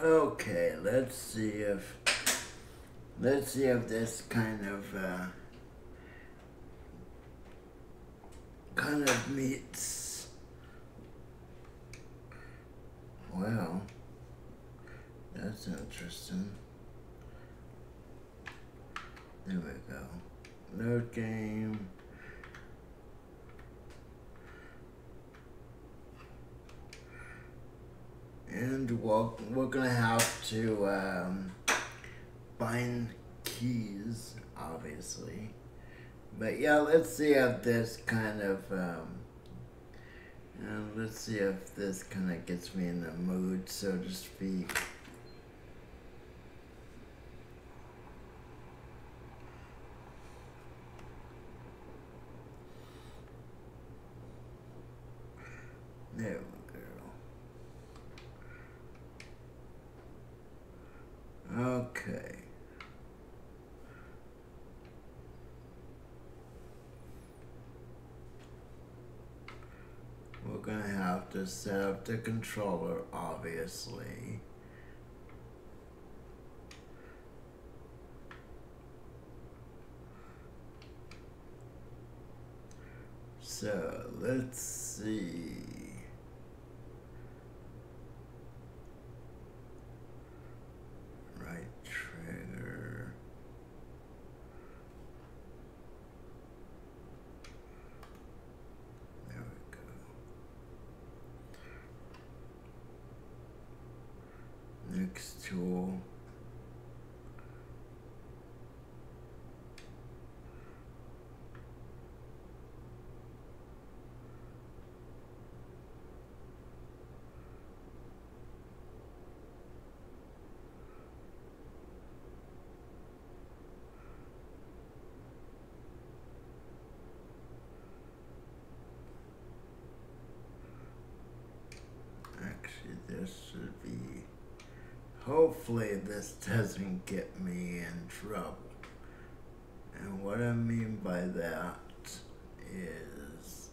Okay, let's see if this kind of meets. Well, that's interesting. There we go. Load game. And we're gonna have to bind keys, obviously. But yeah, let's see if this let's see if this kind of gets me in the mood, so to speak. There we go. Okay. We're gonna have to set up the controller, obviously. So let's see. Right trigger. There we go. Next tool. Actually, this should be. Hopefully, this doesn't get me in trouble. And what I mean by that is.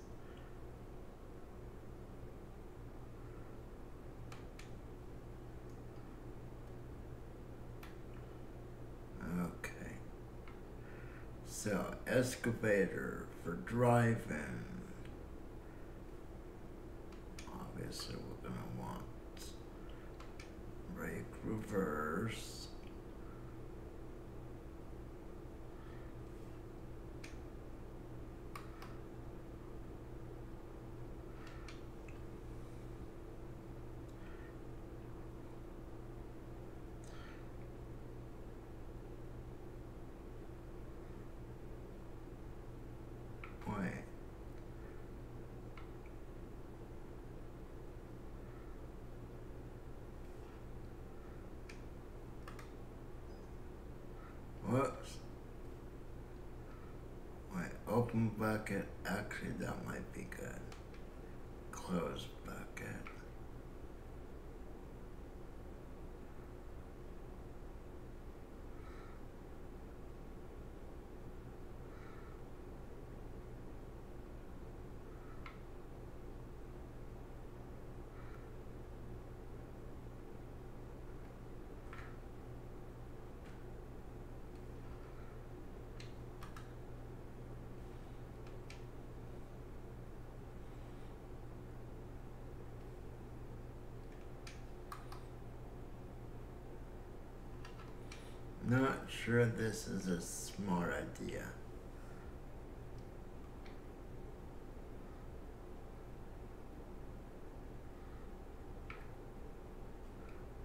Okay. So, excavator for driving. Obviously, we're going to want brake reverse. Wait. Whoops. Wait, open bucket. Actually, that might be good. Close bucket. Not sure this is a smart idea.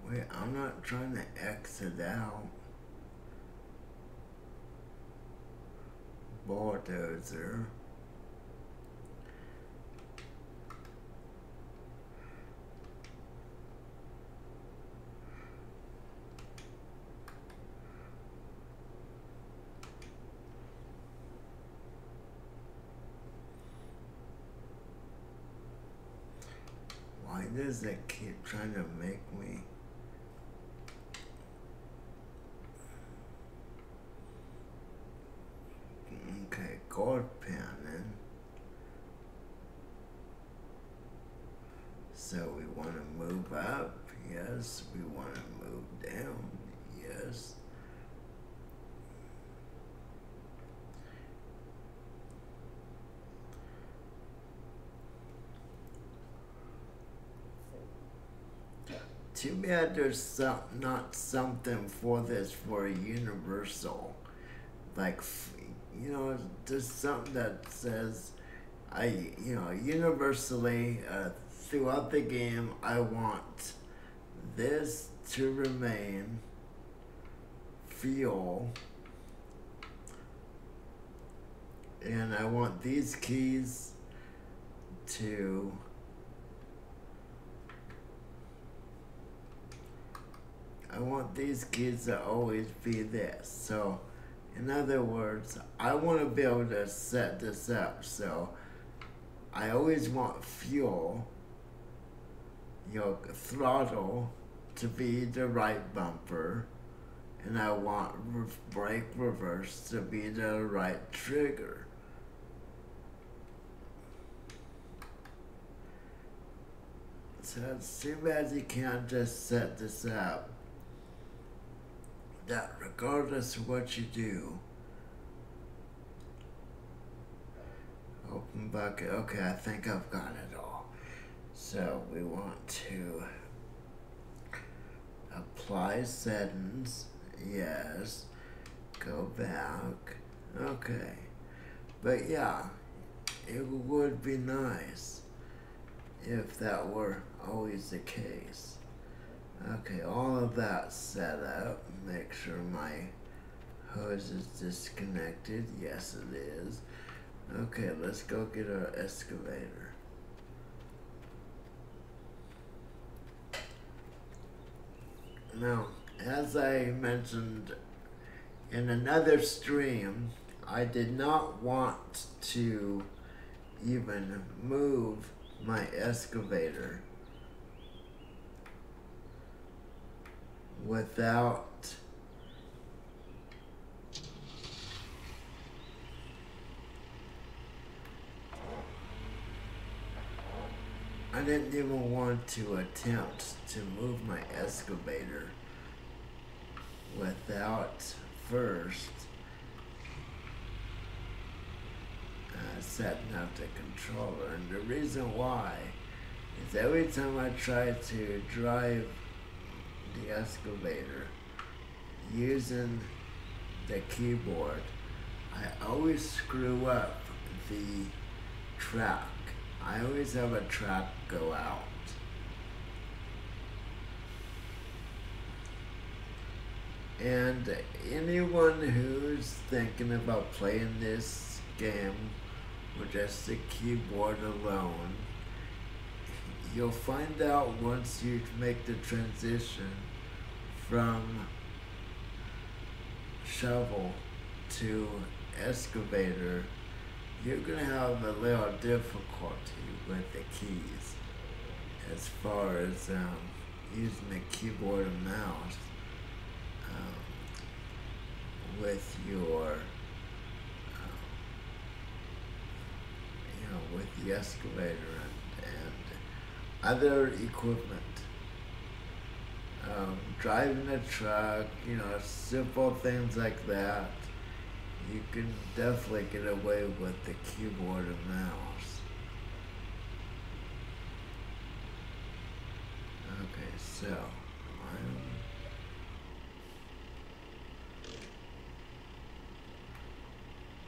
Wait, I'm not trying to exit out. Bulldozer. Why does it keep trying to make me? Okay, gold panning. So we want to move up Yes, we want to move down. Yes. Too bad there's not something for this for a universal. Like, there's something that says, universally, throughout the game, I want this to remain fuel, and I want these keys to always be this. So, in other words, I want to be able to set this up. So, I always want fuel, throttle to be the right bumper, and I want brake reverse to be the right trigger. So it's too bad you can't just set this up that regardless of what you do, open bucket. Okay, I think I've got it all. So we want to apply settings. Yes. Go back. Okay. But yeah, it would be nice if that were always the case. Okay, all of that set up. Make sure my hose is disconnected. Yes, it is. Okay, let's go get our excavator. Now, as I mentioned in another stream, I did not want to even move my excavator without I didn't even want to attempt to move my excavator without first setting up the controller. And the reason why is every time I try to drive the excavator using the keyboard, I always screw up the track. I always have a track go out. And anyone who's thinking about playing this game with just the keyboard alone, you'll find out once you make the transition from shovel to excavator, you're going to have a little difficulty with the keys as far as using the keyboard and mouse with your with the excavator and other equipment. Driving a truck, simple things like that, you can definitely get away with the keyboard and mouse. Okay, so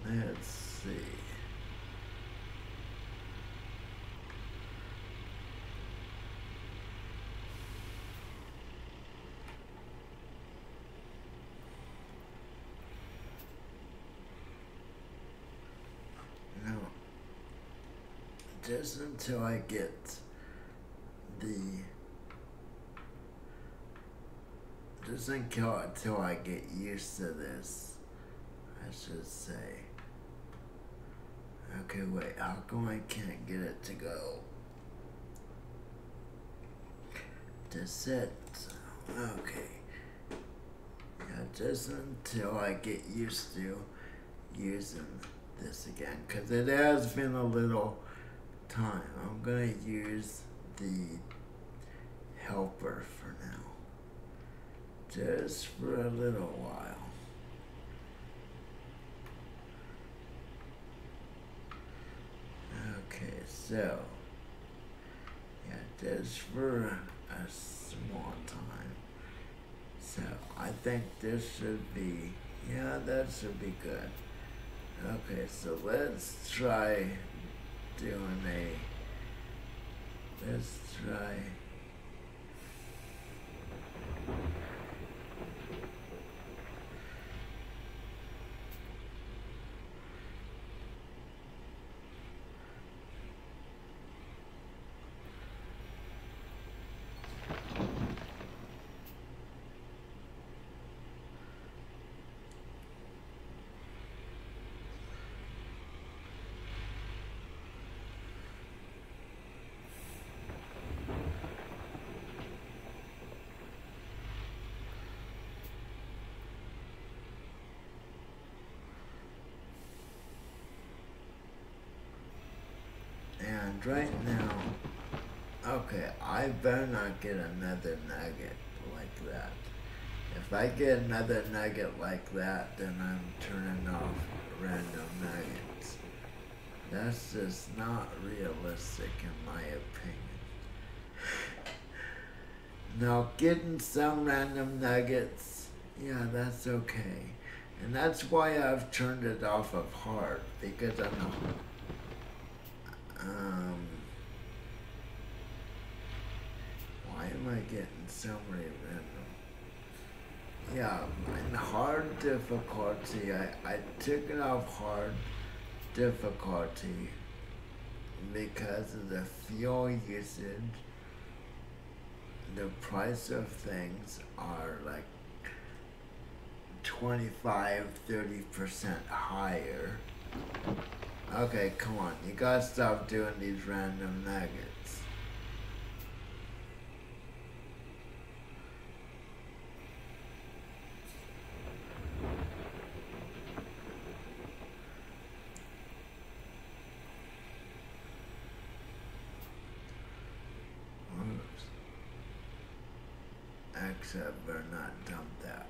let's see. Now, just until I get until I get used to this, I should say. Okay, wait, how come I can't get it to go? To set, okay. Yeah, just until I get used to using this again, because it has been a little time. I'm going to use the helper for now. Just for a little while. Okay, so, yeah, just for a small time. So, I think this should be, yeah, that should be good. Okay, so let's try doing let's try, and right now, okay, I better not get another nugget like that. If I get another nugget like that, then I'm turning off random nuggets. That's just not realistic in my opinion. Now, getting some random nuggets, yeah, that's okay. And that's why I've turned it off of hard, because I know, why am I getting so many random? Yeah, in hard difficulty, I took it off hard difficulty because of the fuel usage. The price of things are like 25–30% higher. Okay, come on, you gotta stop doing these random nuggets. Except better not dump that.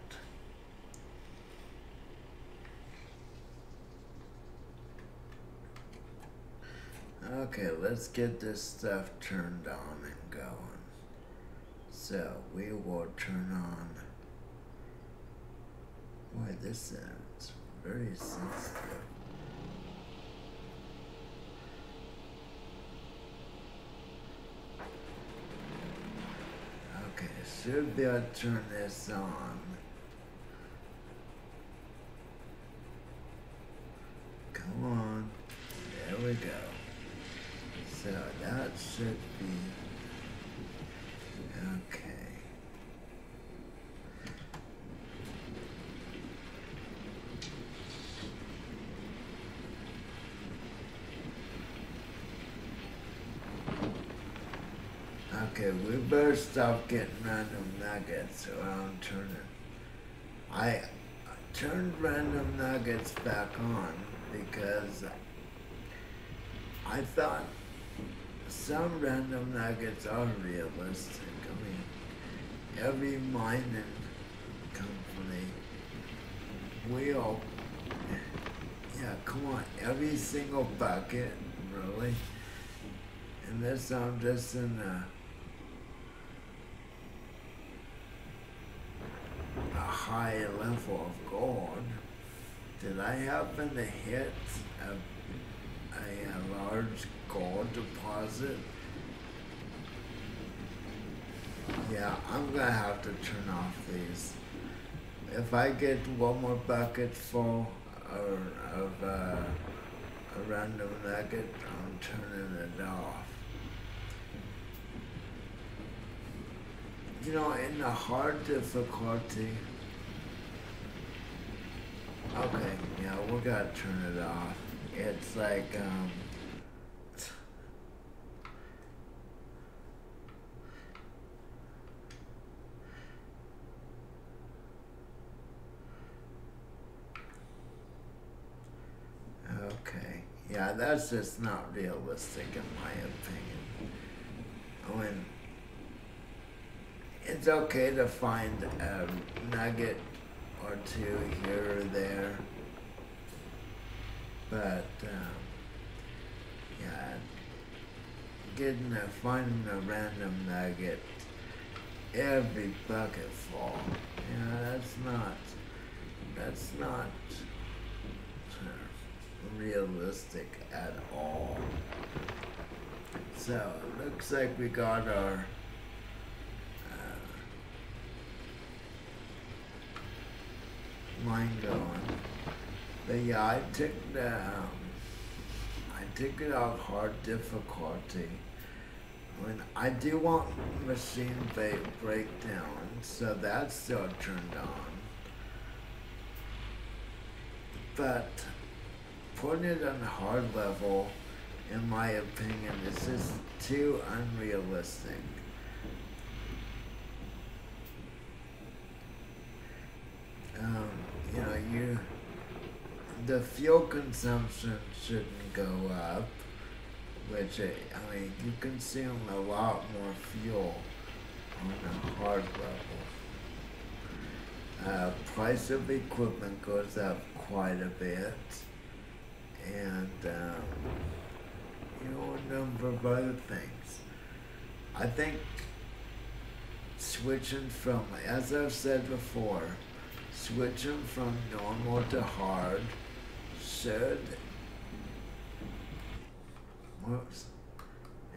Okay, let's get this stuff turned on and going. So we will turn on. Boy, this sounds very sensitive. Okay, should be able to turn this on. Come on. There we go. So that should be okay. Okay, we better stop getting random nuggets or I'm turning. I turned random nuggets back on because I thought some random nuggets are realistic. I mean, every mining company will, yeah, come on, every single bucket, really. And this I'm just in a high level of gold. Did I happen to hit a large gold deposit? Yeah, I'm gonna have to turn off these. If I get one more bucket full of a random nugget, I'm turning it off. You know, in the hard difficulty, okay, yeah, we gotta turn it off. It's like, okay, yeah, that's just not realistic in my opinion. I mean, it's okay to find a nugget or two here or there, but yeah, finding a random nugget every bucket full, that's not realistic at all. So it looks like we got our line going. But yeah, I took it off hard difficulty. I do want machine breakdown, so that's still turned on. But putting it on hard level, in my opinion, is just too unrealistic. The fuel consumption shouldn't go up, which, you consume a lot more fuel on a hard level. Price of equipment goes up quite a bit, and, a number of other things. I think switching from, as I've said before, switching from normal to hard should,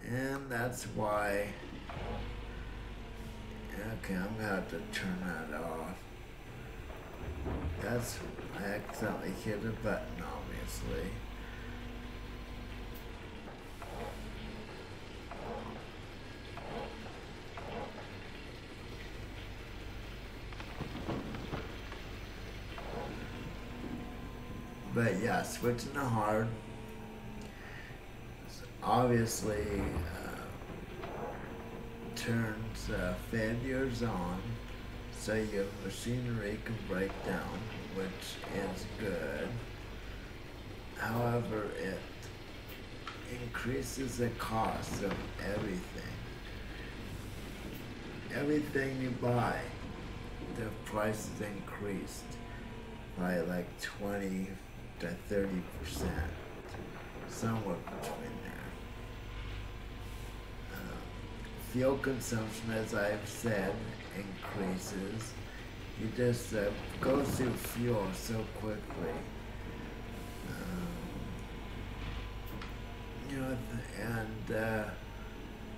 and that's why, okay, I'm gonna have to turn that off. I accidentally hit a button, obviously. But yeah, switching to hard obviously turns failures on, so your machinery can break down, which is good. However, it increases the cost of everything. Everything you buy, the price is increased by like 20 to 30%, somewhere between there. Fuel consumption, as I've said, increases. You just go through fuel so quickly.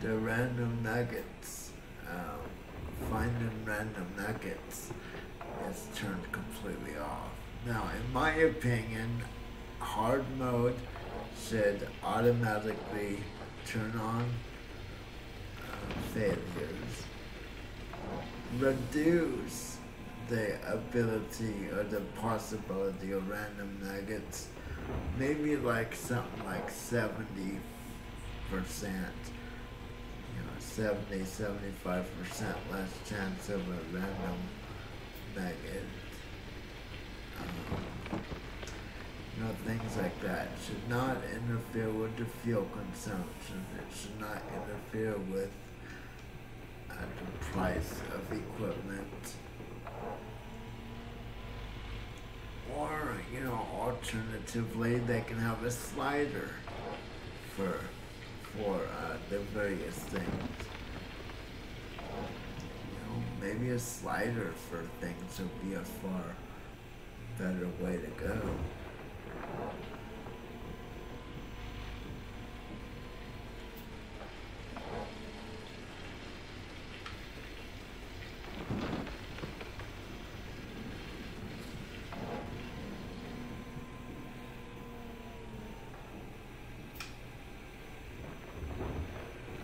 The random nuggets, finding random nuggets is turned completely off. Now, in my opinion, hard mode should automatically turn on failures, reduce the ability or the possibility of random nuggets, maybe like something like 70%, 75% less chance of a random nugget. Things like that should not interfere with the fuel consumption. It should not interfere with the price of equipment. Or, alternatively, they can have a slider for the various things. Maybe a slider for things would be a far better way to go.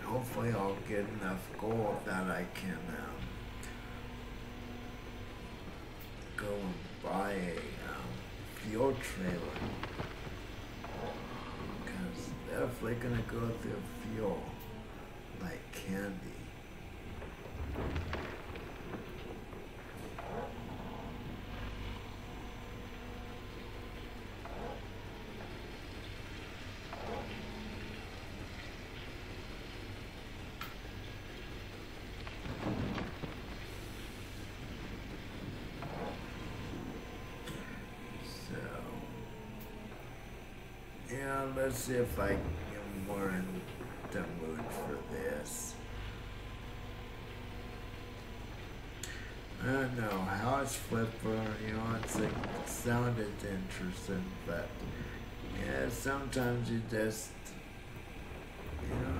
Hopefully I'll get enough gold that I can go and buy a fuel trailer, because definitely gonna go through fuel like candy. Yeah, let's see if I am more in the mood for this. I don't know, House Flipper, you know, it sounded interesting, but yeah, sometimes you just, you know,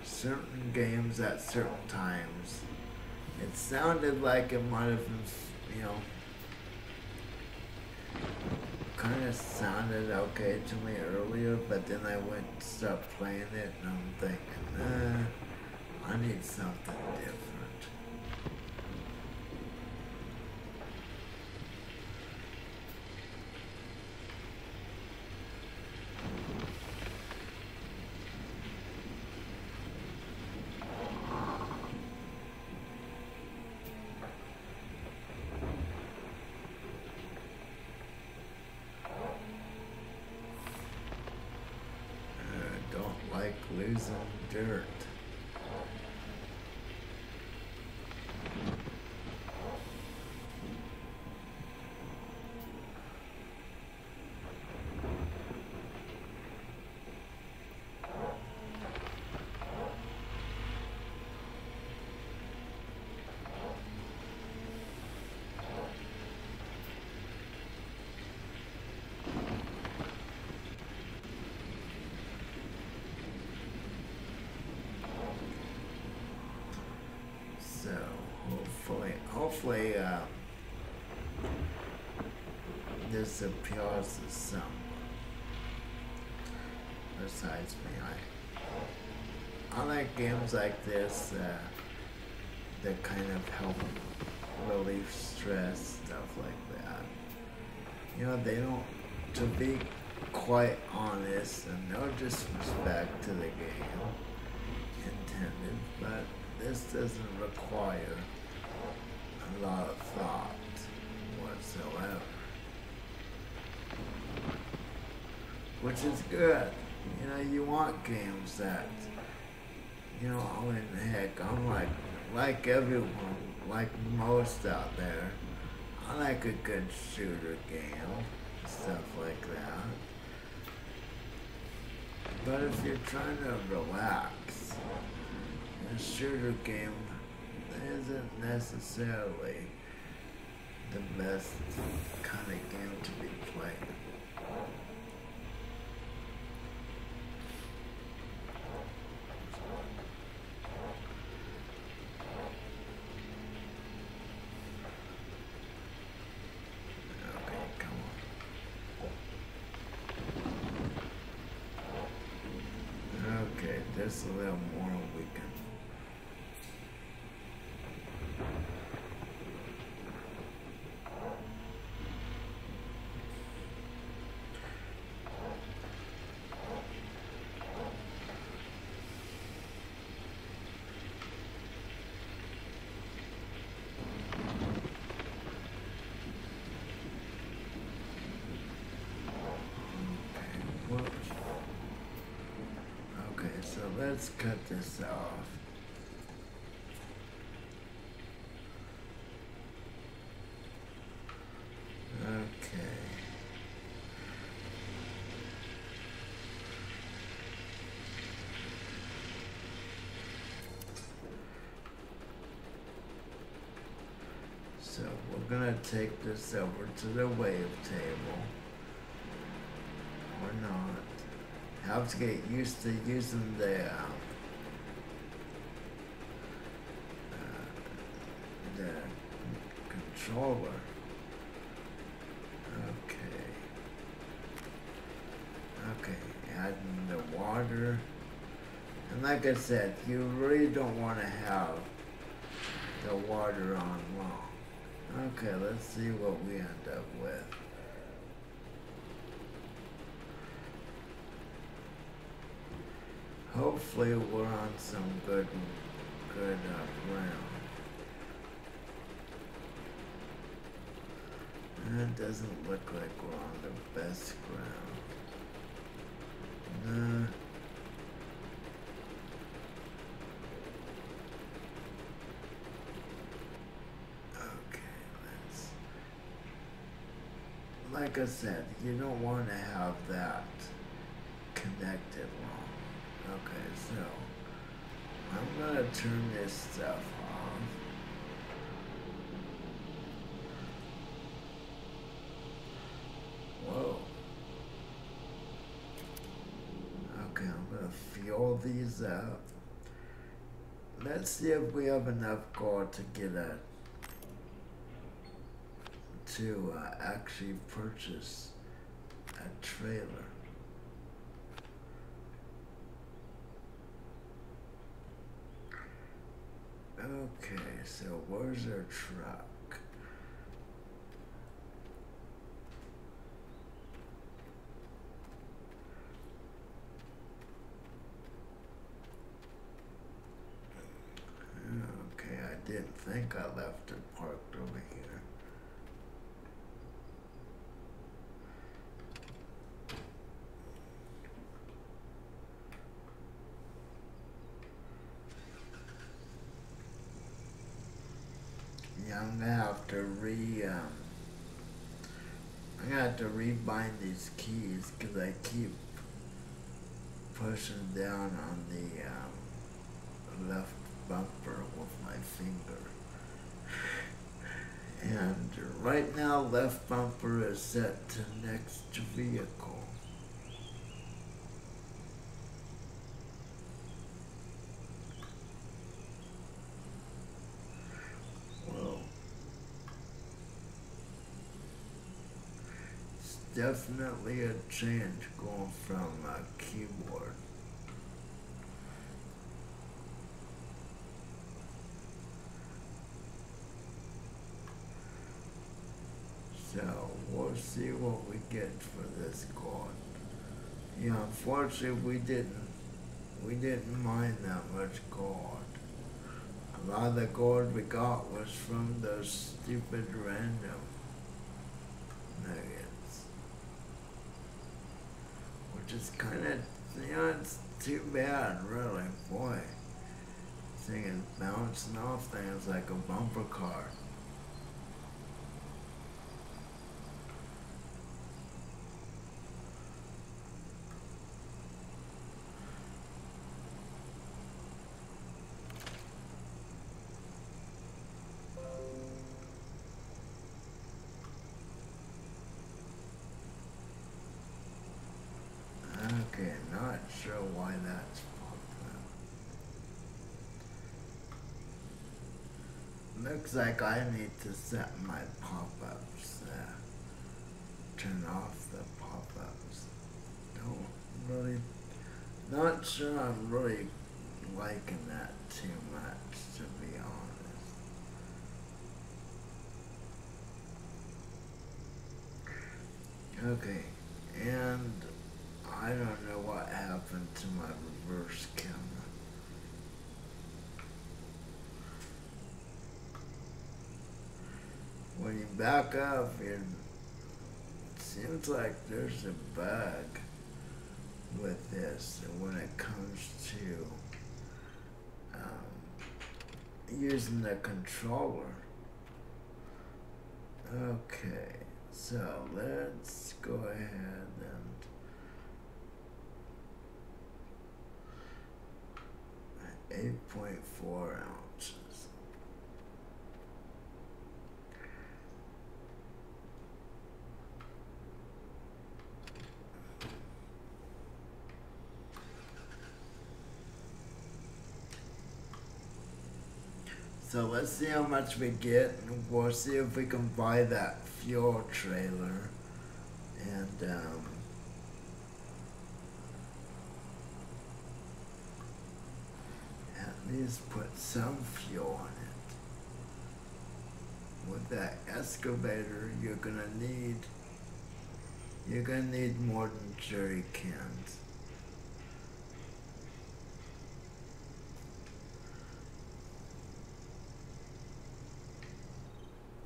certain games at certain times. It sounded like it might have been, you know, kind of sounded okay to me earlier, but then I went to start playing it and I'm thinking, I need something different. Don't like losing dirt. So hopefully, this appeals to someone besides me. I like games like this that kind of help relieve stress, stuff like that. You know, they don't, to be quite honest, and no disrespect to the game intended, but this doesn't require a lot of thought whatsoever. Which is good. You know, you want games that, you know, I mean, heck, I'm like everyone, like most out there, I like a good shooter game, stuff like that. But if you're trying to relax, a shooter game isn't necessarily the best kind of game to be playing. Okay, come on. Okay, just a little more we can. Okay, so let's cut this off. Okay. So we're gonna take this over to the wave table. Or not. Have to get used to using the controller. Okay, adding the water. And like I said, you really don't want to have the water on long. Okay, let's see what we end up with. Hopefully we're on some good ground. And it doesn't look like we're on the best ground. No. like I said, you don't want to have that connected long. Okay, so I'm gonna turn this stuff off. Whoa. Okay, I'm gonna fuel these up. Let's see if we have enough gold to get to actually purchase a trailer. Okay, so where's our truck? Okay, I didn't think I left it parked over here. Yeah, I'm gonna have to rebind these keys because I keep pushing down on the left bumper with my finger. And right now, left bumper is set to next vehicle. Well, it's definitely a change going from a keyboard. So we'll see what we get for this gold. Yeah, unfortunately we didn't mine that much gold. A lot of the gold we got was from those stupid random nuggets. Which is kinda, it's too bad really, boy. This thing is bouncing off things like a bumper car. Okay, not sure why that's popped up. Looks like I need to set my pop-ups, turn off the pop-ups. Don't really, not sure I'm really liking that too much, to be honest. Okay, and I don't know what happened to my reverse camera. When you back up, it seems like there's a bug with this when it comes to using the controller. Okay, so let's go ahead and 8.4 ounces. So let's see how much we get, and we'll see if we can buy that fuel trailer and at least put some fuel in it. With that excavator, you're gonna need more than jerry cans.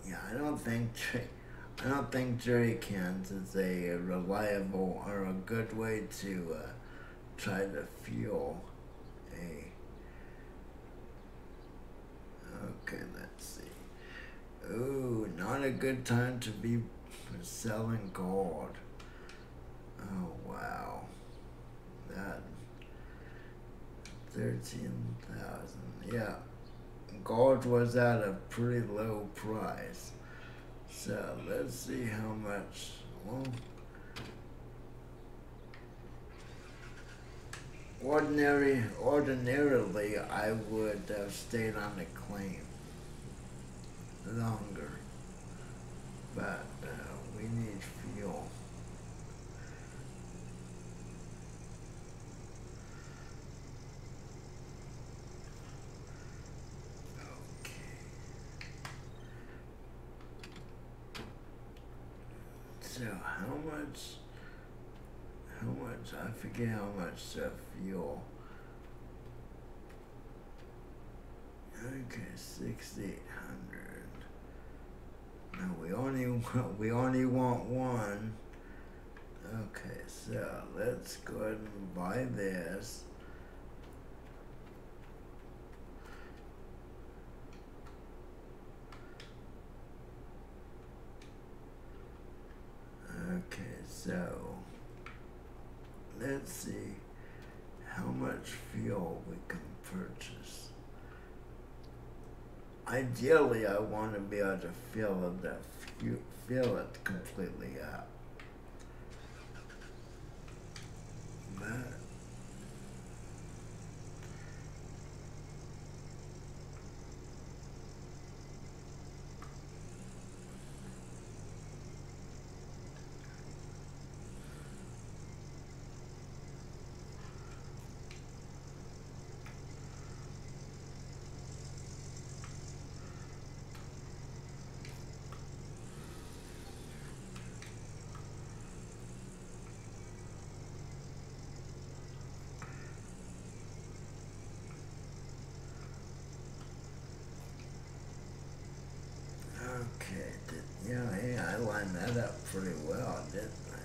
Yeah, I don't think jerry cans is a reliable or a good way to try to fuel a. Okay, let's see. Ooh, not a good time to be selling gold. Oh wow, that 13,000. Yeah, gold was at a pretty low price. So let's see how much. Well, ordinarily, I would have stayed on the claim longer, but we need fuel. Okay. So how much? How much? I forget how much fuel. Okay, 6,800. No, we only want one. Okay, so let's go ahead and buy this. Okay, so let's see how much fuel we can purchase. Ideally, I want to be able to fill it completely up. But okay, yeah, I lined that up pretty well, didn't I?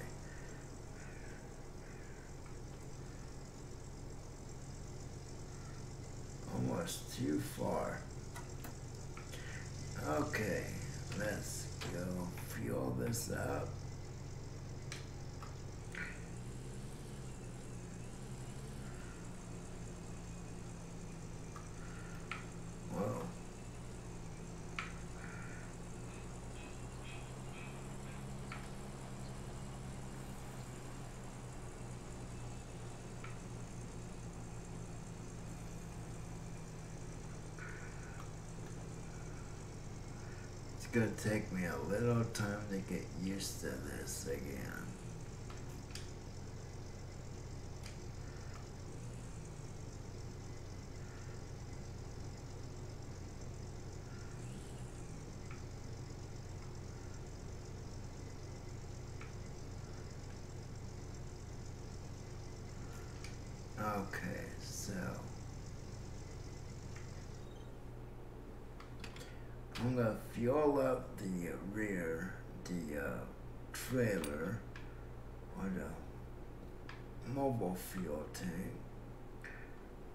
Almost too far. Okay, let's go fuel this up. Whoa. It's gonna take me a little time to get used to this again. Okay, so I'm gonna fuel up the trailer or the mobile fuel tank.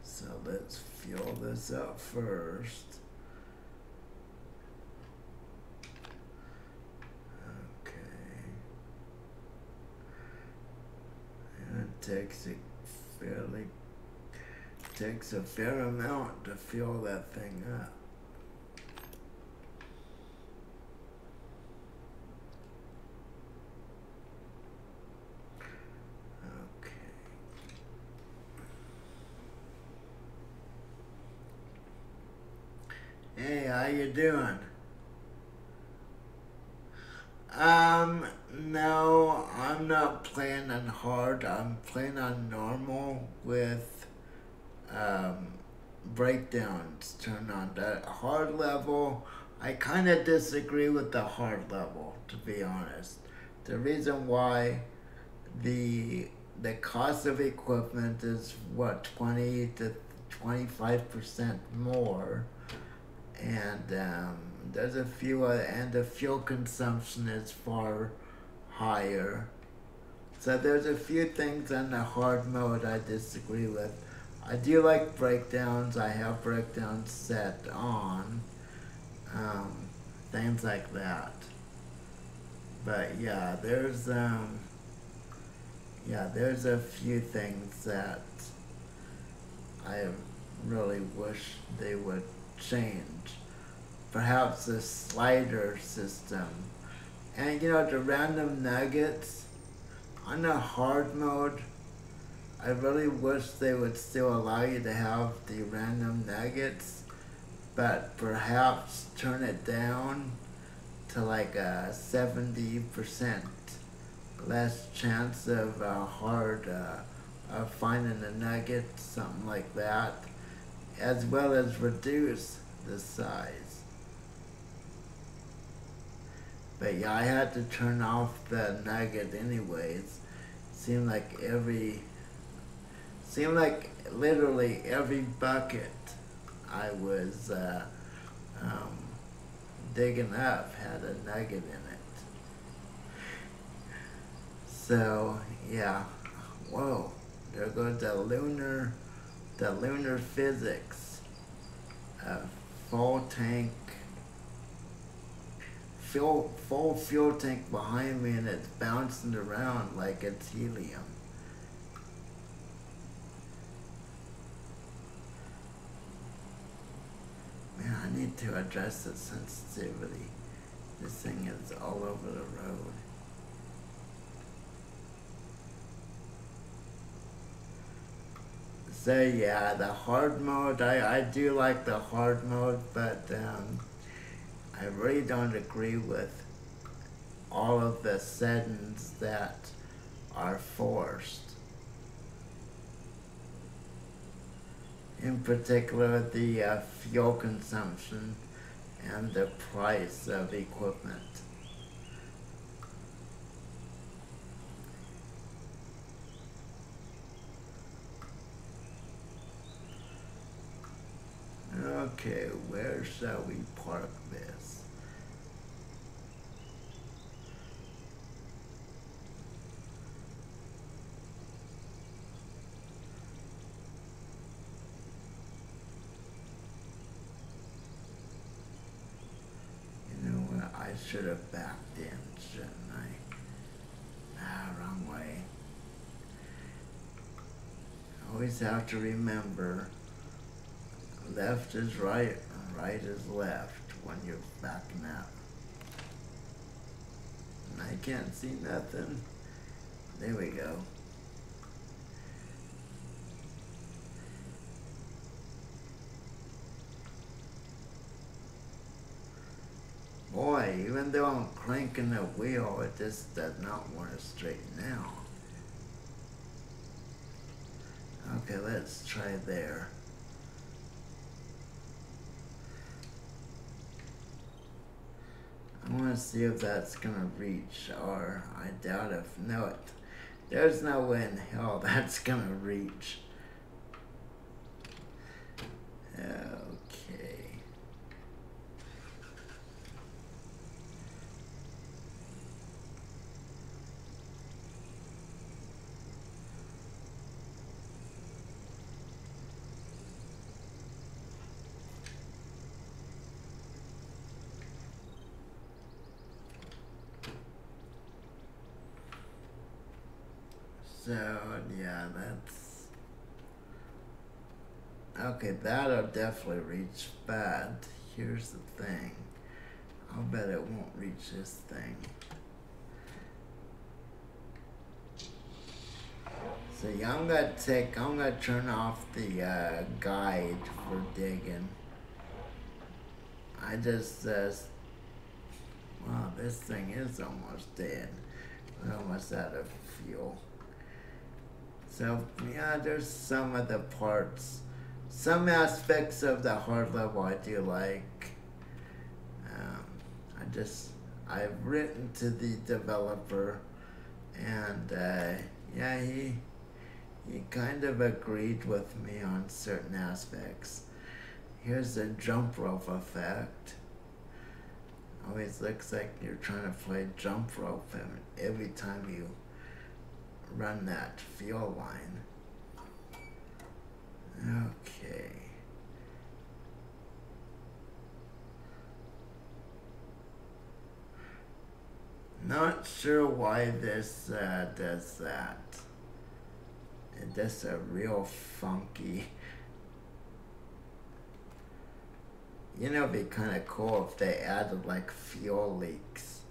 So let's fuel this up first. Okay. And it takes a fair amount to fuel that thing up. Hey, how you doing? No, I'm not playing on hard. I'm playing on normal with, breakdowns turned on. That hard level, I kind of disagree with the hard level, to be honest. The reason why the cost of equipment is what, 20 to 25% more, and there's a few and the fuel consumption is far higher. So there's a few things in the hard mode I disagree with. I do like breakdowns. I have breakdowns set on, things like that. But yeah, there's a few things that I really wish they would change. Perhaps the slider system. And the random nuggets on the hard mode, I really wish they would still allow you to have the random nuggets, but perhaps turn it down to like a 70% less chance of of finding a nugget, something like that, as well as reduce the size. But yeah, I had to turn off the nugget anyways. Seemed like seemed like literally every bucket I was um, digging up had a nugget in it. So yeah, whoa, there goes the lunar physics. Full tank, full fuel tank behind me, and it's bouncing around like it's helium. Man, I need to adjust the sensitivity. This thing is all over the road. So yeah, the hard mode, I do like the hard mode, but I really don't agree with all of the settings that are forced. In particular, the fuel consumption and the price of equipment. Okay, where shall we park this? You know what? I should have backed in, shouldn't I? Ah, wrong way. Always have to remember, left is right, right is left when you're backing up. And I can't see nothing. There we go. Boy, even though I'm cranking the wheel, it just does not want to straighten out. Okay, let's try there. I want to see if that's gonna reach, or I doubt if, no, there's no way in hell that's gonna reach. Okay. So, yeah, that's... Okay, that'll definitely reach, but here's the thing. I'll bet it won't reach this thing. So yeah, I'm gonna turn off the guide for digging. I just, wow, this thing is almost dead. We're almost out of fuel. So yeah, there's some of the parts, some aspects of the hard level I do like. I've written to the developer, and yeah, he kind of agreed with me on certain aspects. Here's the jump rope effect. Always looks like you're trying to play jump rope every time you run that fuel line. Okay. Not sure why this does that. It does a real funky. You know, it'd be kind of cool if they added like fuel leaks.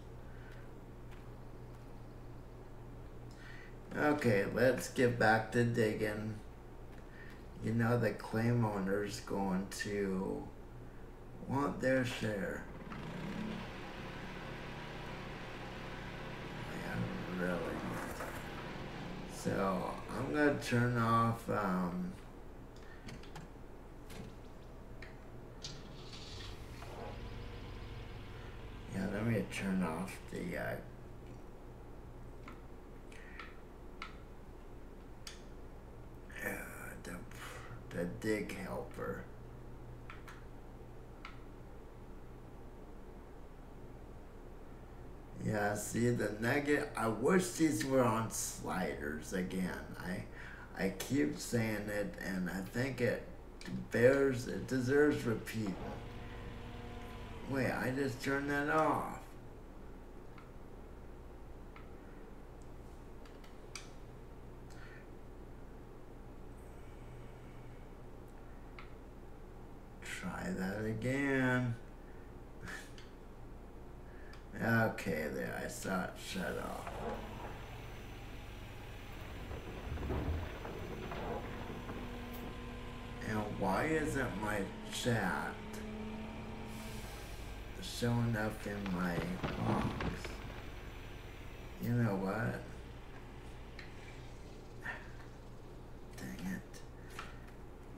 Okay, let's get back to digging. You know, the claim owner's going to want their share. Yeah, really. So I'm gonna turn off yeah, let me turn off the dig helper. Yeah, see the negative. I wish these were on sliders again. I keep saying it, and I think it deserves repeating. Wait, I just turned that off. Try that again. Okay, there, I saw it shut off. And why isn't my chat showing up in my box? You know what? Dang it.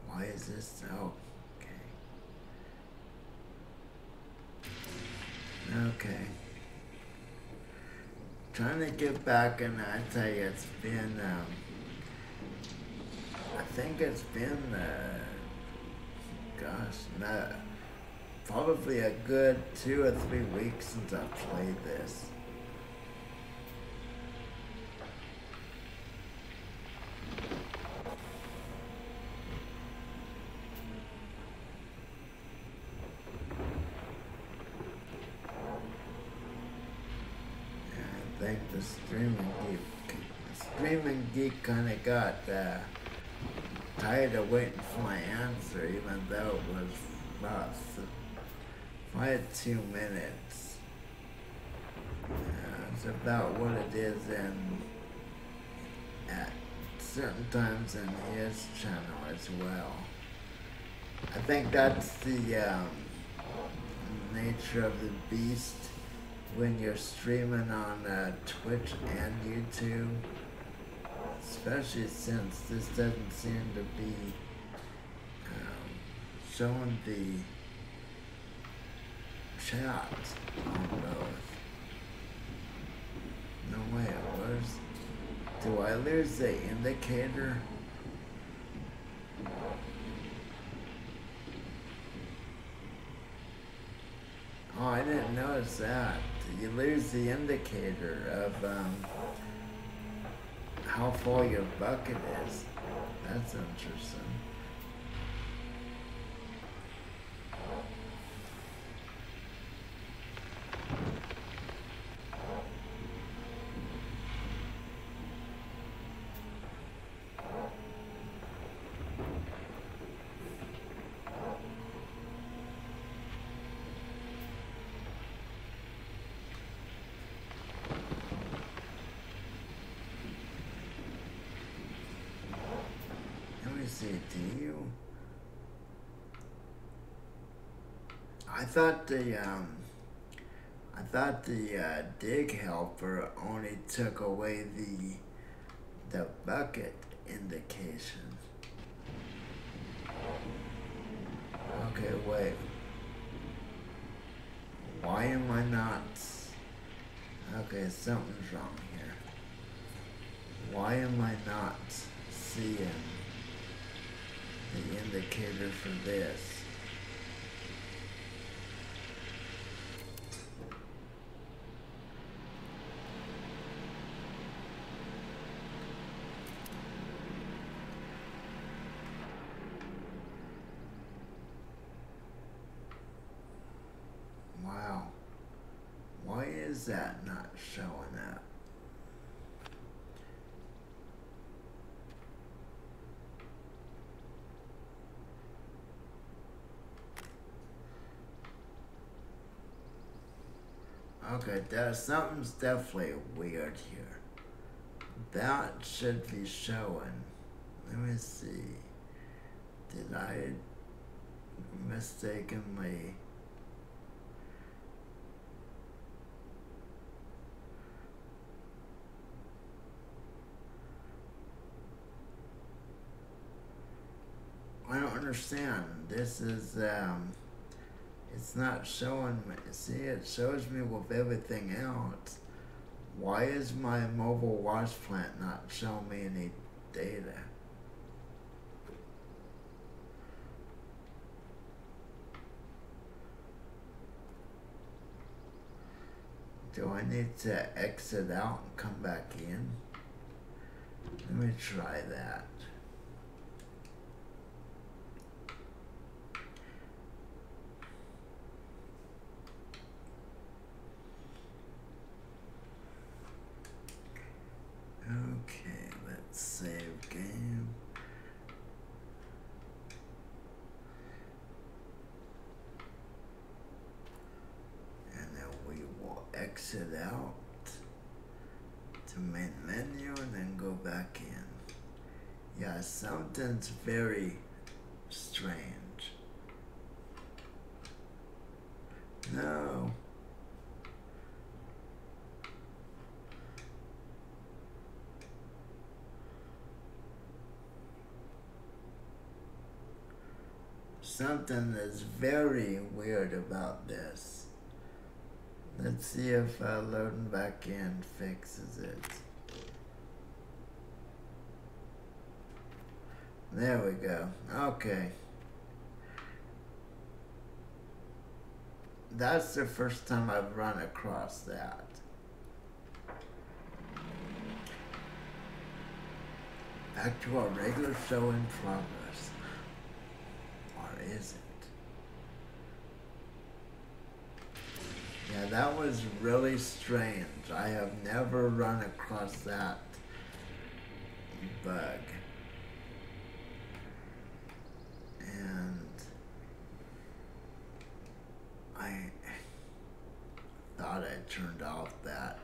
Why is this? Oh, okay. Okay. Trying to get back, and I tell you, it's been, I think it's been, probably a good 2 or 3 weeks since I played this. I think the Streaming Geek kind of got tired of waiting for my answer, even though it was about 2 minutes. It's about what it is at certain times in his channel as well. I think that's the nature of the beast when you're streaming on Twitch and YouTube, especially since this doesn't seem to be showing the chat on both. No way, do I lose the indicator? Oh, I didn't notice that. You lose the indicator of how full your bucket is. That's interesting. I thought the dig helper only took away the bucket indication. Okay, wait. Why am I not? Okay, something's wrong here. Why am I not seeing the indicator for this? Wow. Why is that not showing up. Okay, something's definitely weird here. That should be showing. Let me see. Did I mistakenly... I don't understand. This is, it's not showing me. See, it shows me with everything else. Why is my mobile wash plant not showing me any data? Do I need to exit out and come back in? Let me try that. Okay, let's save game. And then we will exit out to main menu and then go back in. Yeah, something's very strange. No. Something is very weird about this. Let's see if loading back in fixes it. There we go. Okay. That's the first time I've run across that. Back to our regular show in progress. Or is it? Yeah, that was really strange. I have never run across that bug. And I thought I turned off that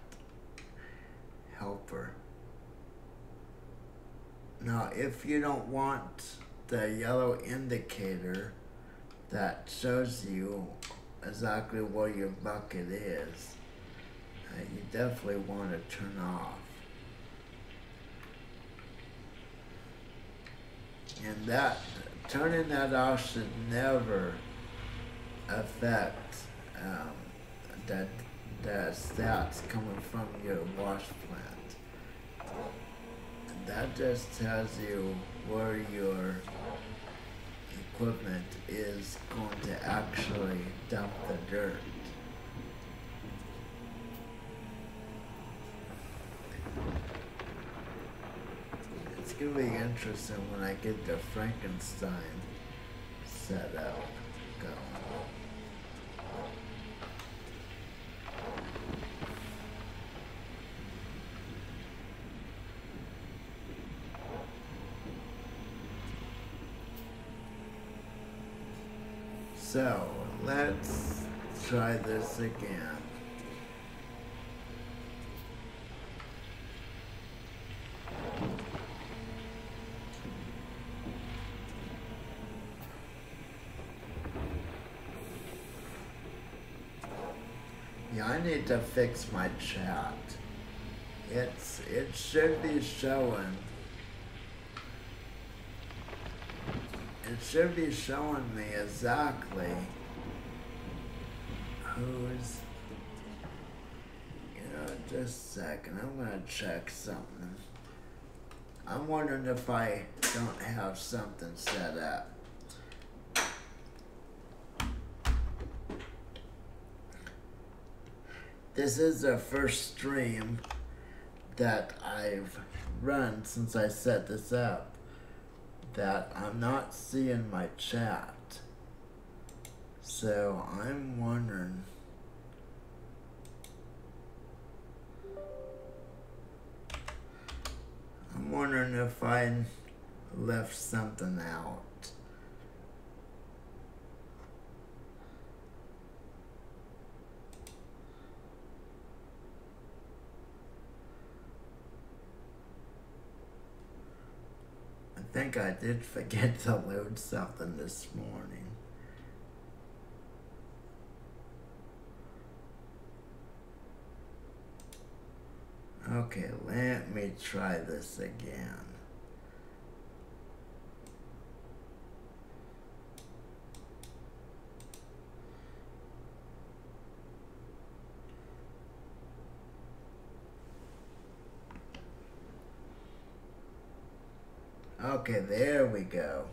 helper. Now, if you don't want the yellow indicator that shows you exactly where your bucket is, you definitely want to turn off. And that, turning that off should never affect the stats coming from your wash plant. And that just tells you where your equipment is going to actually dump the dirt. It's going to be interesting when I get the Frankenstein set up going. So, let's try this again. Yeah, I need to fix my chat. It should be showing. It should be showing me exactly who's, just a second, I'm gonna check something. I'm wondering if I don't have something set up. This is the first stream that I've run since I set this up that I'm not seeing my chat. So I'm wondering I'm wondering if I left something out. I think I did forget to load something this morning. Okay, let me try this again. Okay, there we go.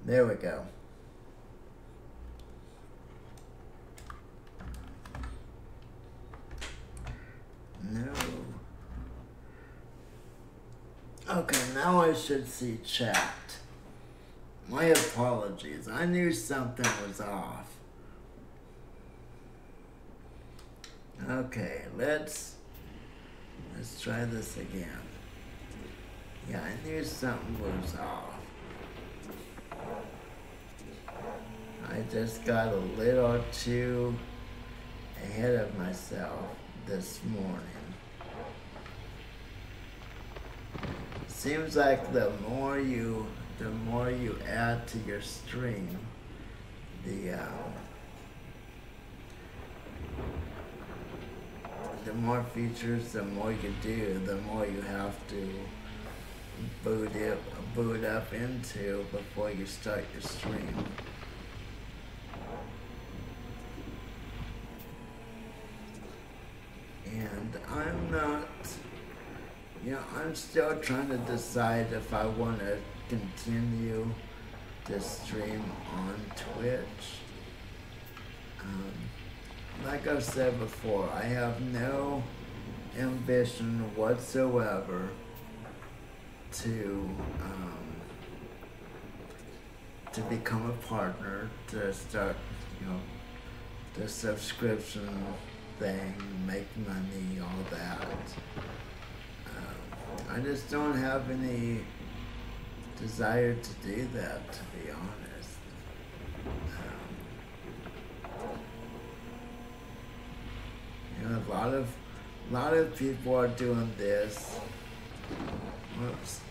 There we go. No. Okay, now I should see chat. My apologies. I knew something was off. Okay, let's try this again. Yeah, I knew something was off. I just got a little too ahead of myself this morning. Seems like the more you add to your stream, the more features, the more you do, the more you have to boot up into before you start your stream. And I'm not, I'm still trying to decide if I want to continue to stream on Twitch. Like I've said before, I have no ambition whatsoever to become a partner, to start, the subscription thing, make money, all that. I just don't have any desire to do that, to be honest. A lot of people are doing this. Whoops.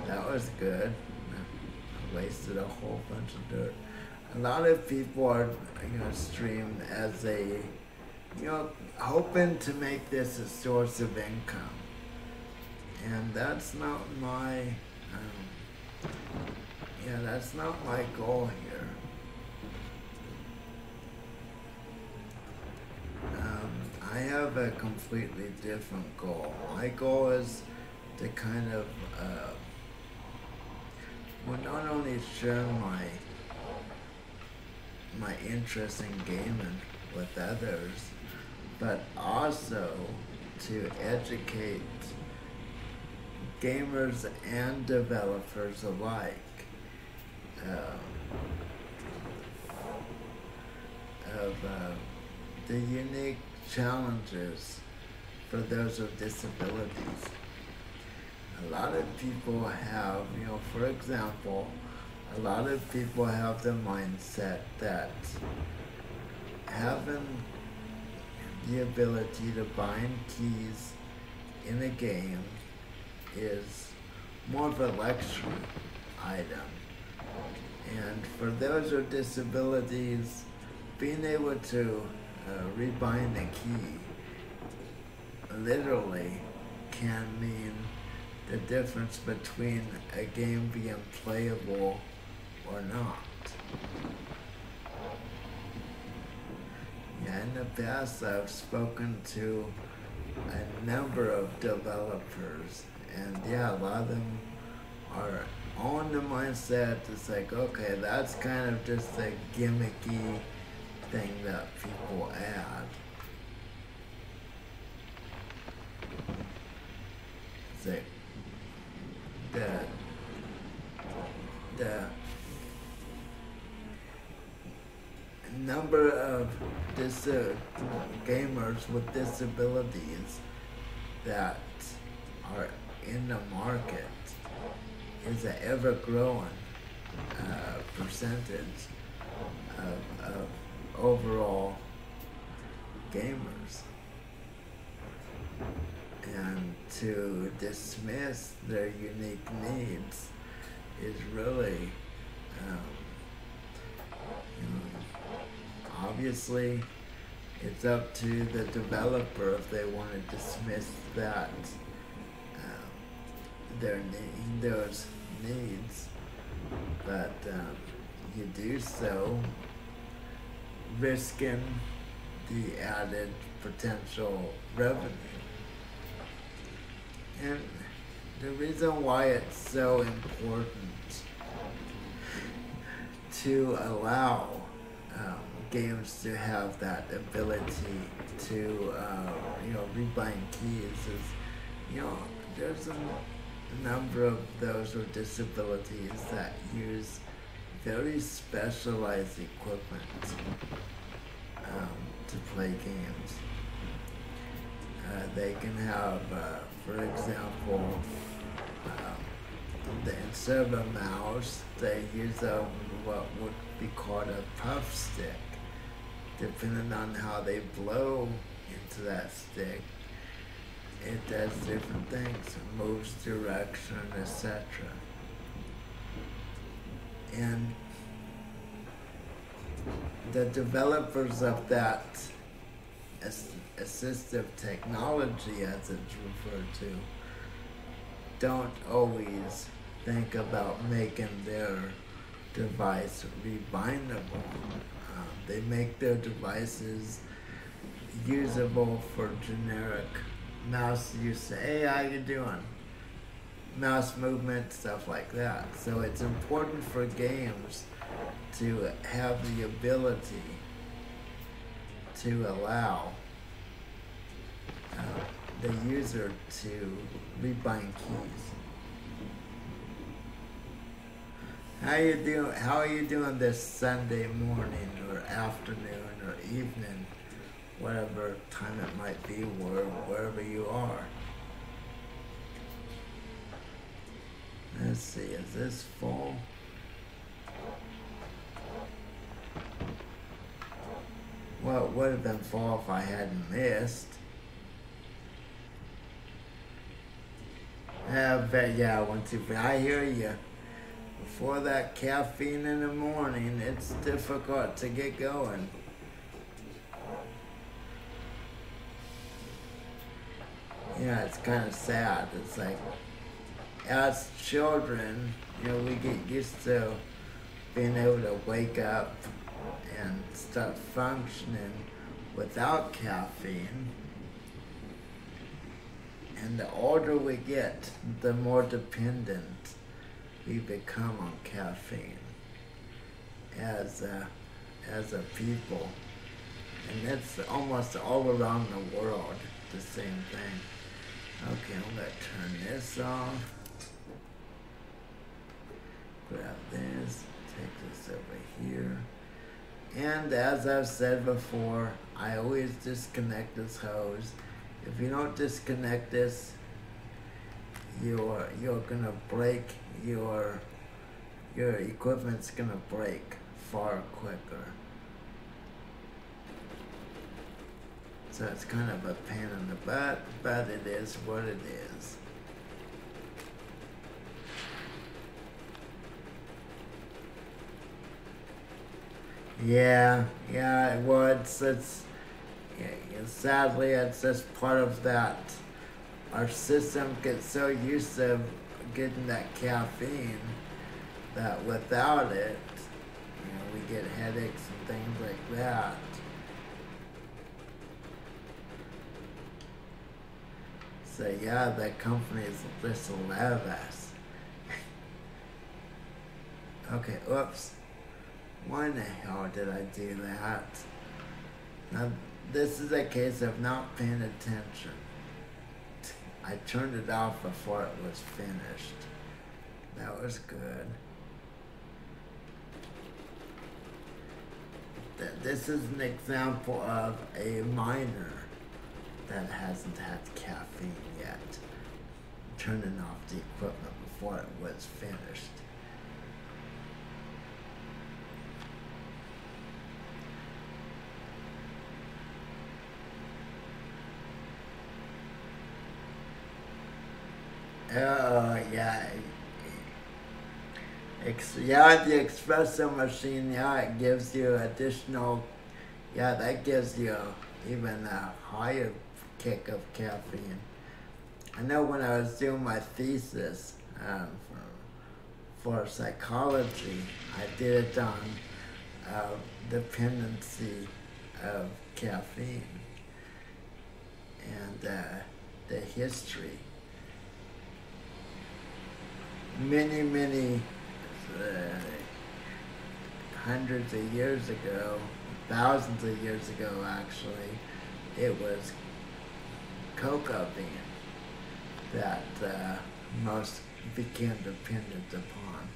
That was good. I wasted a whole bunch of dirt. A lot of people are, stream as a, hoping to make this a source of income. And that's not my, that's not my goal here. I have a completely different goal. My goal is to kind of, not only share my interest in gaming with others, but also to educate gamers and developers alike of the unique challenges for those with disabilities. A lot of people have, for example, a lot of people have the mindset that having the ability to bind keys in a game is more of a luxury item. And for those with disabilities, being able to rebind a key literally can mean the difference between a game being playable or not. Yeah, in the past I've spoken to a number of developers, and yeah, a lot of them are on the mindset it's like, okay, that's kind of just a gimmicky thing that people add. It's like the number of gamers with disabilities that are in the market is an ever-growing percentage of overall gamers. And to dismiss their unique needs is really, obviously, it's up to the developer if they want to dismiss that, those needs, but you do so risking the added potential revenue. And the reason why it's so important to allow games to have that ability to, rebind keys is, there's a number of those with disabilities that use very specialized equipment to play games. They can have, for example, instead of a mouse, they use what would be called a puff stick. Depending on how they blow into that stick, it does different things, it moves direction, etc. And the developers of that assistive technology, as it's referred to, don't always think about making their device rebindable. They make their devices usable for generic mouse use. Hey, how you doing? Mouse movement, stuff like that. So it's important for games to have the ability to allow the user to rebind keys. How are you doing this Sunday morning or afternoon or evening, whatever time it might be, wherever you are? Let's see, is this full? Well, it would have been full if I hadn't missed. Yeah, 1, 2, 3. I hear you. Before that caffeine in the morning, it's difficult to get going. Yeah, it's kind of sad. It's like, as children, we get used to being able to wake up and start functioning without caffeine. And the older we get, the more dependent we become on caffeine as a people. And it's almost all around the world, the same thing. Okay, I'm gonna turn this off. Grab this, take this over here. And as I've said before, I always disconnect this hose. If you don't disconnect this, you're gonna break your equipment's gonna break far quicker. So it's kind of a pain in the butt, but it is what it is. Yeah, well, sadly, it's just part of that. Our system gets so used to getting that caffeine that without it, we get headaches and things like that. So yeah, that company is just a lab ass. Okay, oops. Why in the hell did I do that? Now, this is a case of not paying attention. I turned it off before it was finished. That was good. This is an example of a miner that hasn't had caffeine yet. turning off the equipment before it was finished. Oh, yeah. Yeah, the espresso machine, yeah, it gives you additional, yeah, that gives you even a higher kick of caffeine. I know when I was doing my thesis for psychology, I did it on dependency of caffeine and the history. Many hundreds of years ago, thousands of years ago actually, it was cocoa bean that most became dependent upon.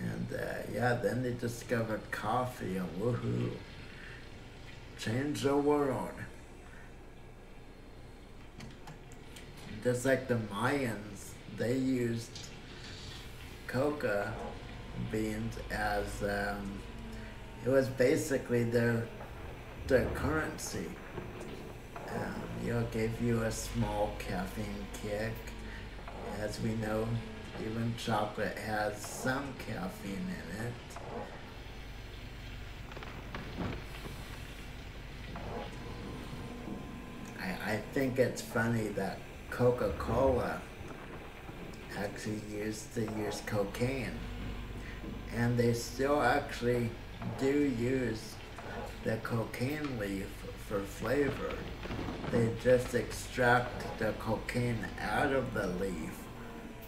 And yeah, then they discovered coffee and woohoo, changed the world. Just like the Mayans, they used coca beans as it was basically their currency. Gave you a small caffeine kick. As we know, even chocolate has some caffeine in it. I think it's funny that Coca-Cola actually used to use cocaine, and they still actually do use the cocaine leaf for flavor. They just extract the cocaine out of the leaf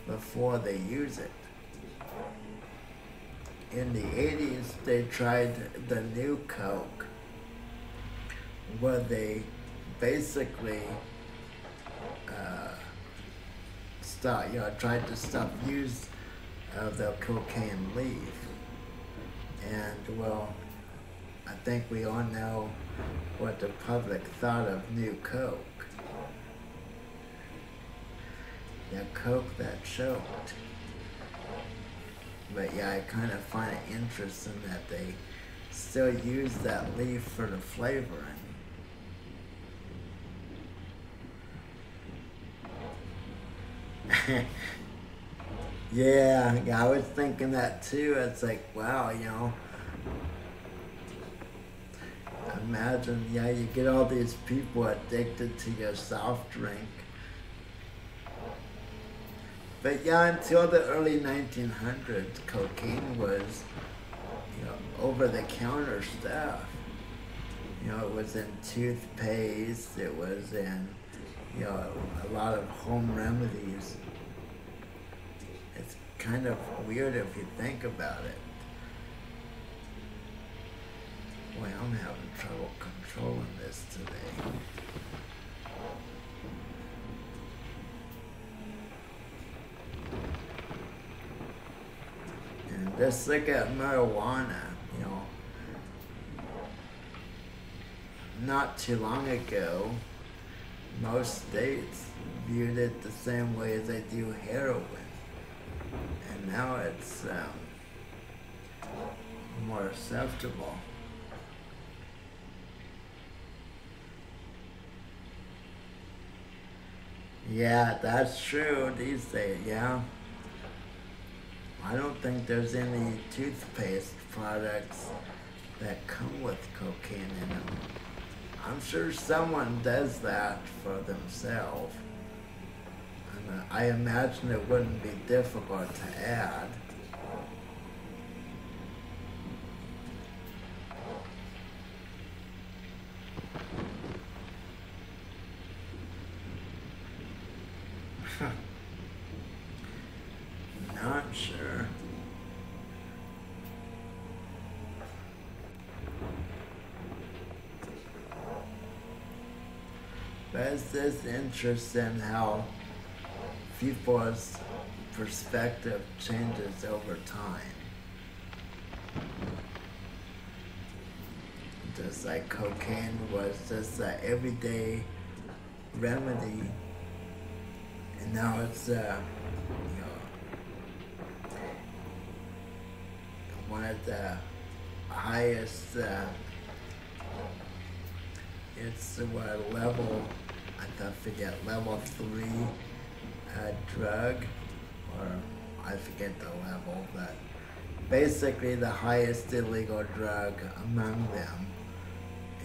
before they use it. In the 80s, they tried the new Coke, where they basically tried to stop use of the cocaine leaf. And well, I think we all know what the public thought of New Coke. The Coke that choked. But yeah, I kind of find it interesting that they still use that leaf for the flavoring. Yeah, I was thinking that too. It's like, wow, imagine, yeah, you get all these people addicted to your soft drink. But yeah, until the early 1900s, cocaine was, over-the-counter stuff. It was in toothpaste, it was in, a lot of home remedies. It's kind of weird if you think about it. Boy, I'm having trouble controlling this today. And just look at marijuana, not too long ago, most states viewed it the same way as they do heroin. And now it's more acceptable. Yeah, that's true these days, yeah. I don't think there's any toothpaste products that come with cocaine in them. I'm sure someone does that for themselves. And I imagine it wouldn't be difficult to add. Not sure. But it's just interesting how people's perspective changes over time. Just like cocaine was just an everyday remedy Now it's one of the highest. It's what level? I forget, level 3 drug, or I forget the level, but basically the highest illegal drug among them.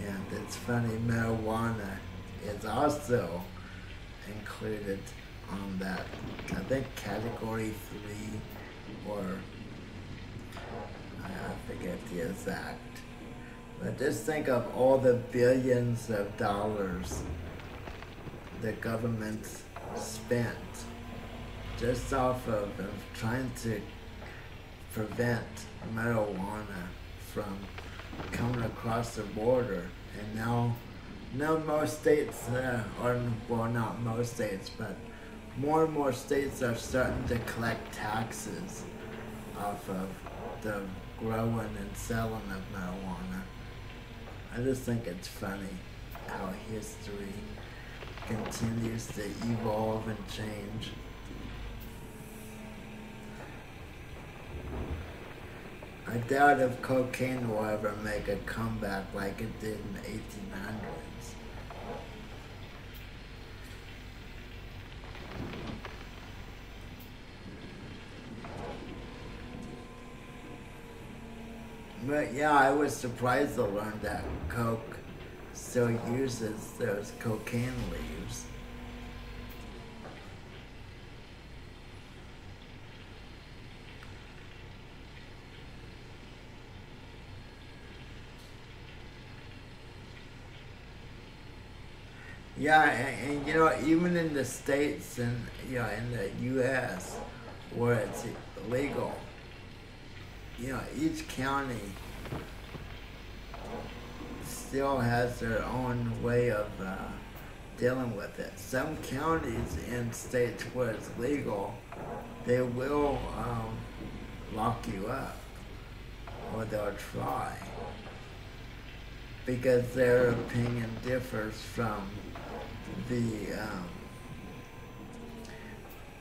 And it's funny, marijuana is also included on that, I think category 3, or I forget the exact. But just think of all the billions of dollars the government spent just off of trying to prevent marijuana from coming across the border. And now most states, or well, not most states, but more and more states are starting to collect taxes off of the growing and selling of marijuana. I just think it's funny how history continues to evolve and change. I doubt if cocaine will ever make a comeback like it did in the 1800s. But yeah, I was surprised to learn that Coke still uses those cocaine leaves. Yeah, and you know, even in the States and in the U.S. where it's illegal, each county still has their own way of dealing with it. Some counties in states where it's legal, they will lock you up, or they'll try, because their opinion differs from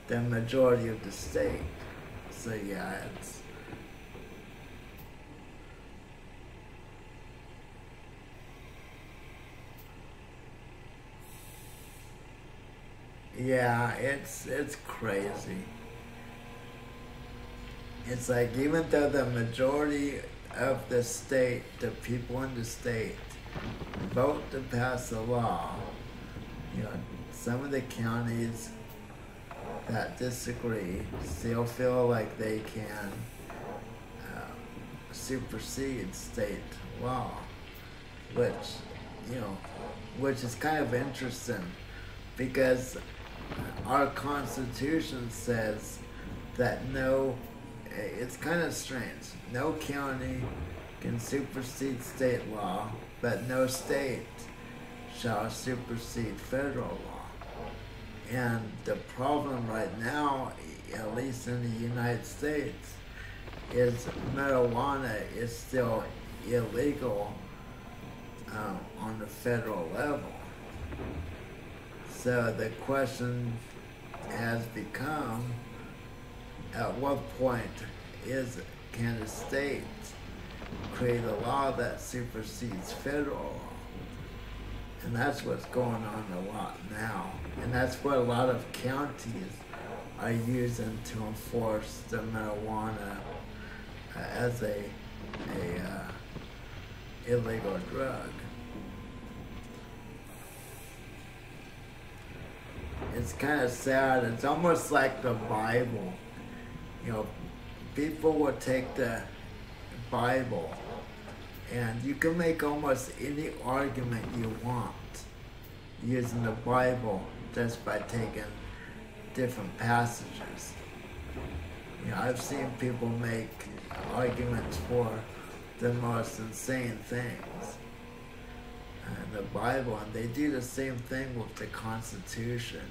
the majority of the state. So yeah, it's crazy. It's like, even though the majority of the state, the people in the state, vote to pass a law, some of the counties that disagree still feel like they can supersede state law, which is kind of interesting, because our Constitution says that it's kind of strange. No county can supersede state law, but no state shall supersede federal law. And the problem right now, at least in the United States, is marijuana is still illegal on the federal level. So the question has become, at what point can a state create a law that supersedes federal law? And that's what's going on a lot now. And that's what a lot of counties are using to enforce the marijuana as a illegal drug. It's kind of sad. It's almost like the Bible. People will take the Bible, and you can make almost any argument you want using the Bible just by taking different passages. I've seen people make arguments for the most insane things in the Bible, and they do the same thing with the Constitution.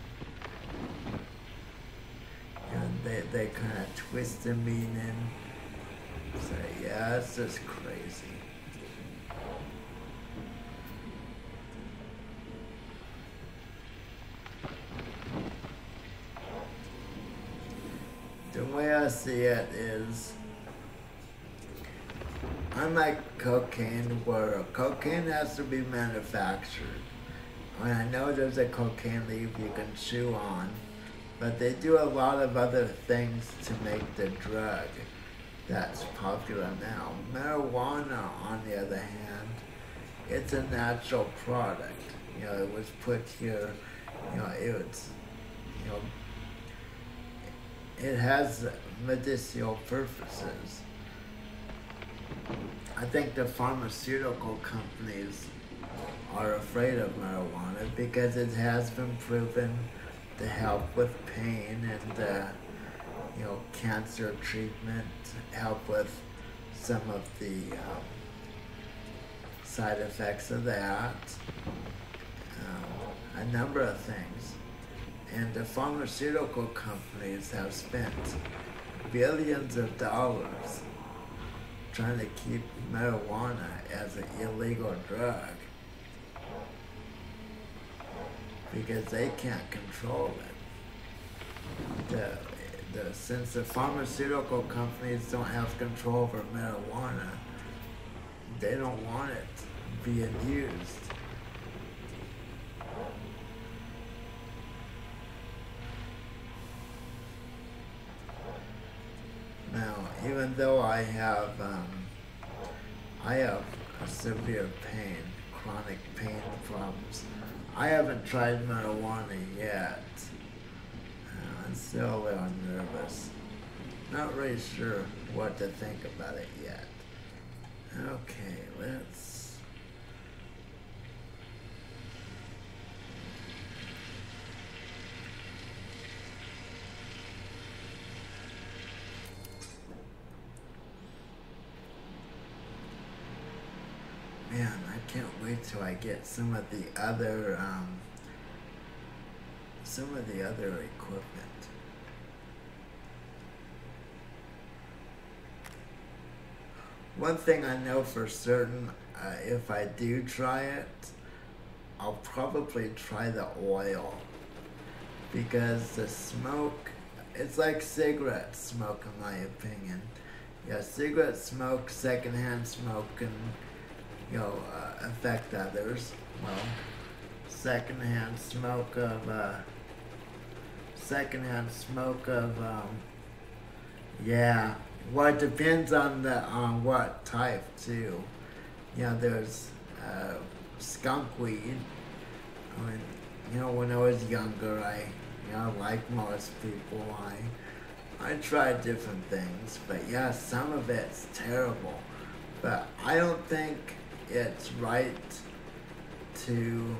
And they kind of twist the meaning. So yeah, it's just crazy. The way I see it is, unlike cocaine, where cocaine has to be manufactured. I mean, I know there's a cocaine leaf you can chew on, but they do a lot of other things to make the drug that's popular now. Marijuana, on the other hand, it's a natural product. You know, it was put here, you know, it has medicinal purposes. I think the pharmaceutical companies are afraid of marijuana because it has been proven to help with pain and cancer treatment, help with some of the side effects of that, a number of things. And the pharmaceutical companies have spent billions of dollars trying to keep marijuana as an illegal drug because they can't control it. Since the pharmaceutical companies don't have control over marijuana, they don't want it being used. Now, even though I have a severe pain, chronic pain problems, I haven't tried marijuana yet. I'm still a little nervous. Not really sure what to think about it yet. Okay, let's... Man, I can't wait till I get some of the other equipment. One thing I know for certain, if I do try it, I'll probably try the oil, because the smoke, it's like cigarette smoke in my opinion. Yeah, cigarette smoke, secondhand smoke can, affect others. Well, secondhand smoke of well, it depends on what type too. There's skunk weed. I mean, when I was younger, like most people, I tried different things, but yeah, some of it's terrible. But I don't think it's right to,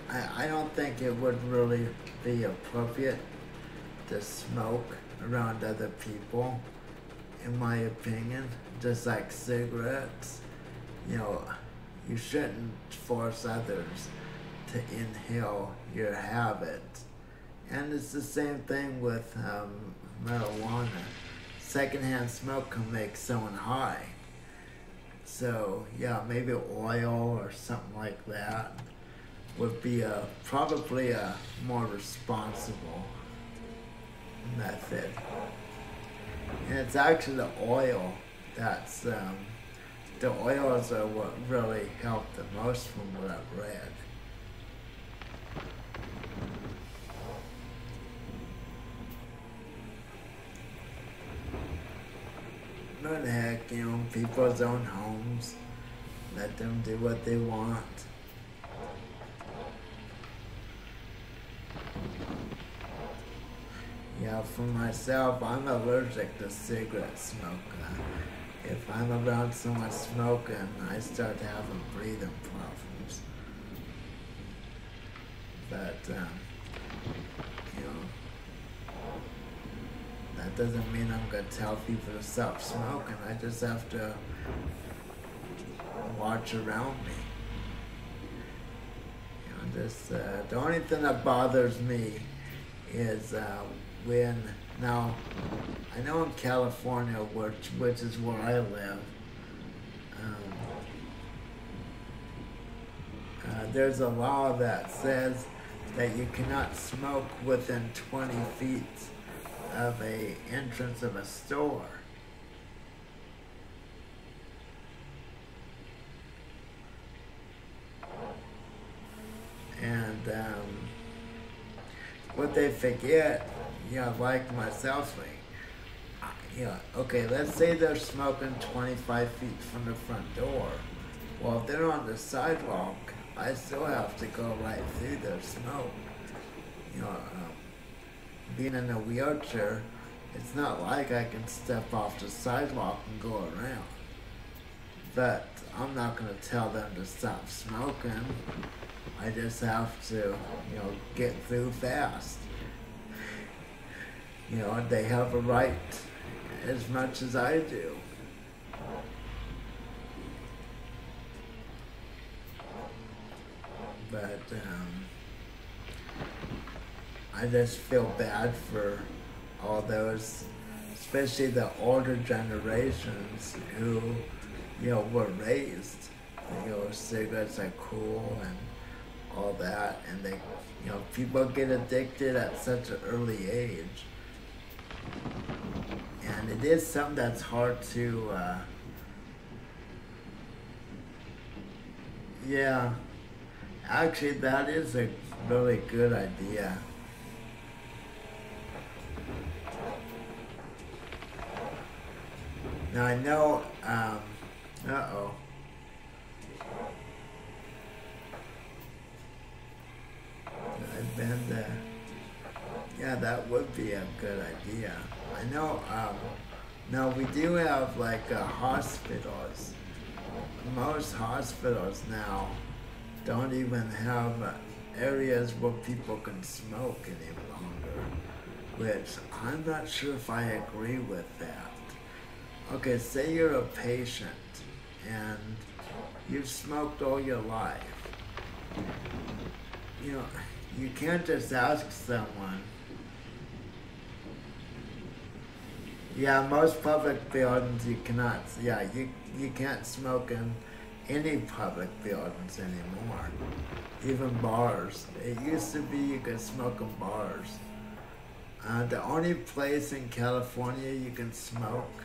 I don't think it would really be appropriate to smoke around other people, in my opinion. Just like cigarettes, you shouldn't force others to inhale your habit. And it's the same thing with marijuana. Secondhand smoke can make someone high. So yeah, maybe oil or something like that would be probably a more responsible method. And it's actually the oil that's the oils are what really help the most from what I've read. But heck, people's own homes, let them do what they want. Yeah, for myself, I'm allergic to cigarette smoke. If I'm around someone smoking, I start having breathing problems. But, that doesn't mean I'm going to tell people to stop smoking. I just have to watch around me. The only thing that bothers me is now, I know in California, which is where I live, there's a law that says that you cannot smoke within 20 feet of a entrance of a store. And what they forget, like myself, okay, let's say they're smoking 25 feet from the front door. Well, if they're on the sidewalk, I still have to go right through their smoke. Being in a wheelchair, it's not like I can step off the sidewalk and go around. But I'm not going to tell them to stop smoking. I just have to, get through fast. They have a right as much as I do. But I just feel bad for all those, especially the older generations who, were raised, cigarettes are cool and all that, and they, people get addicted at such an early age. And it is something that's hard to, yeah, actually that is a really good idea. Now I know, uh-oh. I've been there. Yeah, that would be a good idea. I know, now we do have like hospitals. Most hospitals now don't even have areas where people can smoke any longer, which I'm not sure if I agree with that. Okay, say you're a patient and you've smoked all your life. You can't just ask someone. Yeah, most public buildings you cannot. Yeah, you can't smoke in any public buildings anymore. Even bars. It used to be you could smoke in bars. The only place in California you can smoke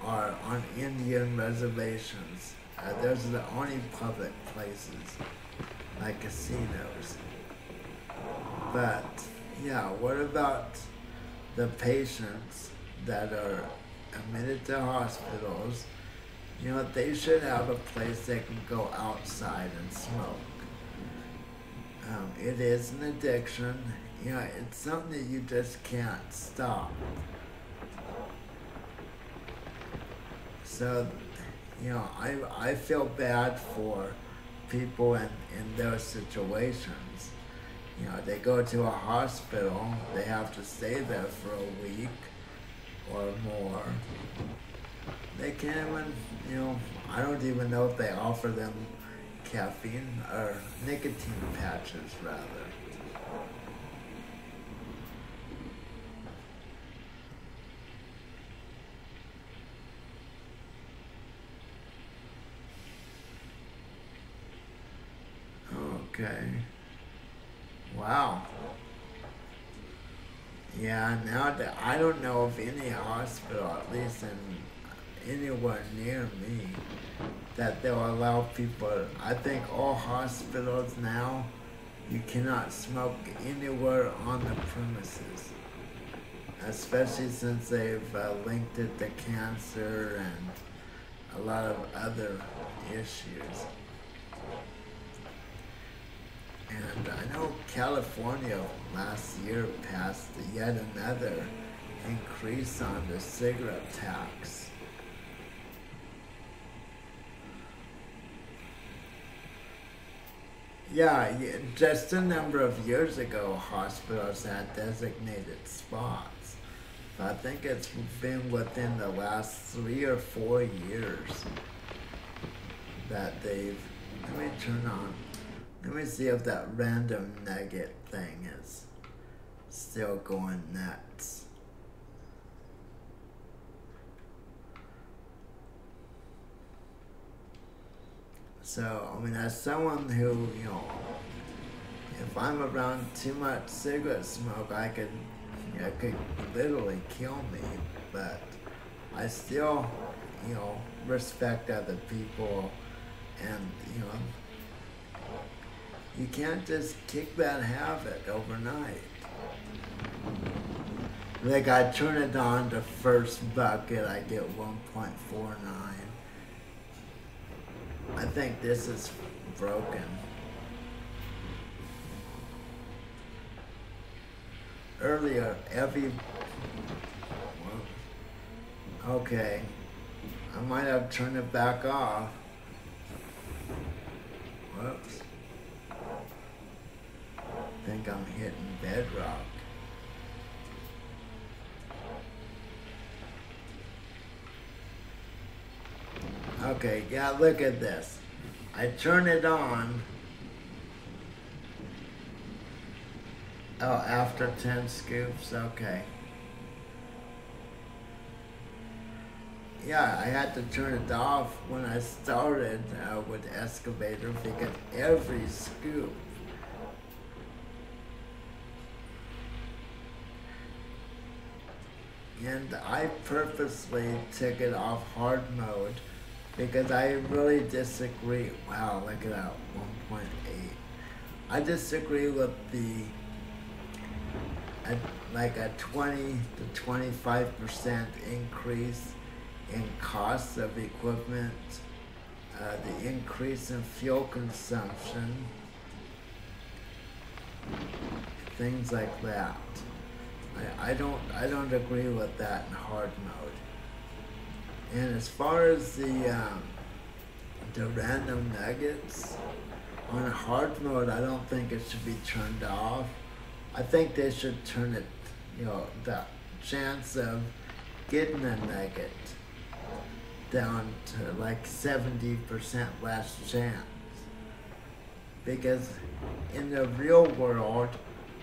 are on Indian reservations. Those are the only public places, like casinos. But yeah, what about the patients that are admitted to hospitals? They should have a place they can go outside and smoke. It is an addiction. It's something that you just can't stop. So, I feel bad for people in those situations. They go to a hospital, they have to stay there for a week or more. They can't even, I don't even know if they offer them caffeine or nicotine patches, rather. Okay. Wow. Yeah, now that I don't know of any hospital, at least anywhere near me, that they'll allow people. I think all hospitals now, you cannot smoke anywhere on the premises, especially since they've linked it to cancer and a lot of other issues. And I know California last year passed yet another increase on the cigarette tax. Yeah, just a number of years ago, hospitals had designated spots. I think it's been within the last 3 or 4 years that they've, let me turn on. Let me see if that random nugget thing is still going nuts. So, as someone who, if I'm around too much cigarette smoke, it could literally kill me. But I still, respect other people, and you can't just kick that habit overnight. Like I turn it on the first bucket, I get 1.49. I think this is broken. Earlier, okay, I might have turned it back off. Whoops. I think I'm hitting bedrock. Okay, yeah, look at this. I turn it on. Oh, after 10 scoops, okay. Yeah, I had to turn it off when I started with the excavator because every scoop and I purposely took it off hard mode because I really disagree. Wow, look at that, 1.8. I disagree with like a 20 to 25% increase in cost of equipment, the increase in fuel consumption, things like that. I don't agree with that in hard mode. And as far as the random nuggets on hard mode, I don't think it should be turned off. I think they should turn it, the chance of getting a nugget down to like 70% less chance. Because in the real world,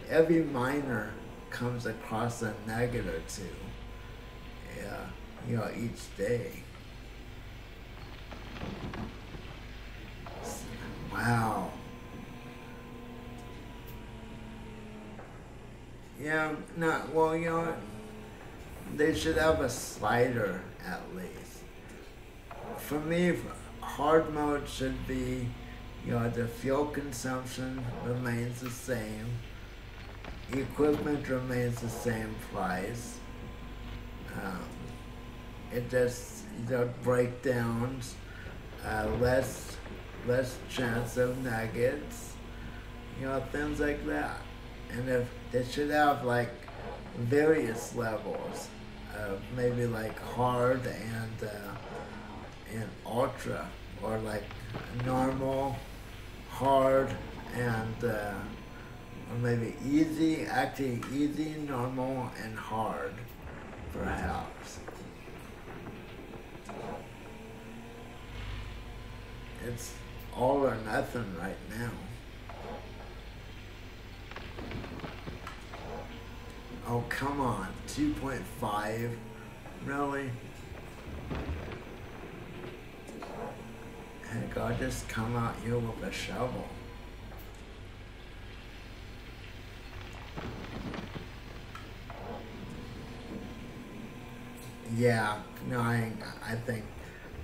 every miner comes across a nugget or two, each day. Wow. Yeah, they should have a slider at least. For me, hard mode should be, the fuel consumption remains the same, equipment remains the same price. It just, breakdowns, less chance of nuggets, things like that. And if they should have like various levels, maybe like hard and ultra, or like normal, hard, and or maybe easy, actually easy, normal, and hard, perhaps. It's all or nothing right now. Oh, come on, 2.5, really? Heck, I'll just come out here with a shovel. Yeah, no, I think,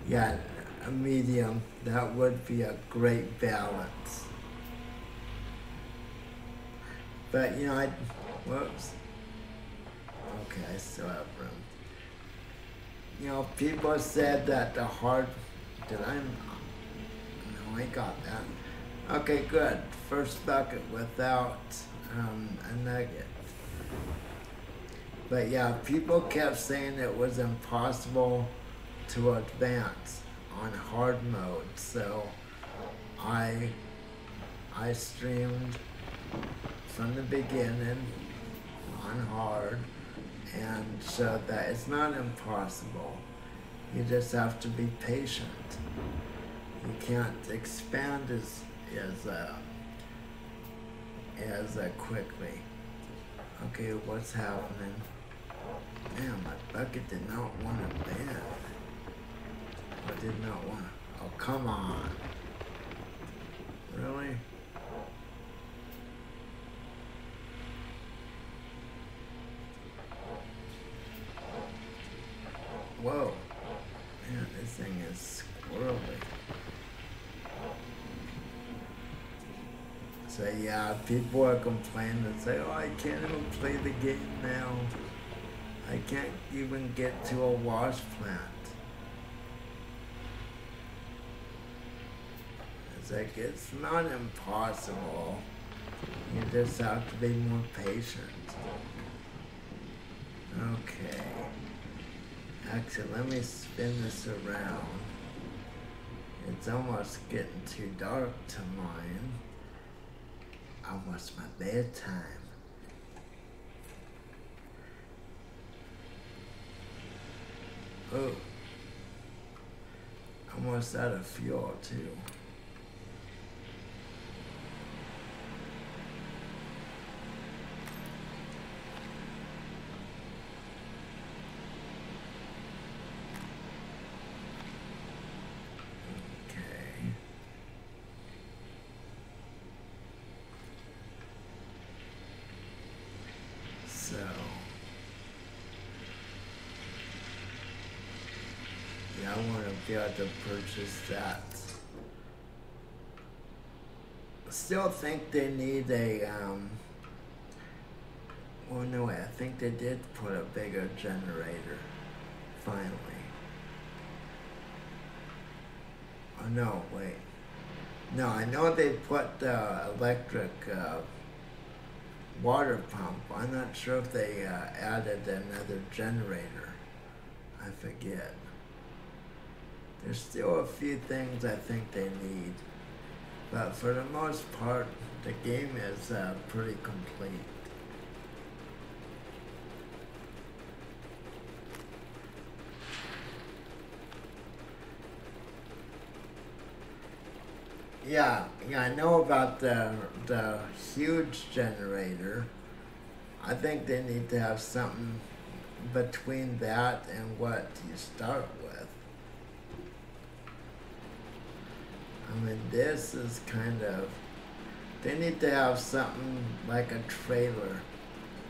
yeah, a medium, that would be a great balance. But, whoops. Okay, I still have room. People said that the hard, no, I got that. Okay, good. First bucket without a nugget. But yeah, people kept saying it was impossible to advance on hard mode, so I streamed from the beginning on hard and showed that it's not impossible. You just have to be patient. You can't expand as quickly. Okay, what's happening? Man, my bucket did not want to bend. I did not want to. Oh, come on. Really? Whoa. Man, this thing is squirrely. So yeah, people are complaining and say, oh, I can't even play the game now. I can't even get to a wash plant. It's like, it's not impossible. You just have to be more patient. Okay. Actually, let me spin this around. It's almost getting too dark to mine. Almost my bedtime. Oh. Almost out of fuel, too. So, yeah, I want to be able to purchase that. I still think they need a, well, no, I think they did put a bigger generator, finally. Oh, no, wait. No, I know they put the electric, water pump. I'm not sure if they added another generator. I forget. There's still a few things I think they need. But for the most part, the game is pretty complete. Yeah, I know about the huge generator. I think they need to have something between that and what you start with. I mean, this is kind of, they need to have something like a trailer,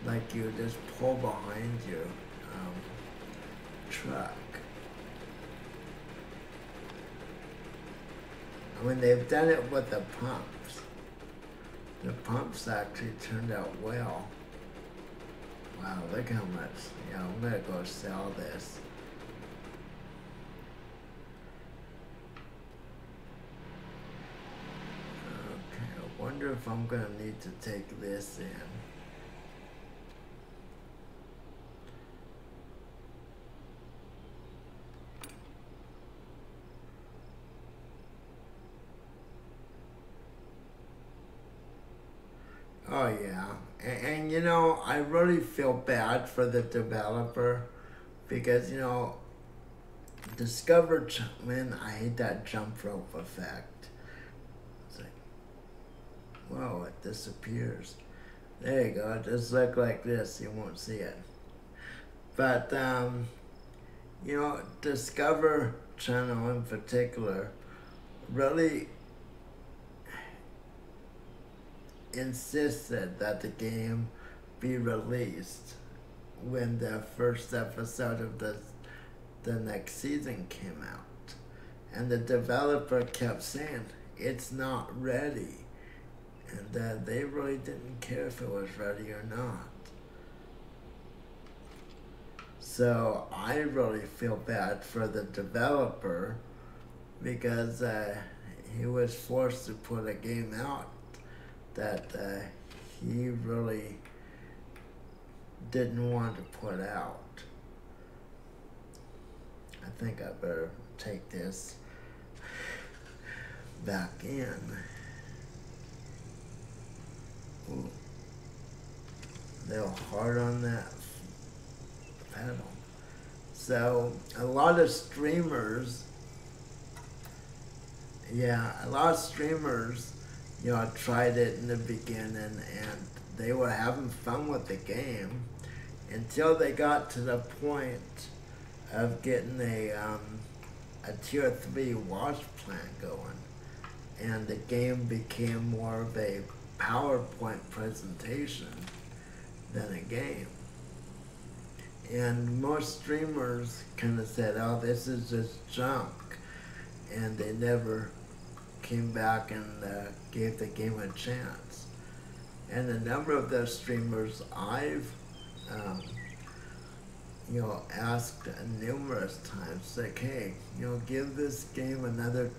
like you just pull behind your truck. I mean, they've done it with the pumps. The pumps actually turned out well. Wow, look how much. Yeah, I'm gonna go sell this. Okay, I wonder if I'm gonna need to take this in. Oh yeah, and you know, I really feel bad for the developer because, you know, man, I hate that jump rope effect. It's like, whoa, it disappears. There you go, it just look like this, you won't see it. But, you know, Discover Channel in particular really insisted that the game be released when the first episode of the next season came out. And the developer kept saying, it's not ready. And they really didn't care if it was ready or not. So I really feel bad for the developer because he was forced to put a game out that he really didn't want to put out. I think I better take this back in. Ooh. A little hard on that pedal. So a lot of streamers, you know, tried it in the beginning and they were having fun with the game until they got to the point of getting a tier 3 wash plant going, and the game became more of a PowerPoint presentation than a game. And most streamers kind of said, oh, this is just junk. And they never came back and gave the game a chance. And a number of those streamers I've, asked numerous times, like, hey, give this game another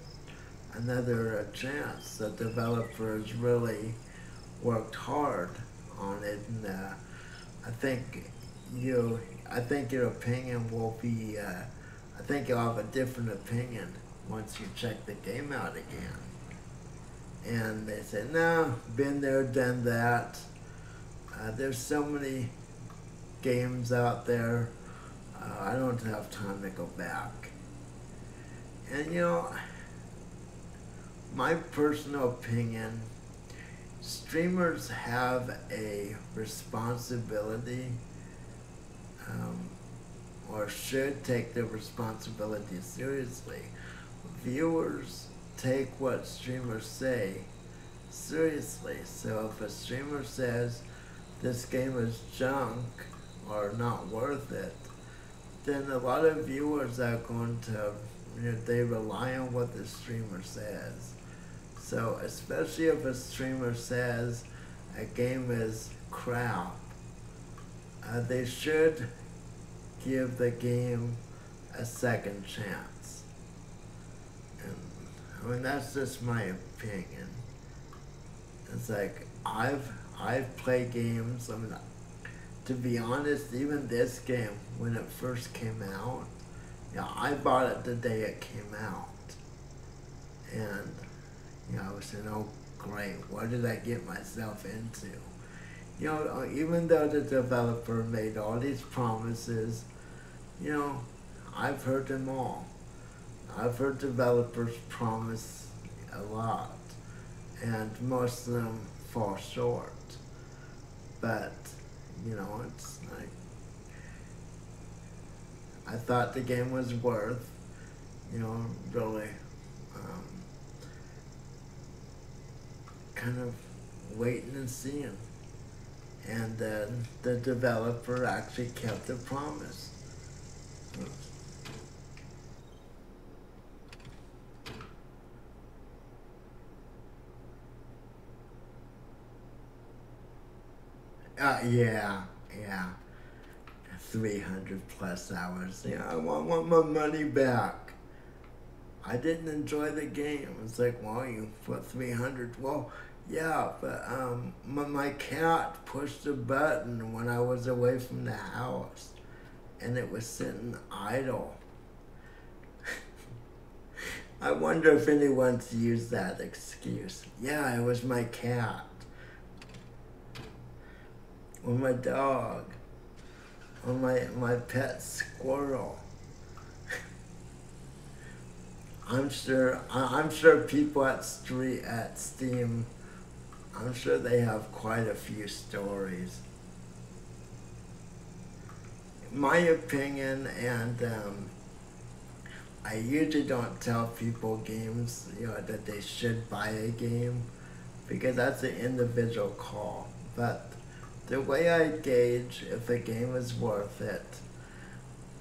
chance. The developers really worked hard on it, and I think your opinion will be, I think you'll have a different opinion once you check the game out again. And they said, no, been there, done that. There's so many games out there. I don't have time to go back. And my personal opinion, streamers have a responsibility, or should take their responsibility seriously. Viewers take what streamers say seriously. So if a streamer says this game is junk or not worth it, then a lot of viewers are going to, they rely on what the streamer says. So especially if a streamer says a game is crap, they should give the game a second chance. And I mean, that's just my opinion. It's like, I've played games, I mean, to be honest, even this game, when it first came out, I bought it the day it came out. And, I was saying, oh great, what did I get myself into? Even though the developer made all these promises, I've heard them all. I've heard developers promise a lot, and most of them fall short. But, it's like, I thought the game was worth, really, kind of waiting and seeing. And then the developer actually kept the promise. Yeah. 300 plus hours. I want my money back. I didn't enjoy the game. It's like, well, you put 300. Well, yeah, but my cat pushed a button when I was away from the house, and it was sitting idle. I wonder if anyone's used that excuse. Yeah, it was my cat. Or my dog. Or my pet squirrel. I'm sure people at Steam, I'm sure they have quite a few stories. My opinion, and I usually don't tell people games, that they should buy a game, because that's an individual call. But the way I gauge if a game is worth it,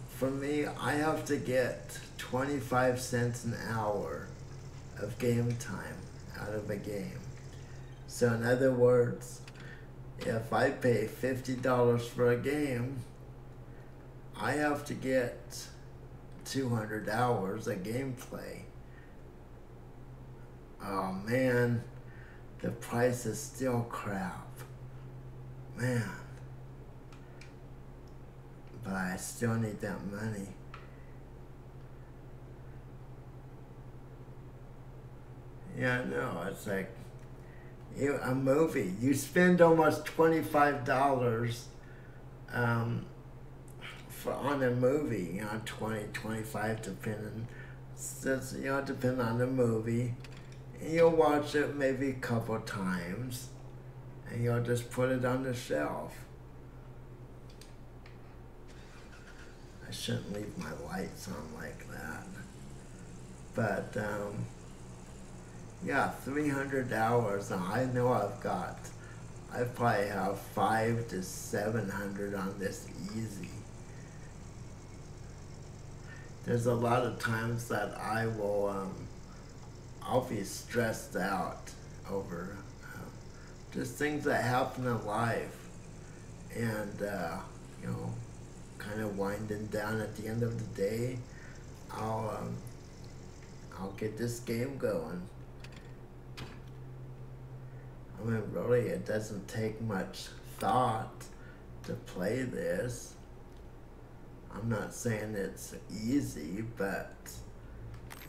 for me, I have to get 25 cents an hour of game time out of a game. So in other words, if I pay $50 for a game, I have to get 200 hours of gameplay. Oh man, the price is still crap. Man. But I still need that money. Yeah, no, it's like a movie. You spend almost $25 on a movie, 20, 25, depending on the movie. And you'll watch it maybe a couple times, and you'll just put it on the shelf. I shouldn't leave my lights on like that. But, yeah, 300 hours. I know I probably have 500 to 700 on this easy. there's a lot of times that I'll be stressed out over just things that happen in life, and you know, kind of winding down at the end of the day. I'll um, I'll get this game going. I mean, really, it doesn't take much thought to play this. I'm not saying it's easy, but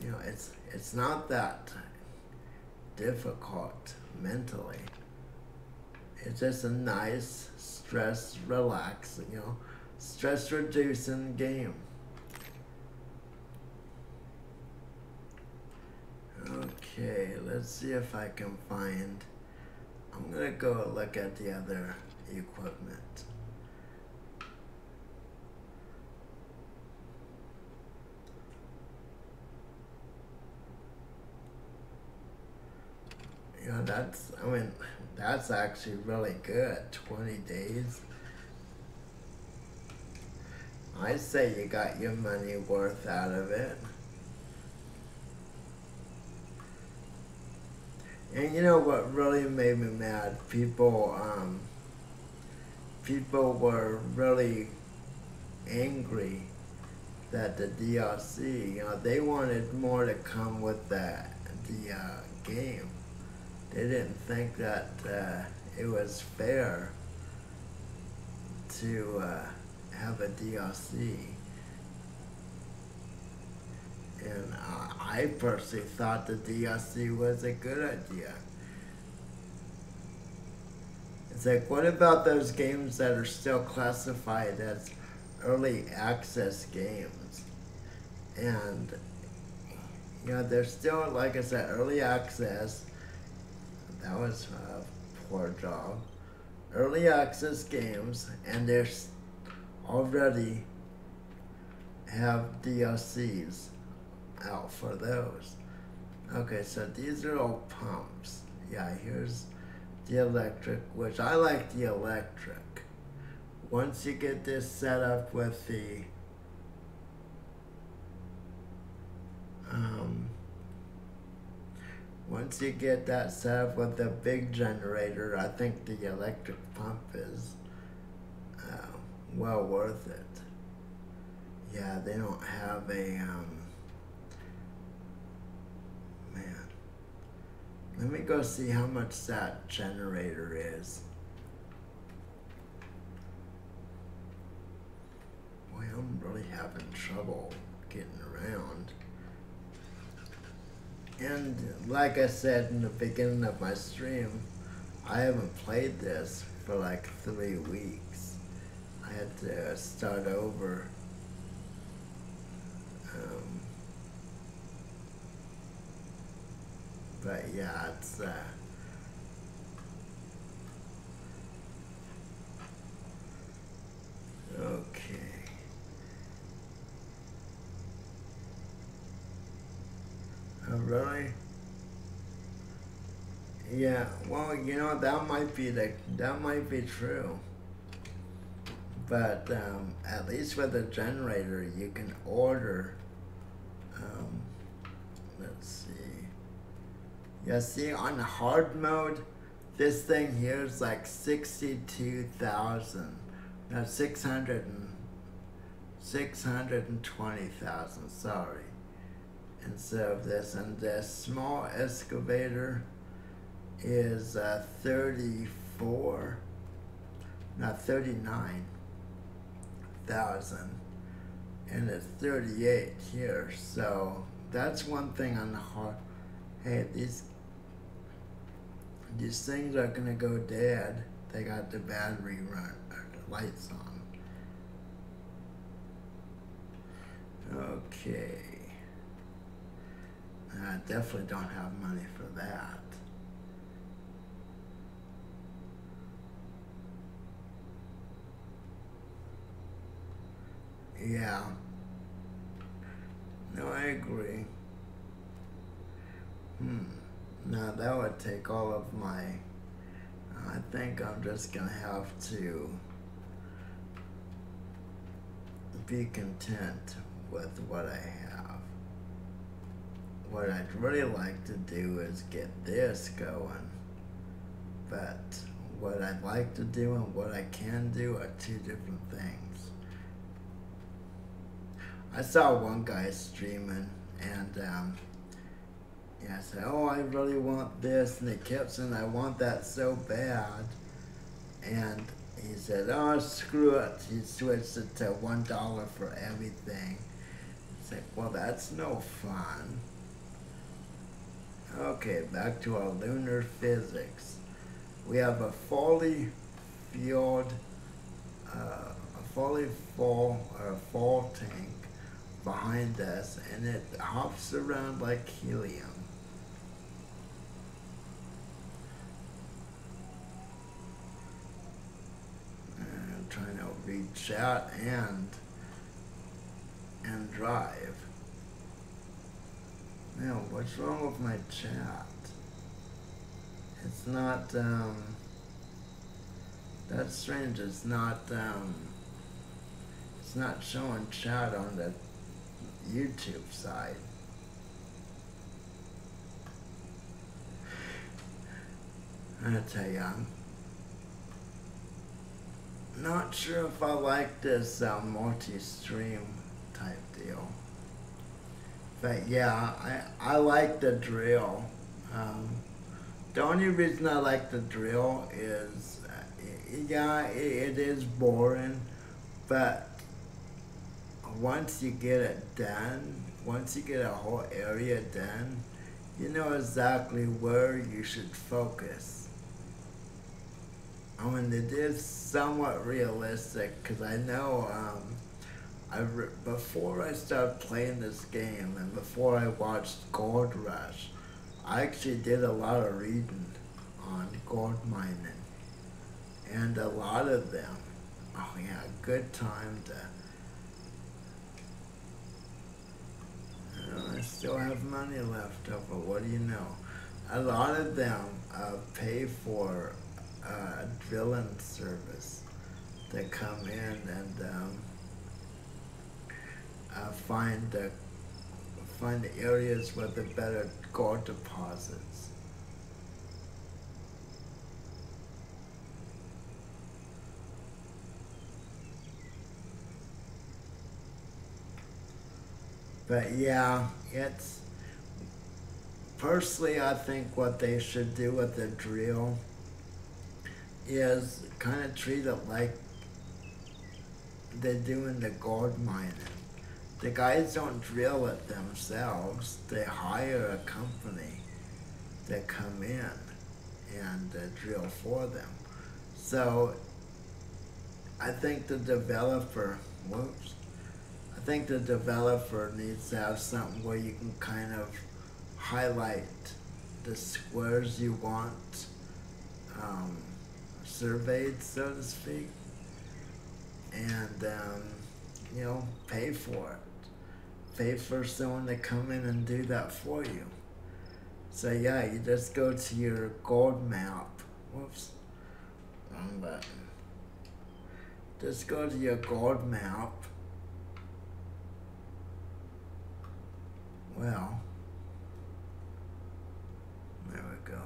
you know, it's not that difficult mentally. It's just a nice stress relaxing, stress reducing game. Okay, let's see if I can find. I'm gonna go look at the other equipment. That's actually really good. 20 days. I say you got your money worth out of it. And you know what really made me mad? People were really angry that the DLC, they wanted more to come with the game. They didn't think that it was fair to have a DLC. And I personally thought the DLC was a good idea. It's like, what about those games that are still classified as early access games? And, they're still, like I said, early access. That was a poor job. Early access games, and there's already have DLCs out for those. Okay, so these are all pumps. Yeah, here's the electric, which I like the electric. Once you get this set up with the once you get that set up with the big generator, I think the electric pump is well worth it. Yeah, they don't have a man. Let me go see how much that generator is. Boy, I'm really having trouble getting around. And like I said in the beginning of my stream, I haven't played this for like 3 weeks. I had to start over. But yeah, it's okay. Oh, really? Yeah. Well, that might be true. But at least with a generator, you can order. Let's see. Yeah, see, on hard mode, this thing here is like 62,000. No, 620,000, sorry. Instead of this. And the small excavator is 39,000. And it's 38 here. So that's one thing on the hard. Hey, these things are gonna go dead. They got the battery the lights on. Okay. I definitely don't have money for that. Yeah. No, I agree. Now that would take all of my. I think I'm just gonna have to be content with what I have. What I'd really like to do is get this going, but what I'd like to do and what I can do are two different things. I saw one guy streaming, and I said, oh, I really want this, and he kept saying, I want that so bad, and he said, oh, screw it. He switched it to $1 for everything. It's like, well, that's no fun. Okay, back to our lunar physics. We have a fully fueled, full tank behind us, and it hops around like helium. And I'm trying to read chat and drive. Now, what's wrong with my chat? It's not, that's strange. It's not showing chat on the YouTube side. I tell you, I'm not sure if I like this multi-stream type deal. But yeah, I like the drill. The only reason I like the drill is, it is boring, but once you get it done, once you get a whole area done, you know exactly where you should focus. I mean, it is somewhat realistic, because I know, before I started playing this game and before I watched Gold Rush, I actually did a lot of reading on gold mining, and a lot of them, oh yeah, good time to, I still have money left over, what do you know? A lot of them pay for drilling service. They come in and find the areas with the better gold deposits. But yeah, it's, personally, I think what they should do with the drill is kind of treat it like they do in the gold mining. The guys don't drill it themselves. They hire a company to come in and drill for them. So I think the developer, needs to have something where you can kind of highlight the squares you want surveyed, so to speak, and pay for it. Pay for someone to come in and do that for you. So yeah, you just go to your gold map. Whoops, wrong button. Just go to your gold map. Well, there we go.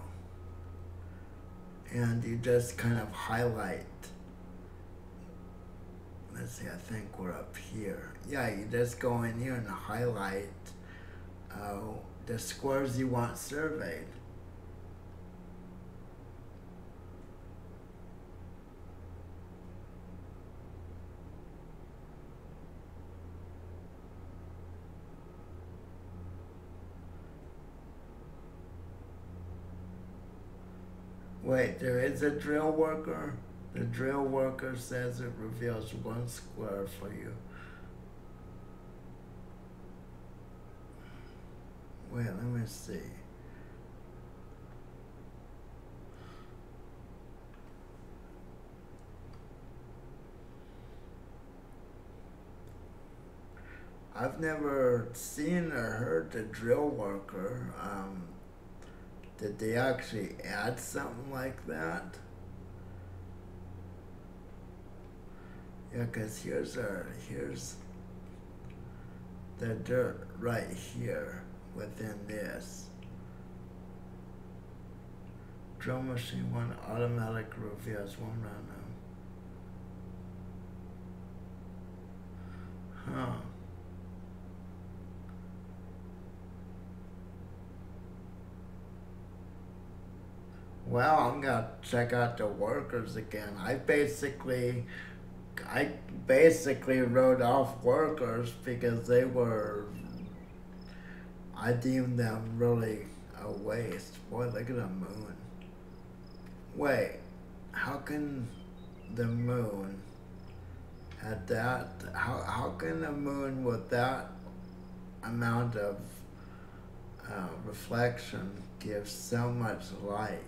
And you just kind of highlight. Let's see, I think we're up here. Yeah, you just go in here and highlight the squares you want surveyed. Wait, there is a drill worker? The drill worker says it reveals 1 square for you. Wait, let me see. I've never seen or heard the drill worker. Did they actually add something like that? Yeah, because here's the dirt right here within this. Drill machine 1 automatic reveals 1 random. Huh. Well, I'm gonna check out the workers again. I basically wrote off workers because I deemed them really a waste. Boy, look at the moon. Wait, how can the moon at that, how can the moon with that amount of reflection give so much light?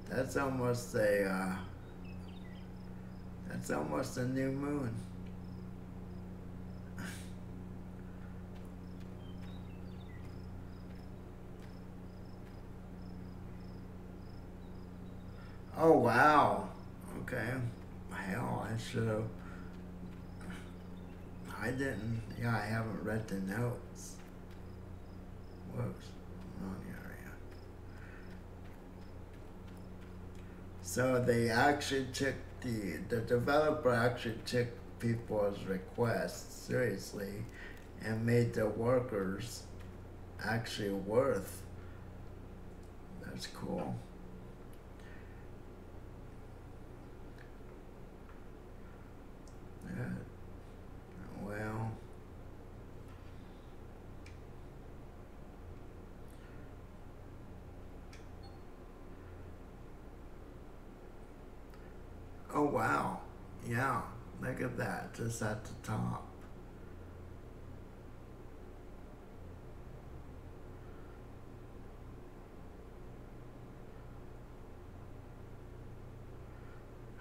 That's almost a new moon. Oh wow. Okay. Hell, I didn't. Yeah, I haven't read the notes. Whoops. Wrong area. So they actually took the developer actually took people's requests seriously and made the workers actually worth. That's cool. Yeah. Well. Oh wow. Yeah. Look at that. Just at the top.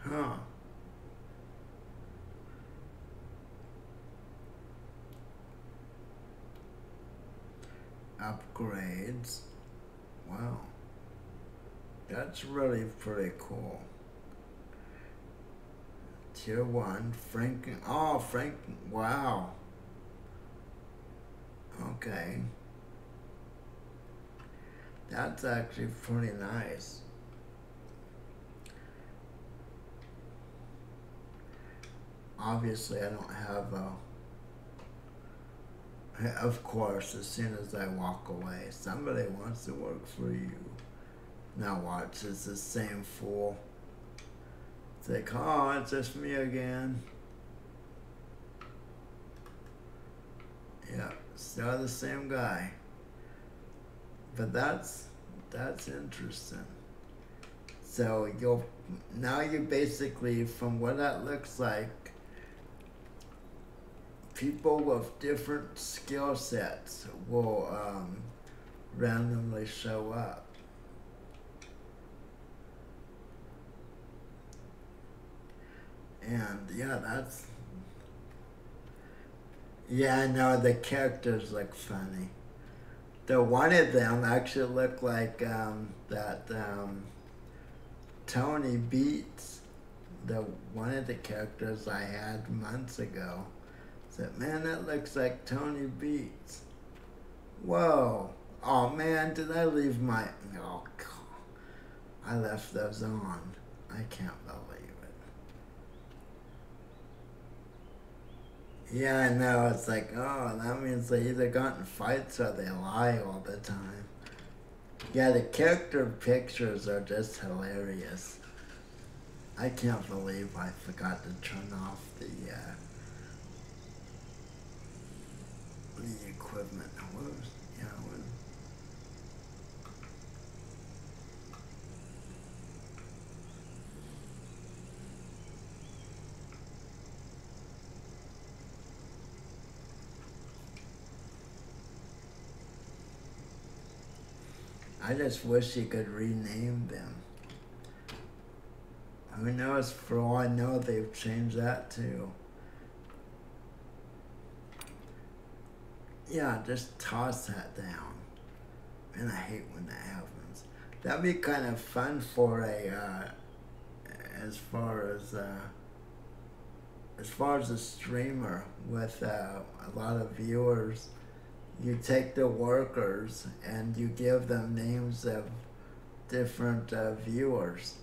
Huh. Upgrades. Wow. That's really pretty cool. Tier 1, Franken. Oh, Franken. Wow. Okay. That's actually pretty nice. Obviously, I don't have a. Of course, as soon as I walk away, somebody wants to work for you. Now watch, it's the same fool. It's like, oh, it's just me again. Yeah, still the same guy. But that's interesting. So you basically, from what that looks like, people with different skill sets will randomly show up. And yeah, I know the characters look funny. The one of them actually looked like that Tony Beats, the one of the characters I had months ago. Said, man, that looks like Tony Beats. Whoa. Oh man, did I leave my, oh God. I left those on. I can't believe it. Yeah, I know. It's like, oh, that means they either got in fights or they lie all the time. Yeah, the character pictures are just hilarious. I can't believe I forgot to turn off the equipment. I just wish you could rename them. Who knows? For all I know, they've changed that too. Yeah, just toss that down. And I hate when that happens. That'd be kind of fun for as far as as far as a streamer with a lot of viewers, you take the workers and you give them names of different viewers.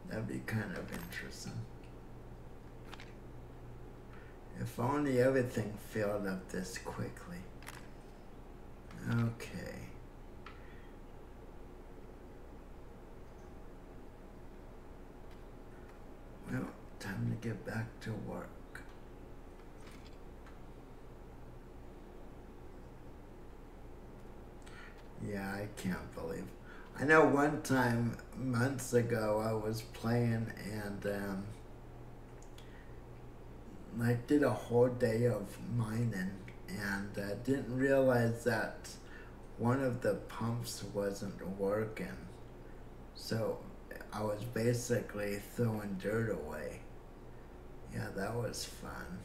That'd be kind of interesting. If only everything filled up this quickly. Okay. Well, time to get back to work. Yeah, I can't believe. I know one time, months ago, I was playing and I did a whole day of mining and didn't realize that one of the pumps wasn't working. So I was basically throwing dirt away. Yeah, that was fun.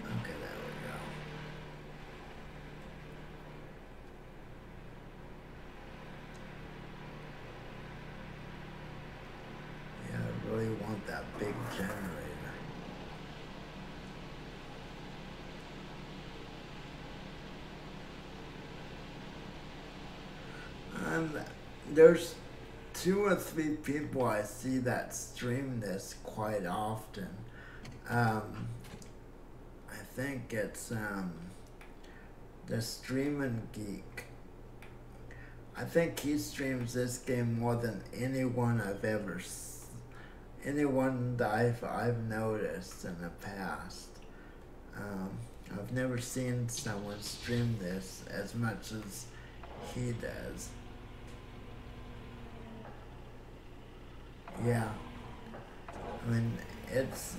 Okay, there we go. Yeah, I really want that big generator. There's 2 or 3 people I see that stream this quite often. I think it's the Streamin' Geek. I think he streams this game more than anyone anyone that I've noticed in the past. I've never seen someone stream this as much as he does. Yeah, I mean, it's,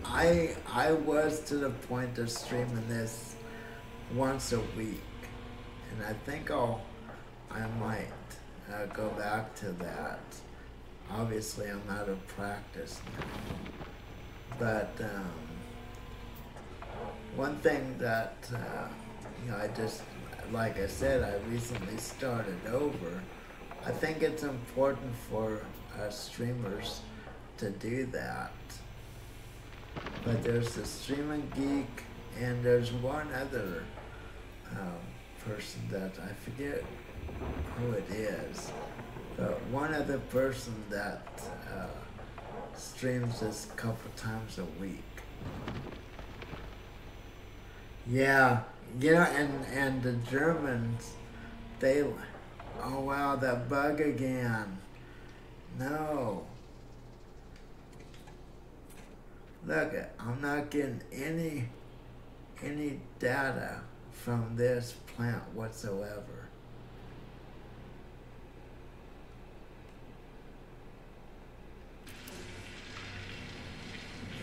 I was to the point of streaming this once a week, and I think I might go back to that. Obviously, I'm out of practice now, but one thing that I just, like I said, I recently started over. I think it's important for streamers to do that. But there's the Streamin' Geek, and there's one other person that I forget who it is. But one other person that streams this a couple times a week. Yeah, and the Germans, they, oh wow, that bug again. No. Look, I'm not getting any data from this plant whatsoever.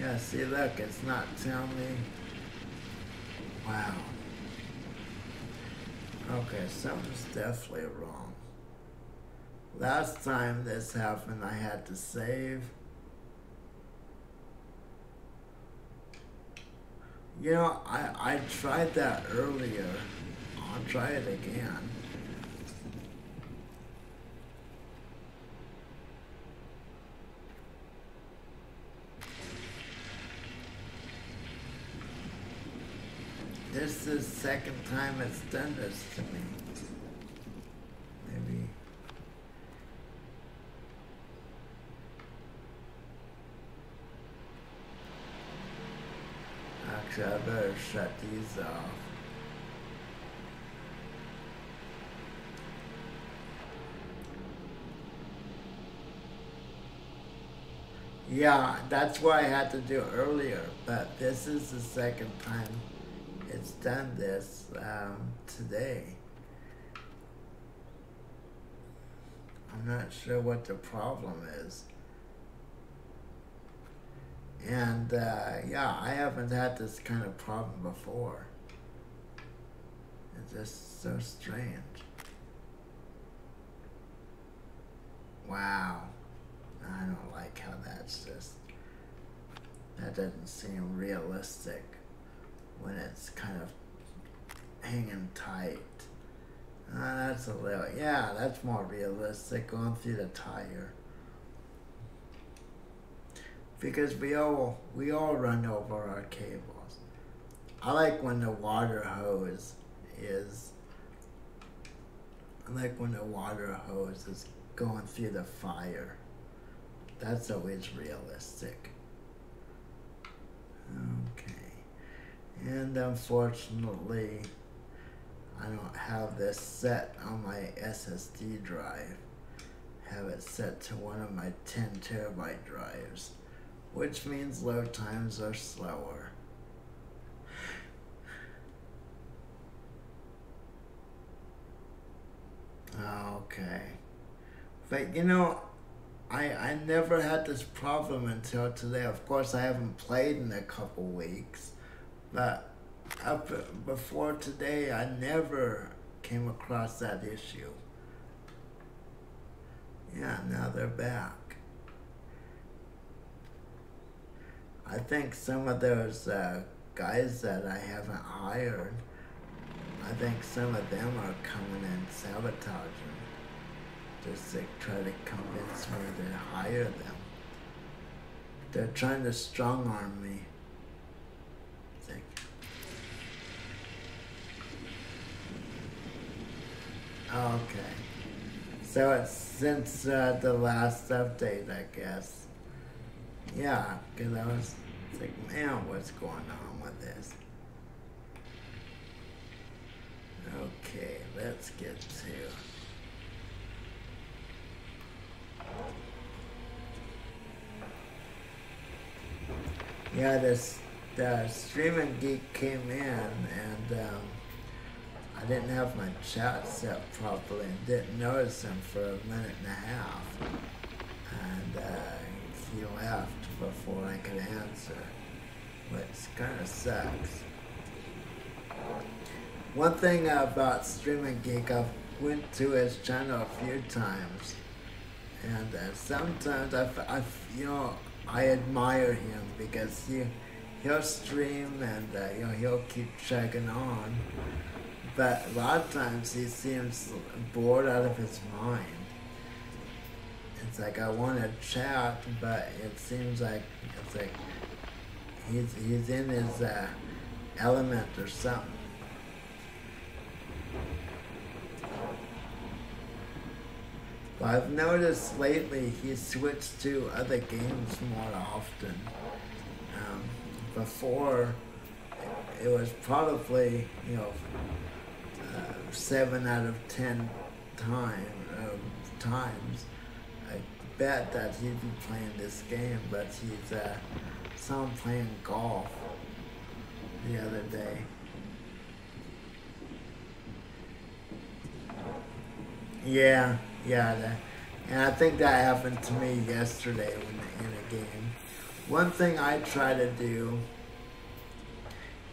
Yeah, see, look, it's not telling me. Wow. Okay, something's definitely wrong. Last time this happened, I had to save. You know, I tried that earlier. I'll try it again. This is the second time it's done this to me. Maybe. Actually, I better shut these off. Yeah, that's what I had to do earlier, but this is the second time it's done this today. I'm not sure what the problem is. And yeah, I haven't had this kind of problem before. It's just so strange. Wow. I don't like how that's just, that doesn't seem realistic when it's kind of hanging tight. That's a little, yeah, that's more realistic, going through the tire. Because we all run over our cables. I like when the water hose is I like when the water hose is going through the fire. That's always realistic. Okay. And unfortunately, I don't have this set on my SSD drive. I have it set to one of my 10 terabyte drives, which means load times are slower. Okay. But I never had this problem until today. Of course, I haven't played in a couple weeks, but up before today, I never came across that issue. Yeah, now they're back. I think some of those guys that I haven't hired, I think some of them are coming in sabotaging, just to try to convince me to hire them. They're trying to strong arm me. It's like, okay. So it's since the last update, I guess. Yeah, because I was like, man, what's going on with this? Okay, let's get to. Yeah, the Streaming Geek came in, and I didn't have my chat set properly and didn't notice him for a minute and a half. And he left before I could answer, which kind of sucks. One thing about Streaming Geek, I've went to his channel a few times, and sometimes I admire him because he'll stream and he'll keep checking on, but a lot of times he seems bored out of his mind. It's like I want to chat, but it seems like it's like he's in his element or something. But I've noticed lately he's switched to other games more often. Before, it was probably 7 out of 10 times. I bet that he'd be playing this game, but saw him playing golf the other day. Yeah, and I think that happened to me yesterday when in a game. One thing I try to do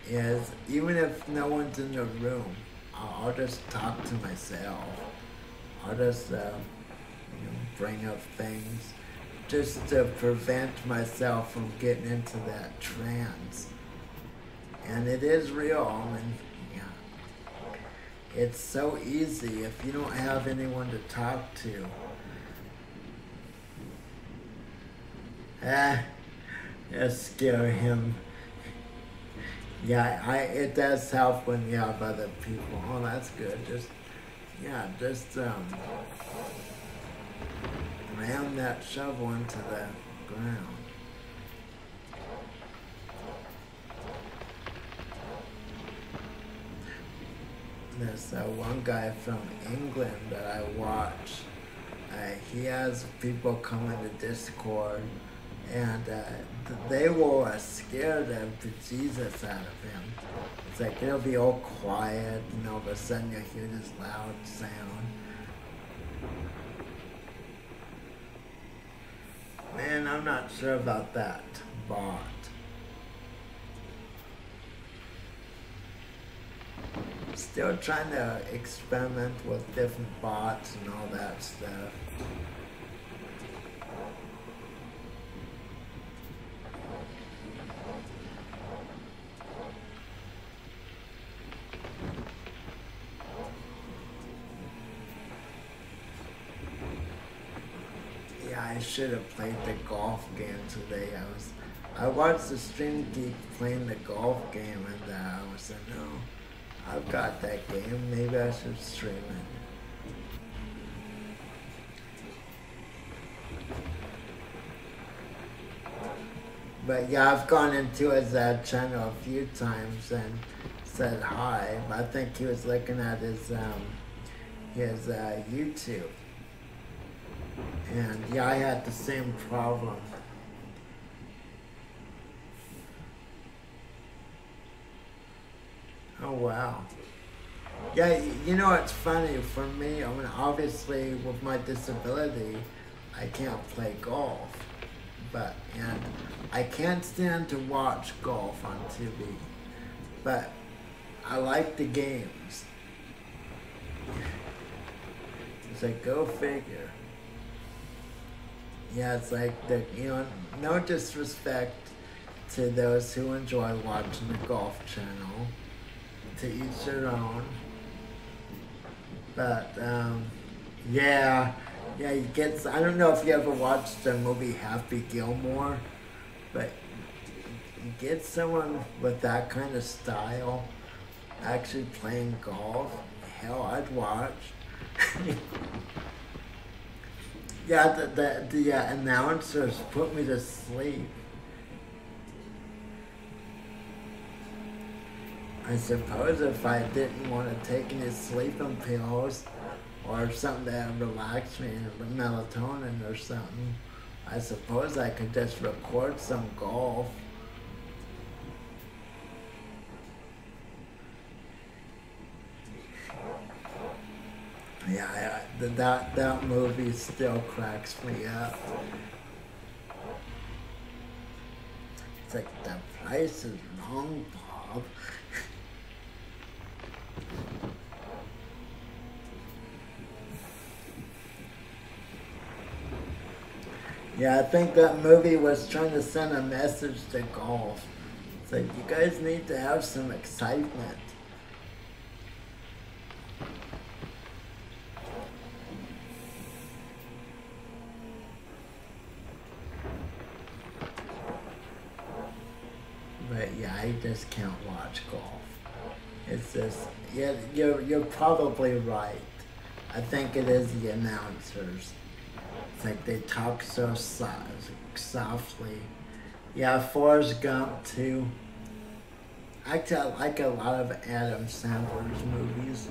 is, even if no one's in the room, I'll just talk to myself. I'll just bring up things just to prevent myself from getting into that trance. And it is real, and it's so easy if you don't have anyone to talk to. Just scare him. Yeah, it does help when you have other people. Oh, that's good. Just ram that shovel into the ground. There's one guy from England that I watch. He has people come into Discord, and they will scare the bejesus out of him. It's like it'll be all quiet, and all of a sudden you'll hear this loud sound. Man, I'm not sure about that bot. Still trying to experiment with different bots and all that stuff. I should have played the golf game today. I watched the Stream Geek playing the golf game, and I was like, no, I've got that game. Maybe I should stream it. But yeah, I've gone into his channel a few times and said hi. I think he was looking at his YouTube. And yeah, I had the same problem. Oh wow. Yeah, you know what's funny for me? I mean, obviously with my disability, I can't play golf. And I can't stand to watch golf on TV. But I like the games. It's like, go figure. Yeah, it's like, no disrespect to those who enjoy watching the Golf Channel. To each their own. But, yeah, you get, I don't know if you ever watched the movie Happy Gilmore, but you get someone with that kind of style actually playing golf, hell, I'd watch. Yeah, the announcers put me to sleep. I suppose if I didn't want to take any sleeping pills or something that would relax me, melatonin or something, I suppose I could just record some golf. Yeah, that movie still cracks me up. It's like, the price is wrong, Bob. Yeah, I think that movie was trying to send a message to golf. It's like, you guys need to have some excitement. But yeah, I just can't watch golf. It's just, yeah, you're probably right. I think it is the announcers. It's like they talk so softly. Yeah, Forrest Gump too. Actually, I like a lot of Adam Sandler's movies.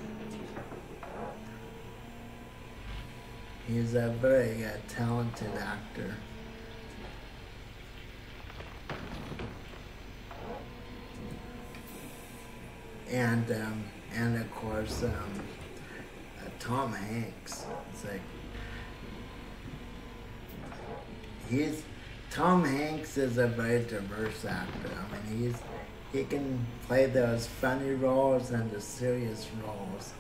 He's a very talented actor. And of course, Tom Hanks. It's like, Tom Hanks is a very diverse actor. I mean, he can play those funny roles and the serious roles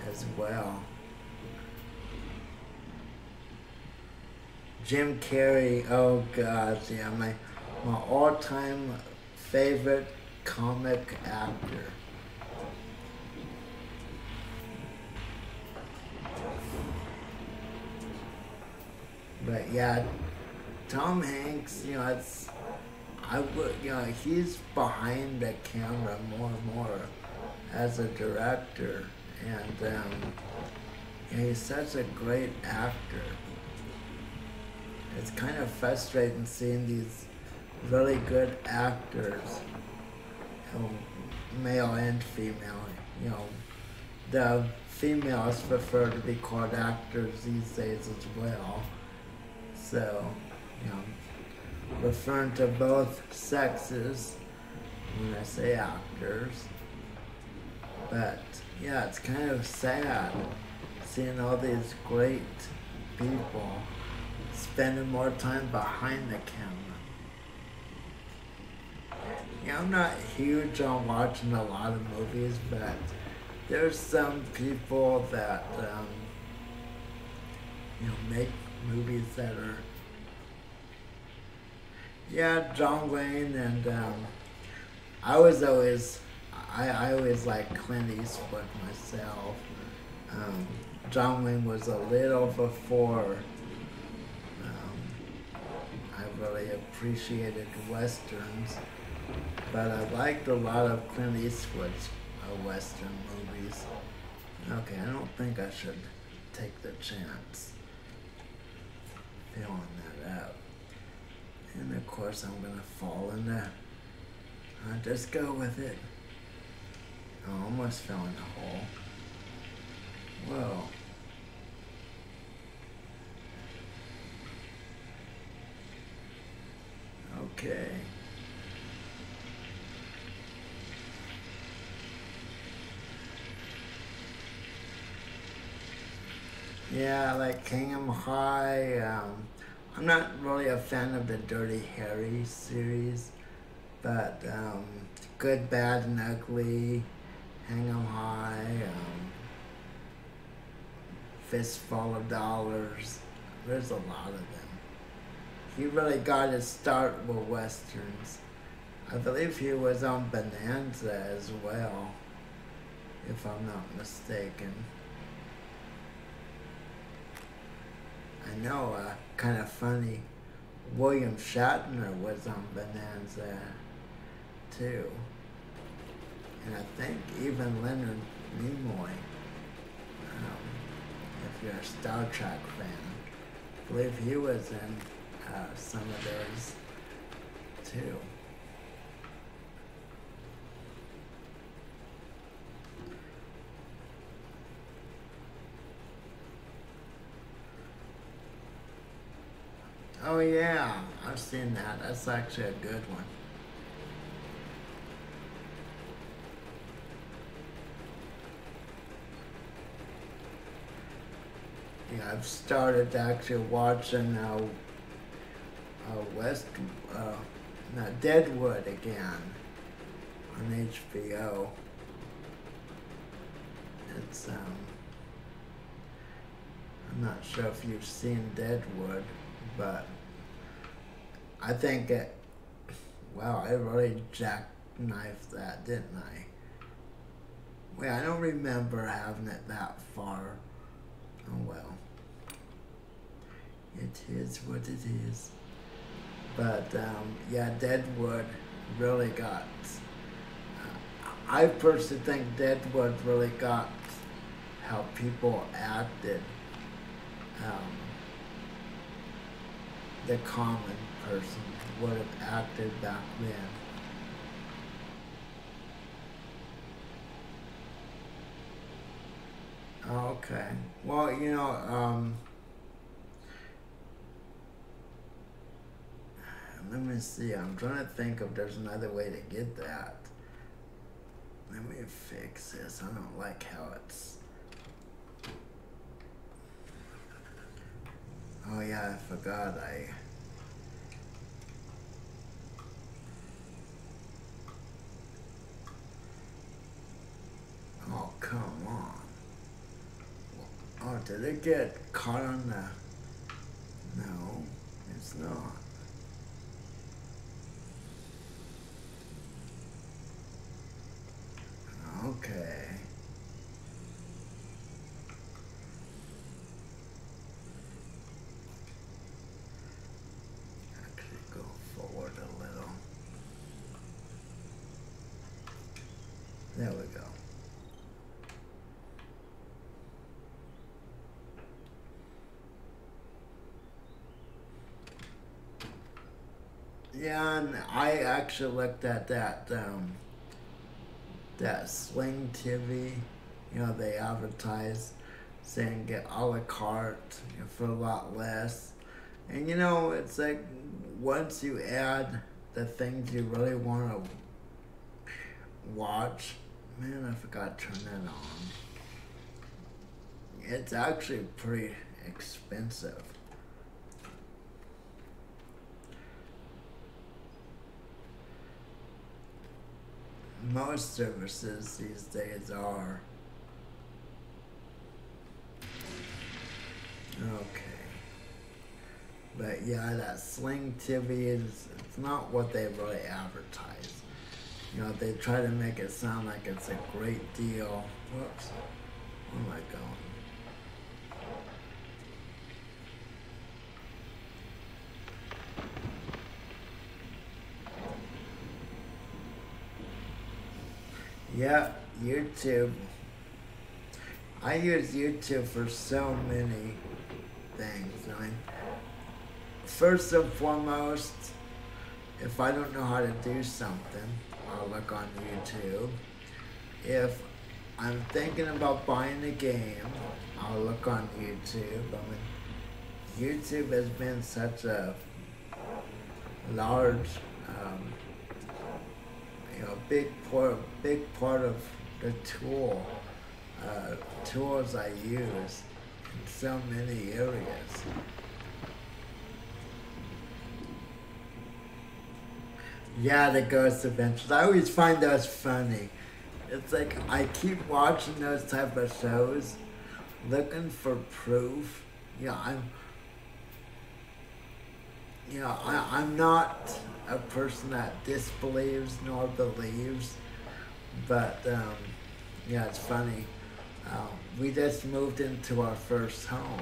as well. Jim Carrey, oh God, yeah, my all-time favorite comic actor. But yeah, Tom Hanks, he's behind the camera more and more as a director, and he's such a great actor. It's kind of frustrating seeing these really good actors, male and female. The females prefer to be called actors these days as well. So, referring to both sexes when I say actors. But yeah, it's kind of sad seeing all these great people spending more time behind the camera. I'm not huge on watching a lot of movies, but there's some people that make movies that are, John Wayne, and I always like Clint Eastwood myself. Um, John Wayne was a little before I really appreciated westerns, but I liked a lot of Clint Eastwood's western movies. Okay, I don't think I should take the chance filling that up. And of course I'm gonna fall in the, I'll just go with it. I almost fell in the hole. Whoa. Okay. Yeah, like Kingdom High. I'm not really a fan of the Dirty Harry series, but Good, Bad, and Ugly, Hang 'em High, Fistful of Dollars. There's a lot of them. He really got his start with westerns. I believe he was on Bonanza as well, if I'm not mistaken. I know, kind of funny, William Shatner was on Bonanza too. And I think even Leonard Nimoy, if you're a Star Trek fan, I believe he was in some of those too. Oh yeah, I've seen that. That's actually a good one. Yeah, I've started actually watching West, not Deadwood again on HBO. It's I'm not sure if you've seen Deadwood, but I think it, wow, I really jackknifed that, didn't I? Wait, I don't remember having it that far. Oh well. It is what it is. But yeah, Deadwood really got, I personally think Deadwood really got how people acted. The common person would have acted back then. Okay. Well, let me see. I'm trying to think if there's another way to get that. Let me fix this. I don't like how it's... Oh yeah, I forgot Oh, come on. Oh, did it get caught on the... No, it's not. Okay. Actually go forward a little. There we go. Yeah, and I actually looked at that Sling TV, they advertise saying get a la carte for a lot less. And it's like once you add the things you really want to watch, man, I forgot to turn that on. It's actually pretty expensive. Most services these days are. Okay. But yeah, that Sling TV it's not what they really advertise. They try to make it sound like it's a great deal. Whoops. Where am I going? Yeah, YouTube. I use YouTube for so many things. I mean, first and foremost, if I don't know how to do something, I'll look on YouTube. If I'm thinking about buying a game, I'll look on YouTube. I mean, YouTube has been such a large, um, big part of the tools I use in so many areas. Yeah, the Ghost Adventures. I always find those funny. It's like I keep watching those type of shows, looking for proof. Yeah, I'm not a person that disbelieves nor believes, but yeah, it's funny. We just moved into our first home.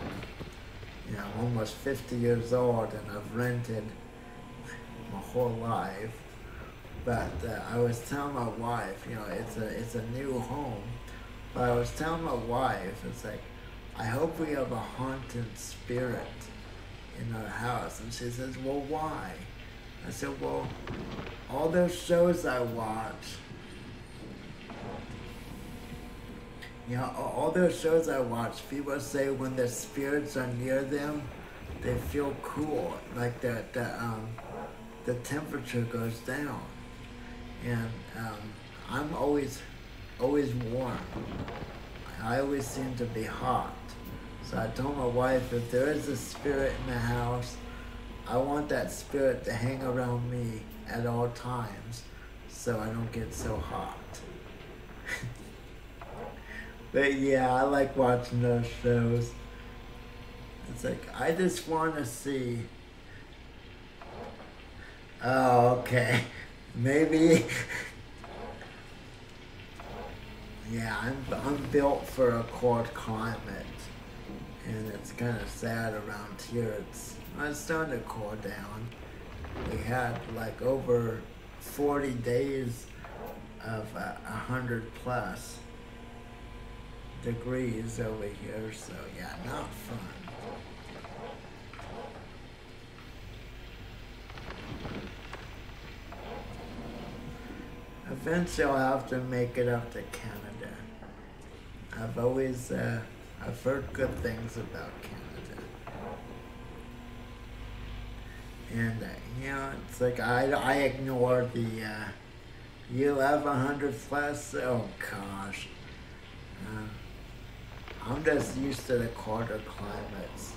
I'm almost 50 years old, and I've rented my whole life. But I was telling my wife, it's a new home. But I was telling my wife, it's like, I hope we have a haunted spirit in our house. And she says, well, why? I said, well, all those shows I watch, all those shows I watch, people say when the spirits are near them, they feel cool, like the temperature goes down. And I'm always warm. I always seem to be hot. So I told my wife, if there is a spirit in the house, I want that spirit to hang around me at all times so I don't get so hot. But yeah, I like watching those shows. It's like, I just want to see. Oh, okay. Maybe. Yeah, I'm built for a cold climate, and it's kind of sad around here. It's starting to cool down. We had like over 40 days of 100 plus degrees over here, so yeah, not fun. Eventually I'll have to make it up to Canada. I've heard good things about Canada. And, it's like I ignore the, you'll have 100 plus, oh gosh. I'm just used to the colder climates.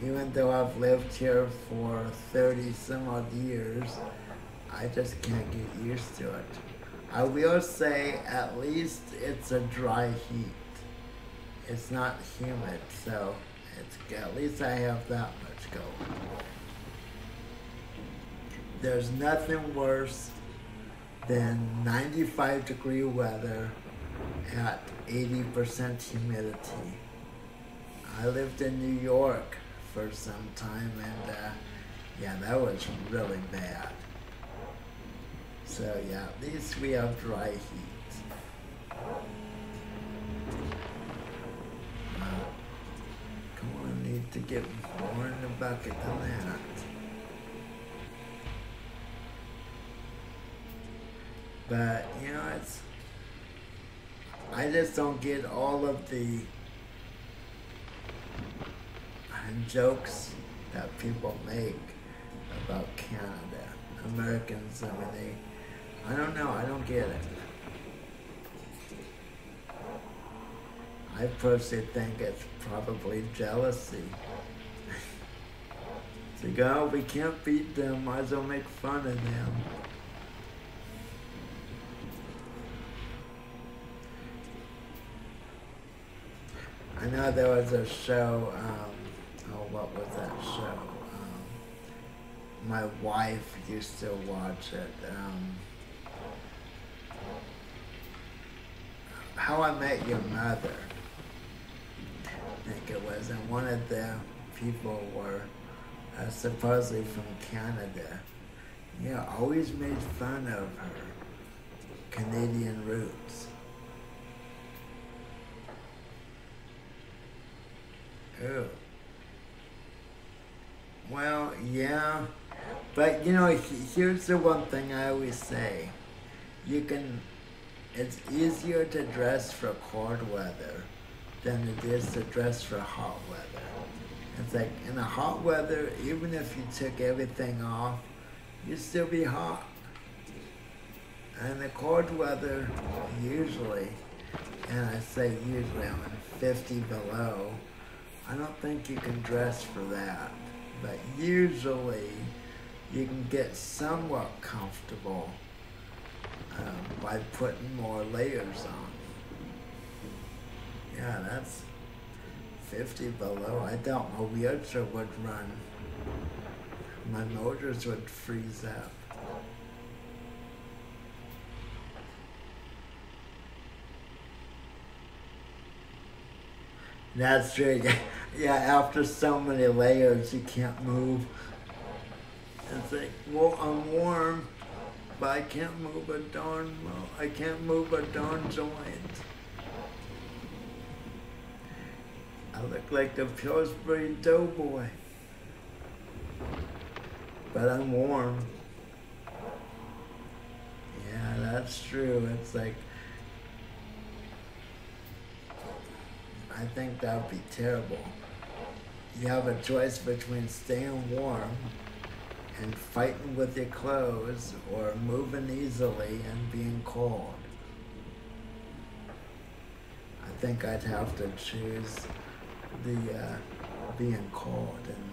Even though I've lived here for 30 some odd years, I just can't get used to it. I will say at least it's a dry heat. It's not humid, so at least I have that much going. There's nothing worse than 95-degree weather at 80% humidity. I lived in New York for some time, and yeah, that was really bad. So yeah, at least we have dry heat. Come on, need to get more in the bucket than that. But I just don't get all of the jokes that people make about Canada. Americans, I don't know, I don't get it. I personally think it's probably jealousy. It's like, oh, we can't beat them, might as well make fun of them. I know there was a show, what was that show? My wife used to watch it. How I Met Your Mother, I think it was, and one of the people were supposedly from Canada. Yeah, always made fun of her. Canadian roots. Oh. Well, yeah. But you know, here's the one thing I always say. You can, it's easier to dress for cold weather than it is to dress for hot weather. It's like in the hot weather, even if you took everything off, you'd still be hot. And the cold weather, usually, and I say usually, I'm in 50 below, I don't think you can dress for that. But usually, you can get somewhat comfortable by putting more layers on. Yeah, that's 50 below. I doubt my wheelchair would run. My motors would freeze up. That's true. Yeah, after so many layers, you can't move. It's like, well, I'm warm, but I can't move a darn, I can't move a darn joint. I look like the Pillsbury Doughboy, but I'm warm. Yeah, that's true. It's like, I think that would be terrible. You have a choice between staying warm and fighting with your clothes or moving easily and being cold. I think I'd have to choose the being cold and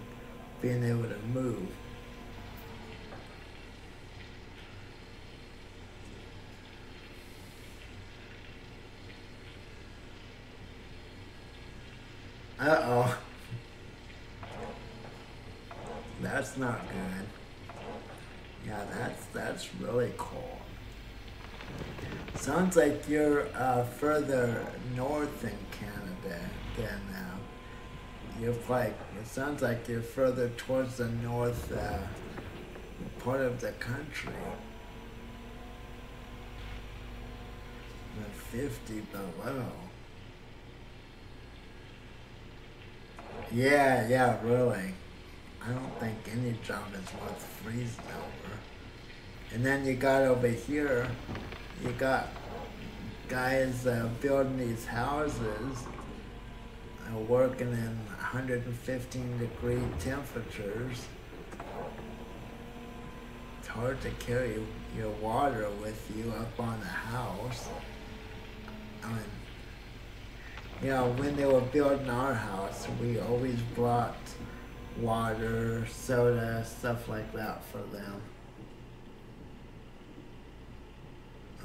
being able to move. Uh-oh. That's not good. Yeah, that's really cold. Sounds like you're further north in Canada than you're like. It sounds like you're further towards the north part of the country. Than 50 below. Yeah, really. I don't think any job is worth freezing over. And then you got over here, you got guys building these houses, working in 115-degree temperatures. It's hard to carry your water with you up on the house. I mean, you know, when they were building our house, we always brought water, soda, stuff like that for them.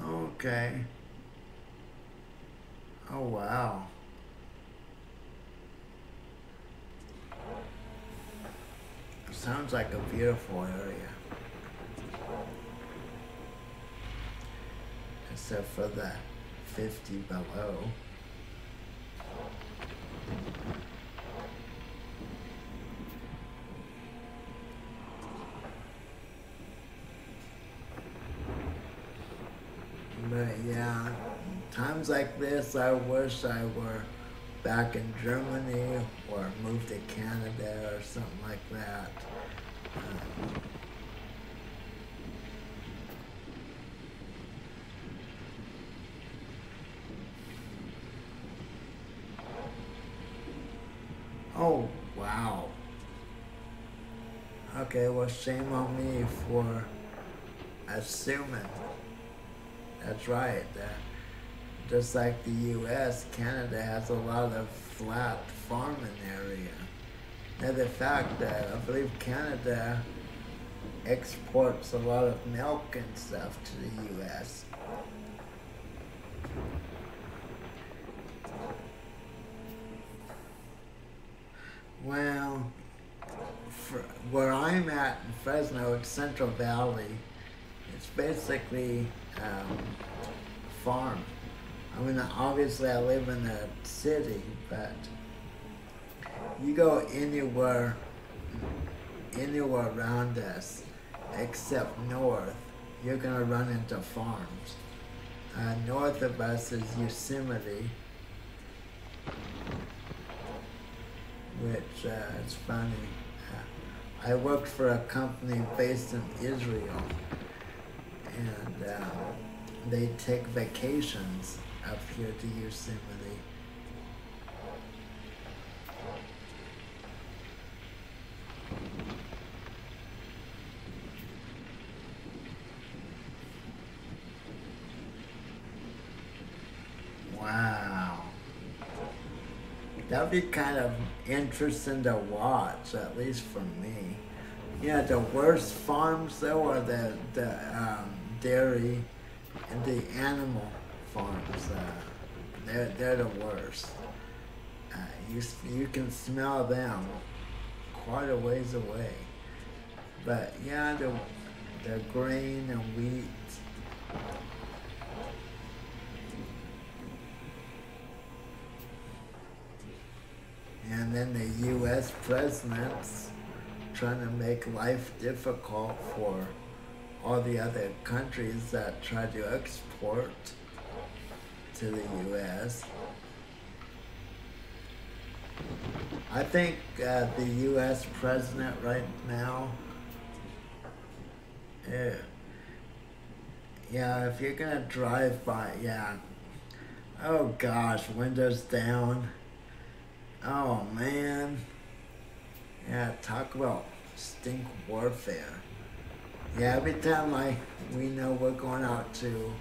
Okay. Oh, wow. Sounds like a beautiful area. Except for the 50 below. But yeah, times like this, I wish I were back in Germany or moved to Canada or something like that. Oh, wow. Okay, well, shame on me for assuming. That's right. Just like the U.S., Canada has a lot of flat farming area. Another fact that I believe Canada exports a lot of milk and stuff to the U.S. Well, where I'm at in Fresno, it's Central Valley. It's basically farm. I mean, obviously I live in a city, but you go anywhere around us except north, you're gonna run into farms. North of us is Yosemite, which is funny. I worked for a company based in Israel, and they take vacations up here to Yosemite. Wow. That'd be kind of interesting to watch, at least for me. Yeah, the worst farms though are the dairy and the animal farms. They're the worst. You can smell them quite a ways away. But yeah, the grain and wheat. And then the U.S. presidents trying to make life difficult for all the other countries that try to export to the U.S. I think the U.S. president right now, yeah, if you're gonna drive by, yeah, oh gosh, windows down. Oh man. Yeah, talk about stink warfare. Yeah, every time we know we're going out to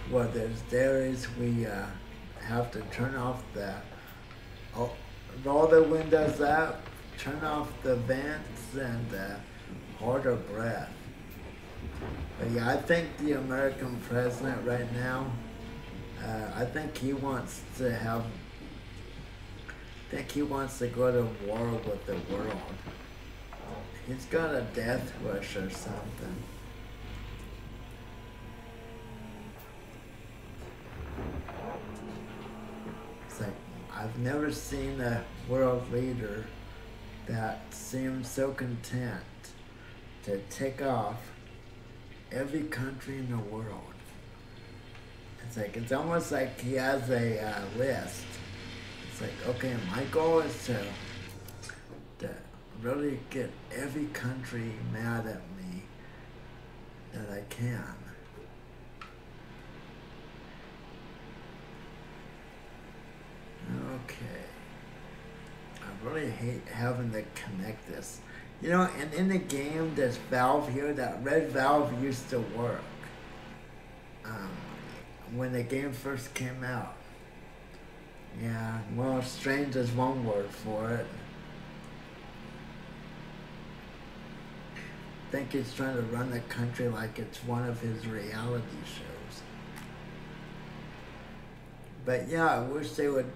where there's dairies, we have to turn off roll the windows up, turn off the vents, and hold our breath. But yeah, I think the American president right now, I think he wants to go to war with the world. He's got a death wish or something. It's like, I've never seen a world leader that seems so content to tick off every country in the world. It's almost like he has a list. It's like, okay, my goal is to really get every country mad at me that I can. Okay. I really hate having to connect this. You know, and in the game, this valve here, that red valve used to work when the game first came out. Yeah, well, strange is one word for it. I think he's trying to run the country like it's one of his reality shows. But yeah, I wish they would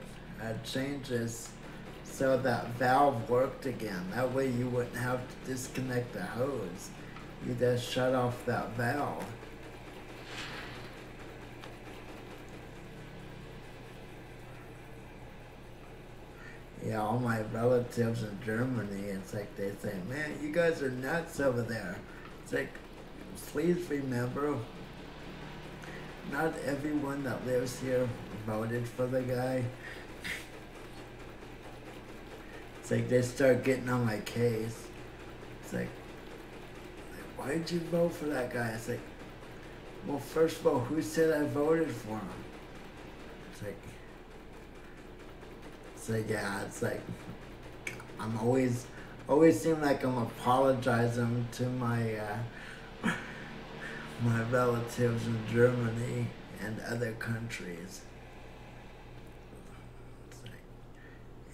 change this so that valve worked again. That way you wouldn't have to disconnect the hose. You just shut off that valve. Yeah, all my relatives in Germany, it's like they say, man, you guys are nuts over there. It's like, please remember, not everyone that lives here voted for the guy. It's like they start getting on my case. It's like, why did you vote for that guy? It's like, well, first of all, who said I voted for him? It's like I'm always seem like I'm apologizing to my my relatives in Germany and other countries. It's like,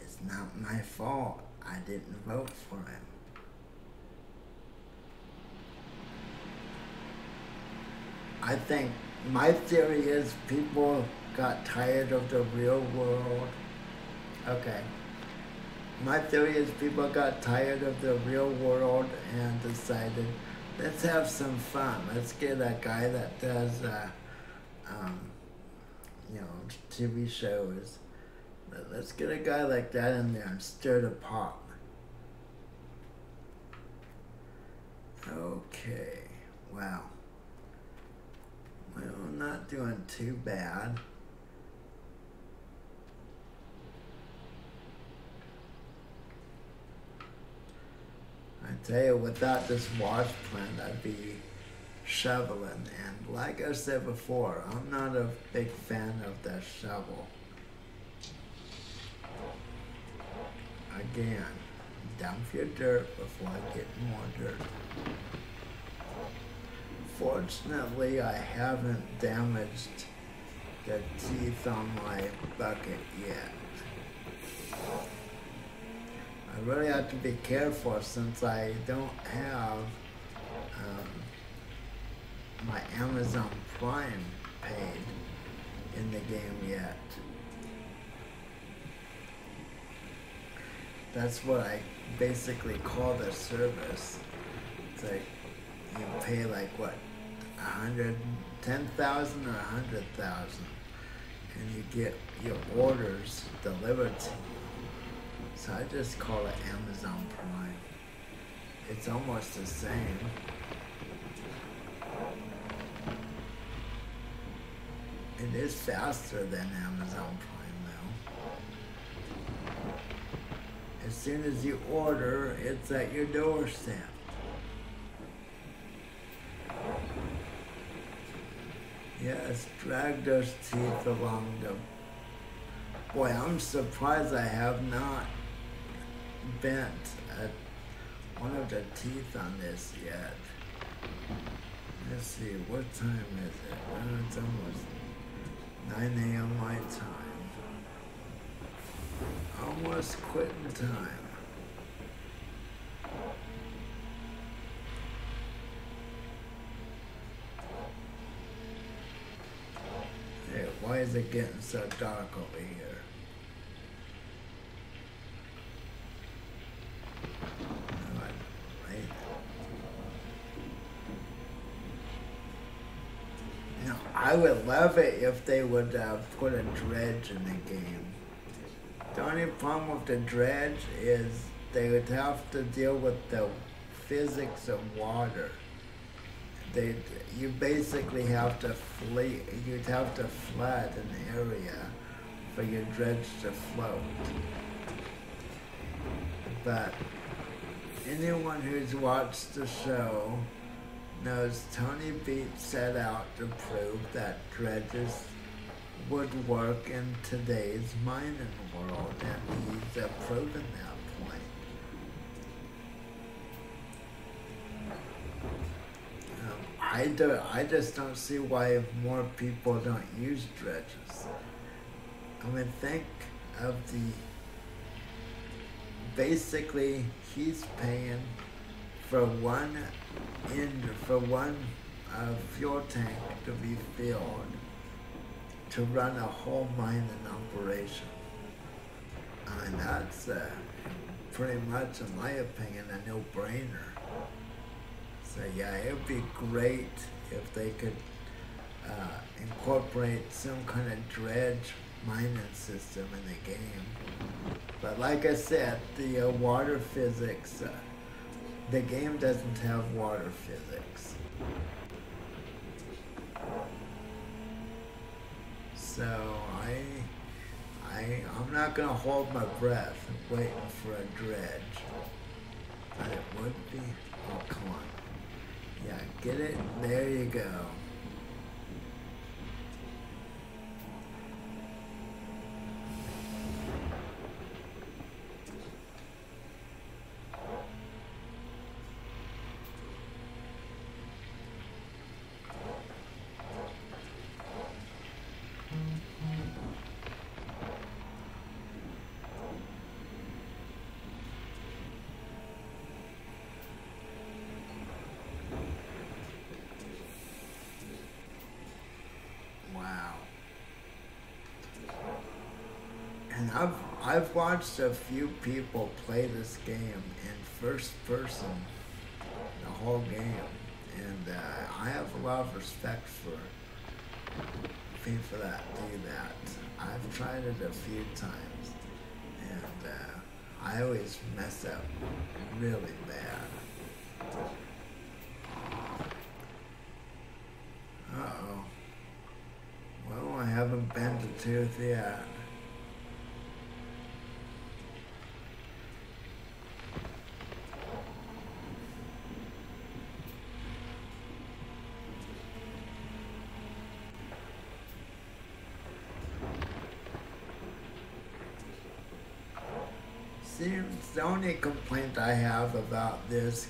it's not my fault. I didn't vote for him. I think my theory is people got tired of the real world. Okay. My theory is people got tired of the real world and decided, let's have some fun. Let's get a guy that does, TV shows. Let's get a guy like that in there and stir the pot. Okay. Wow. Well, not doing too bad. I tell you, without this wash plant, I'd be shoveling. And like I said before, I'm not a big fan of that shovel. Again, dump your dirt before I get more dirt. Fortunately, I haven't damaged the teeth on my bucket yet. I really have to be careful since I don't have my Amazon Prime paid in the game yet. That's what I basically call the service. It's like you pay like what, 110,000 or 100,000, and you get your orders delivered to you. So I just call it Amazon Prime. It's almost the same. It is faster than Amazon Prime though. As soon as you order, it's at your doorstep. Yes, drag those teeth along the... Boy, I'm surprised I have not bent one of the teeth on this yet. Let's see, what time is it? Well, it's almost 9 a.m. my time. Almost quitting time. Hey, why is it getting so dark over here? I would love it if they would put a dredge in the game. The only problem with the dredge is they would have to deal with the physics of water. You basically have to you'd have to flood an area for your dredge to float. But anyone who's watched the show knows Tony Beach set out to prove that dredges would work in today's mining world, and he's proven that point. I just don't see why more people don't use dredges. I mean, think of basically he's paying for one fuel tank to be filled to run a whole mining operation. I mean, that's pretty much, in my opinion, a no-brainer. So yeah, it would be great if they could incorporate some kind of dredge mining system in the game. But like I said, the water physics, the game doesn't have water physics. So I'm not gonna hold my breath waiting for a dredge. But it would be. Oh, come on. Yeah, get it? There you go. And I've watched a few people play this game in first person, the whole game, and I have a lot of respect for people that do that. I've tried it a few times, and I always mess up really bad. Uh-oh. haven't been to Tooth yet. Seems the only complaint I have about this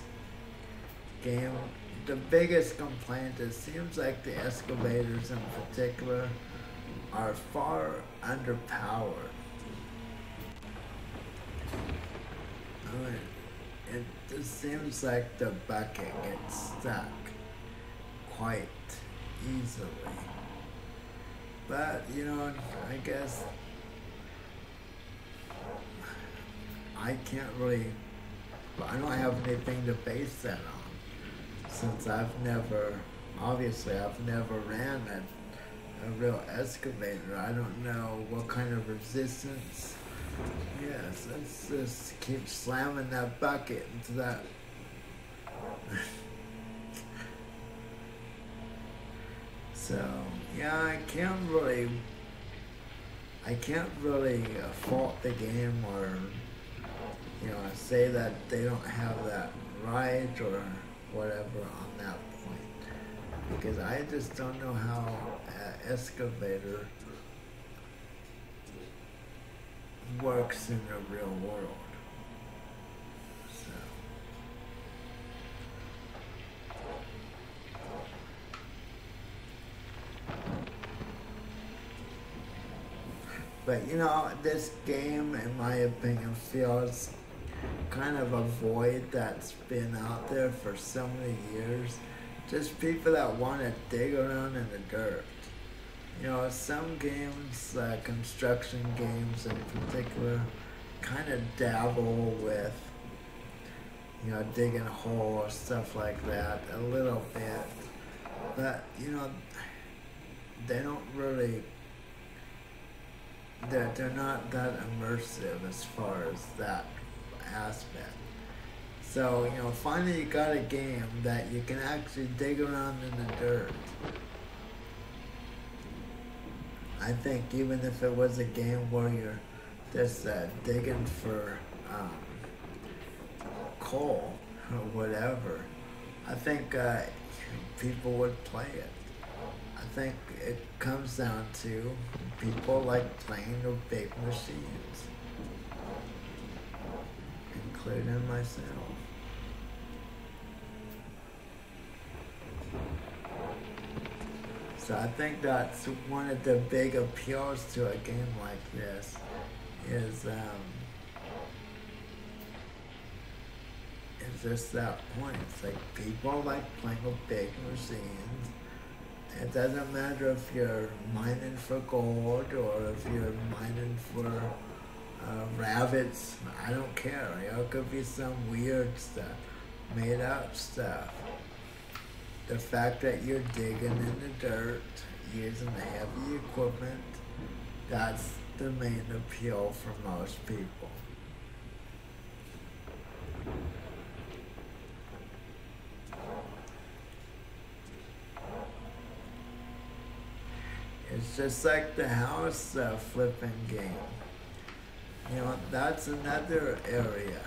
game, the biggest complaint, it seems like the excavators in particular are far underpowered. It just seems like the bucket gets stuck quite easily. But, you know, I guess I can't really, I don't have anything to base that on, since obviously I've never ran a real excavator. I don't know what kind of resistance. Yes, let's just keep slamming that bucket into that. So, yeah, I can't really fault the game or, you know, say that they don't have that right or whatever on that point, because I just don't know how an excavator works in the real world. So, but you know, this game, in my opinion, feels kind of a void that's been out there for so many years. Just people that want to dig around in the dirt. You know, some games, construction games in particular, kind of dabble with, you know, digging a hole or stuff like that a little bit. But, you know, they don't really, they're not that immersive as far as that aspect. So, you know, finally you got a game that you can actually dig around in the dirt. I think even if it was a game where you're just digging for coal or whatever, I think people would play it. I think it comes down to people like playing with big machines, including myself. So I think that's one of the big appeals to a game like this is just that point. It's like people like playing with big machines. It doesn't matter if you're mining for gold or if you're mining for rabbits. I don't care. You know, it could be some weird stuff, made up stuff. The fact that you're digging in the dirt, using heavy equipment, that's the main appeal for most people. It's just like the house flipping game. You know, that's another area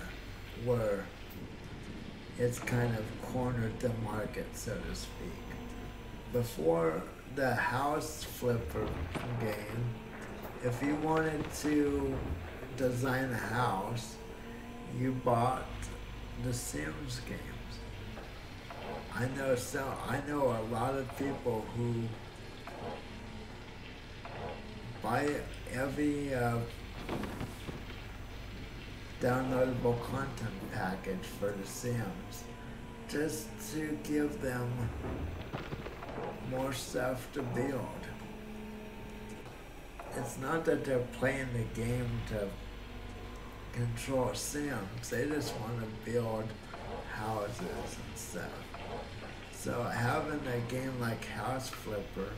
where it's kind of cornered the market, so to speak. Before the house flipper game, if you wanted to design a house, you bought the Sims games. I know a lot of people who buy every downloadable content package for The Sims just to give them more stuff to build. It's not that they're playing the game to control Sims, they just want to build houses and stuff. So having a game like House Flipper,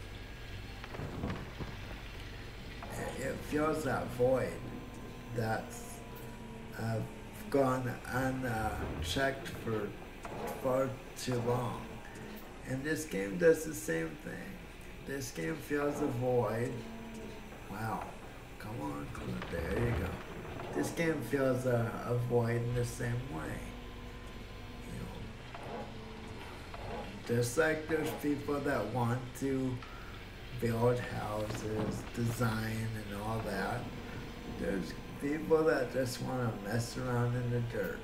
it fills that void that's gone unchecked for far too long. And this game does the same thing. This game fills a void Wow. Come on, Clint. There you go. This game feels a void in the same way. You know, just like there's people that want to build houses, design, and all that. There's people that just want to mess around in the dirt.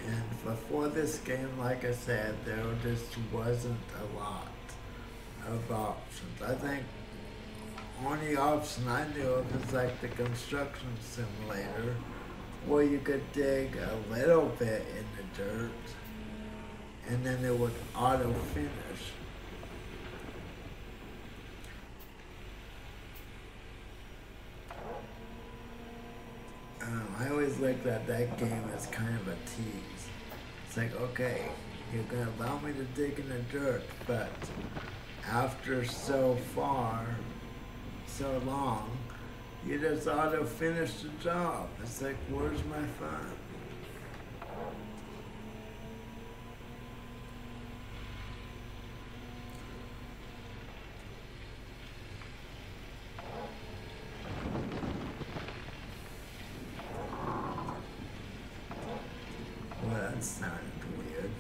And before this game, like I said, there just wasn't a lot of options. I think only option I knew of is like the construction simulator, where you could dig a little bit in the dirt, and then it would auto finish. I always like that game is kind of a tease. It's like, okay, you're gonna allow me to dig in the dirt, but after so long, you just auto finish the job. It's like, where's my fun? Well, that sounded weird.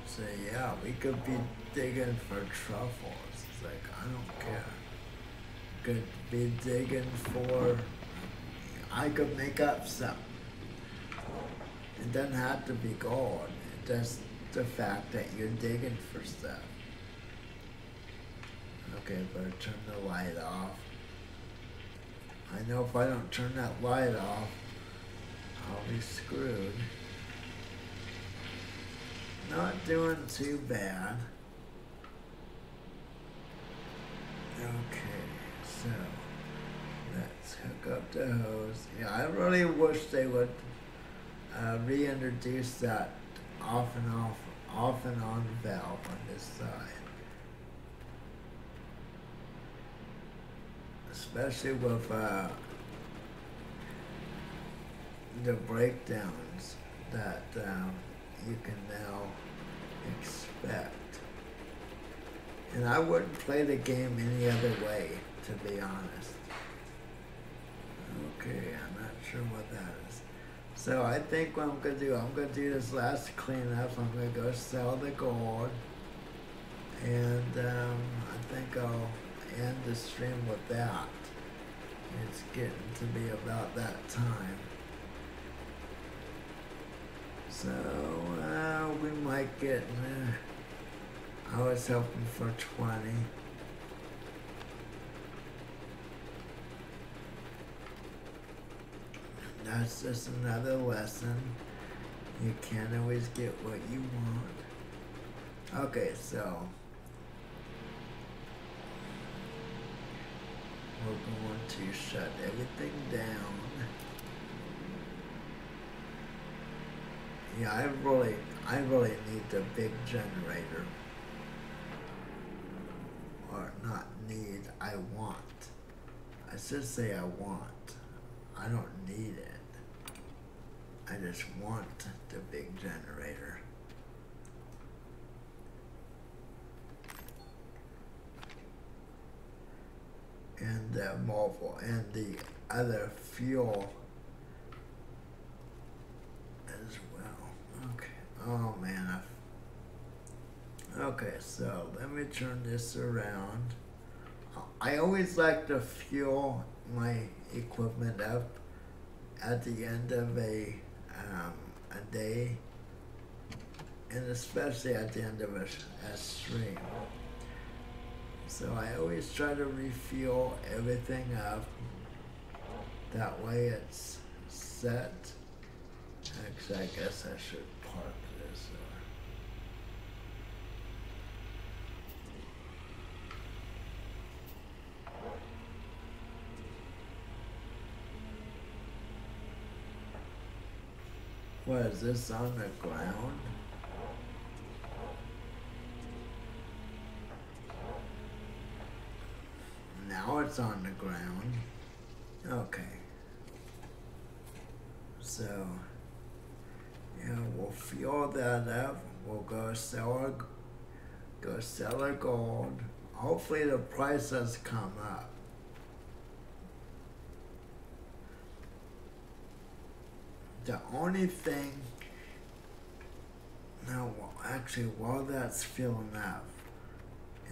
So yeah, we could be digging for truffles. It's like, I don't care. Could be digging for, I could make up something. It doesn't have to be gold. It's just the fact that you're digging for stuff. Okay, better turn the light off. I know if I don't turn that light off, I'll be screwed. Not doing too bad. Okay, so let's hook up the hose. Yeah, I really wish they would reintroduce that off and on valve on this side. Especially with the breakdowns that you can now expect. And I wouldn't play the game any other way, to be honest. Okay, I'm not sure what that is. So I think what I'm gonna do this last cleanup. I'm gonna go sell the gold. And I think I'll end the stream with that. It's getting to be about that time. So, we might get, I was hoping for 20. That's just another lesson. You can't always get what you want. Okay, so we're going to shut everything down. Yeah, I really need the big generator. Or not need, I want. I should say I want. I don't need it. I just want the big generator. And the mobile and the other fuel as well. Okay. Oh man. Okay, so let me turn this around. I always like to fuel my equipment up at the end of a day, and especially at the end of a stream. So I always try to refuel everything up. That way it's set. Actually, I guess I should park this. What is this on the ground? Now it's on the ground. Okay. So, yeah, we'll fuel that up. We'll go sell our gold. Hopefully the price has come up. The only thing, now actually while that's filling up,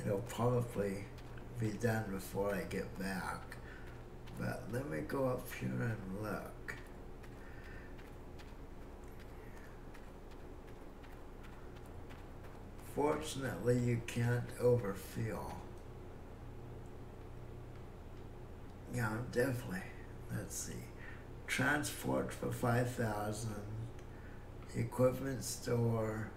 it'll probably be done before I get back. But let me go up here and look. Fortunately, you can't overfill. Yeah, definitely. Let's see. Transport for 5,000. Equipment store.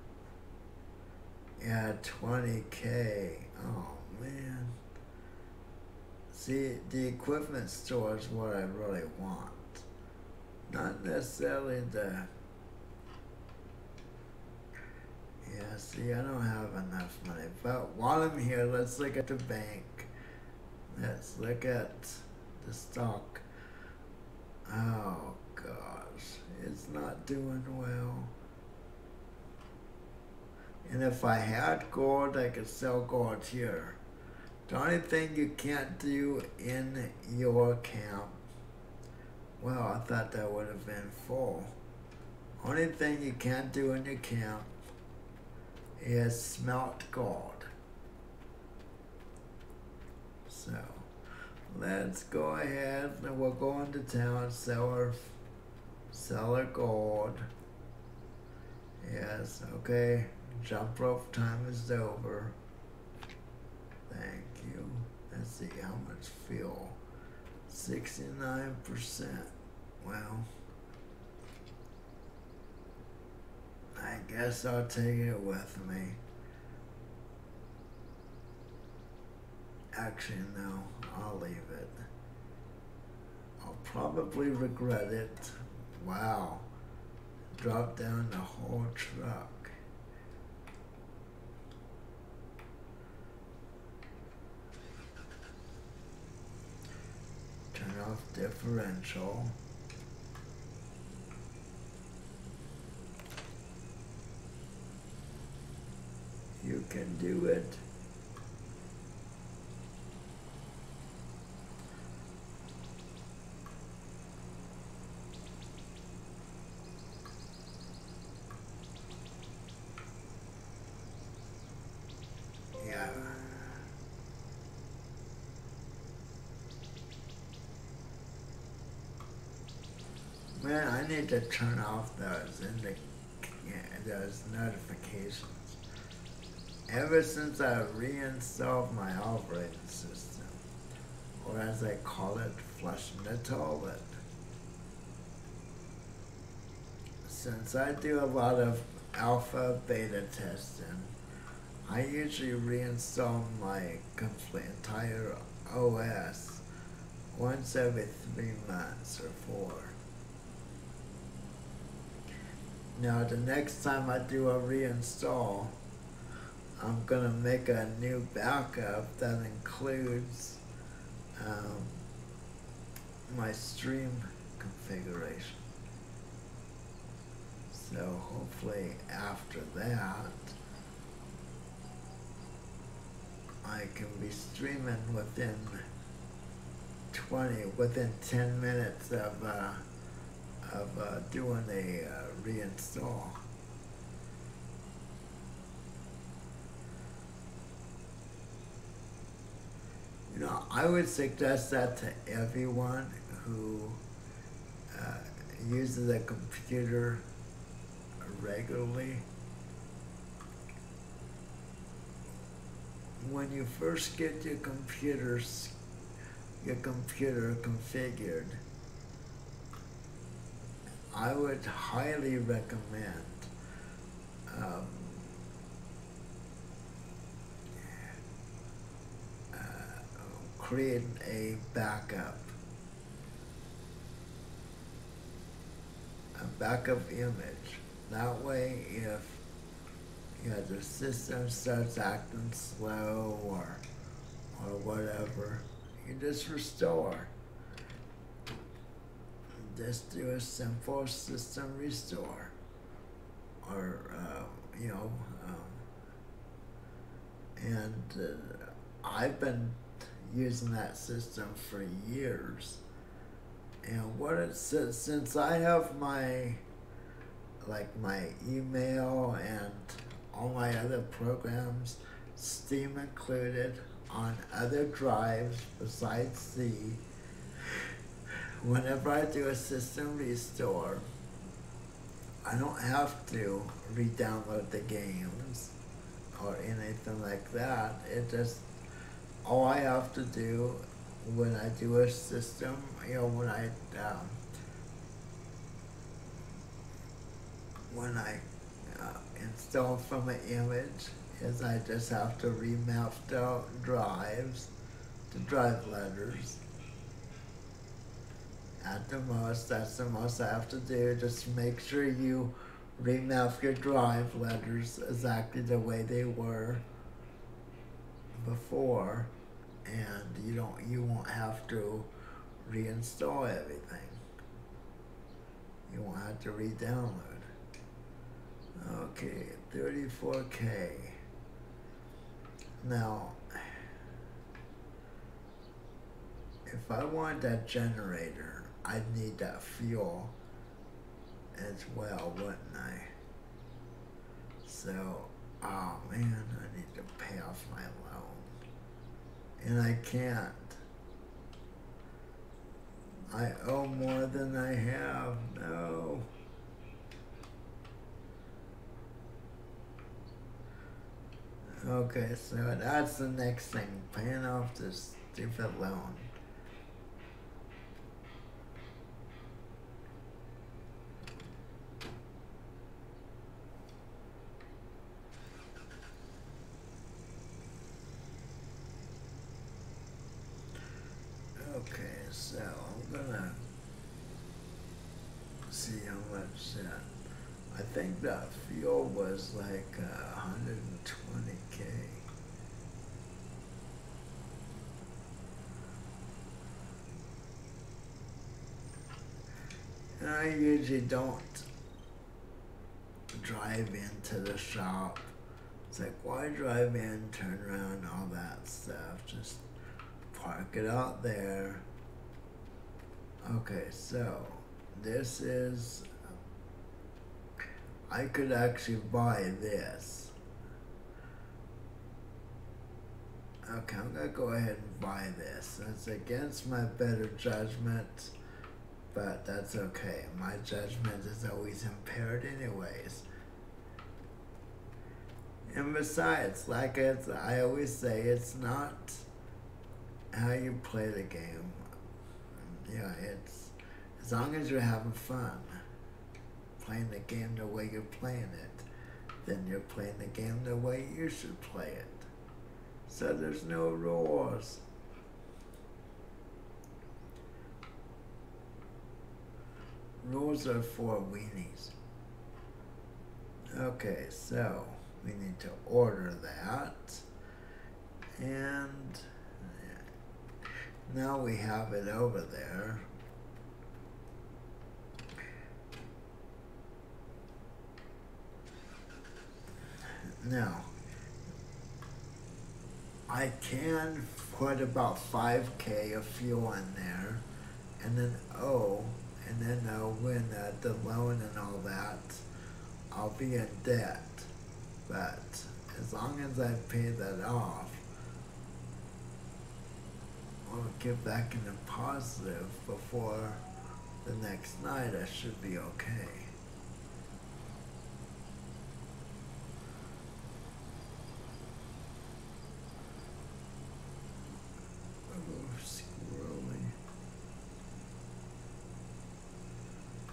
Yeah, 20K. Oh man. See, the equipment store is what I really want. Not necessarily the. Yeah, see, I don't have enough money. But while I'm here, let's look at the bank. Let's look at the stock. Oh gosh, it's not doing well. And if I had gold, I could sell gold here. The only thing you can't do in your camp, well, I thought that would have been full. Only thing you can't do in your camp is smelt gold. So, let's go ahead and we'll go into town, sell our gold. Yes, okay. Jump rope time is over. Thank you. Let's see how much fuel. 69%. Well, I guess I'll take it with me. Actually, no, I'll leave it. I'll probably regret it. Wow. Drop down the whole truck. Turn off differential. You can do it. Yeah. Man, I need to turn off those notifications. Ever since I reinstalled my operating system, or as I call it, Flushmetal, since I do a lot of alpha beta testing, I usually reinstall my entire OS once every 3 months or 4. Now the next time I do a reinstall, I'm gonna make a new backup that includes my stream configuration. So hopefully after that, I can be streaming within 10 minutes of doing a reinstall. You know, I would suggest that to everyone who uses a computer regularly. When you first get your computer configured, I would highly recommend create a backup image. That way, if the system starts acting slow or whatever, you just restore. just do a simple system restore, or you know, and I've been using that system for years. And what it says, since I have my email and all my other programs, Steam included, on other drives besides C, whenever I do a system restore, I don't have to re-download the games or anything like that. It just, all I have to do when I do a system, when I install from an image, is I just have to remap the drives to drive letters. At the most, that's the most I have to do. Just make sure you remap your drive letters exactly the way they were before, and you won't have to reinstall everything. You won't have to re-download. Okay, 34K. Now, if I want that generator, I'd need that fuel as well, wouldn't I? So, oh man, I need to pay off my loan. And I can't. I owe more than I have. No. Okay, so that's the next thing, paying off this stupid loan. Okay, so I'm gonna see how much I think that fuel was like 120K. And I usually don't drive into the shop. It's like, why drive in, turn around, all that stuff? Just park it out there. Okay, so this is, I could actually buy this. Okay, I'm gonna go ahead and buy this. It's against my better judgment, but that's okay. My judgment is always impaired anyways. And besides, like I always say, it's not how you play the game. Yeah, it's as long as you're having fun playing the game the way you're playing it, then you're playing the game the way you should play it. So there's no rules. Rules are for weenies. Okay, so we need to order that. And now we have it over there. Now, I can put about 5K of fuel in there, and then when the loan and all that, I'll be in debt. But as long as I pay that off, I'll get back in the positive before the next night. I should be okay.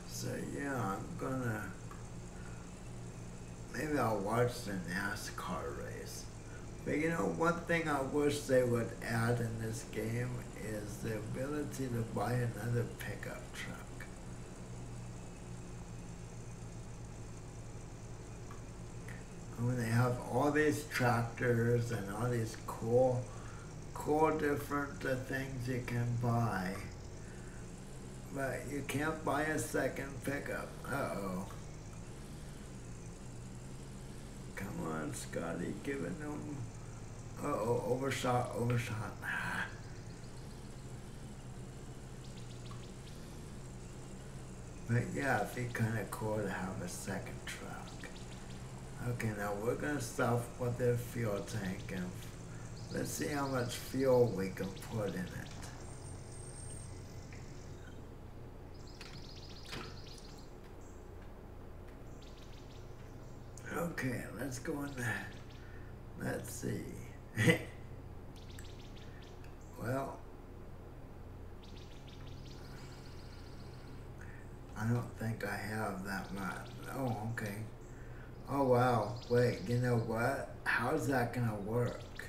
So yeah, maybe I'll watch the NASCAR race. But one thing I wish they would add in this game is the ability to buy another pickup truck. When they have all these tractors and all these cool different things you can buy But you can't buy a second pickup. Uh-oh. Come on, Scotty, give it them. Uh-oh, overshot. Ah. But yeah, it'd be kind of cool to have a second truck. Okay, now we're gonna stop with the fuel tank and let's see how much fuel we can put in it. Okay, let's go in there. Let's see. Well, I don't think I have that much. Oh, okay. Oh, wow. Wait, you know what? How's that gonna work?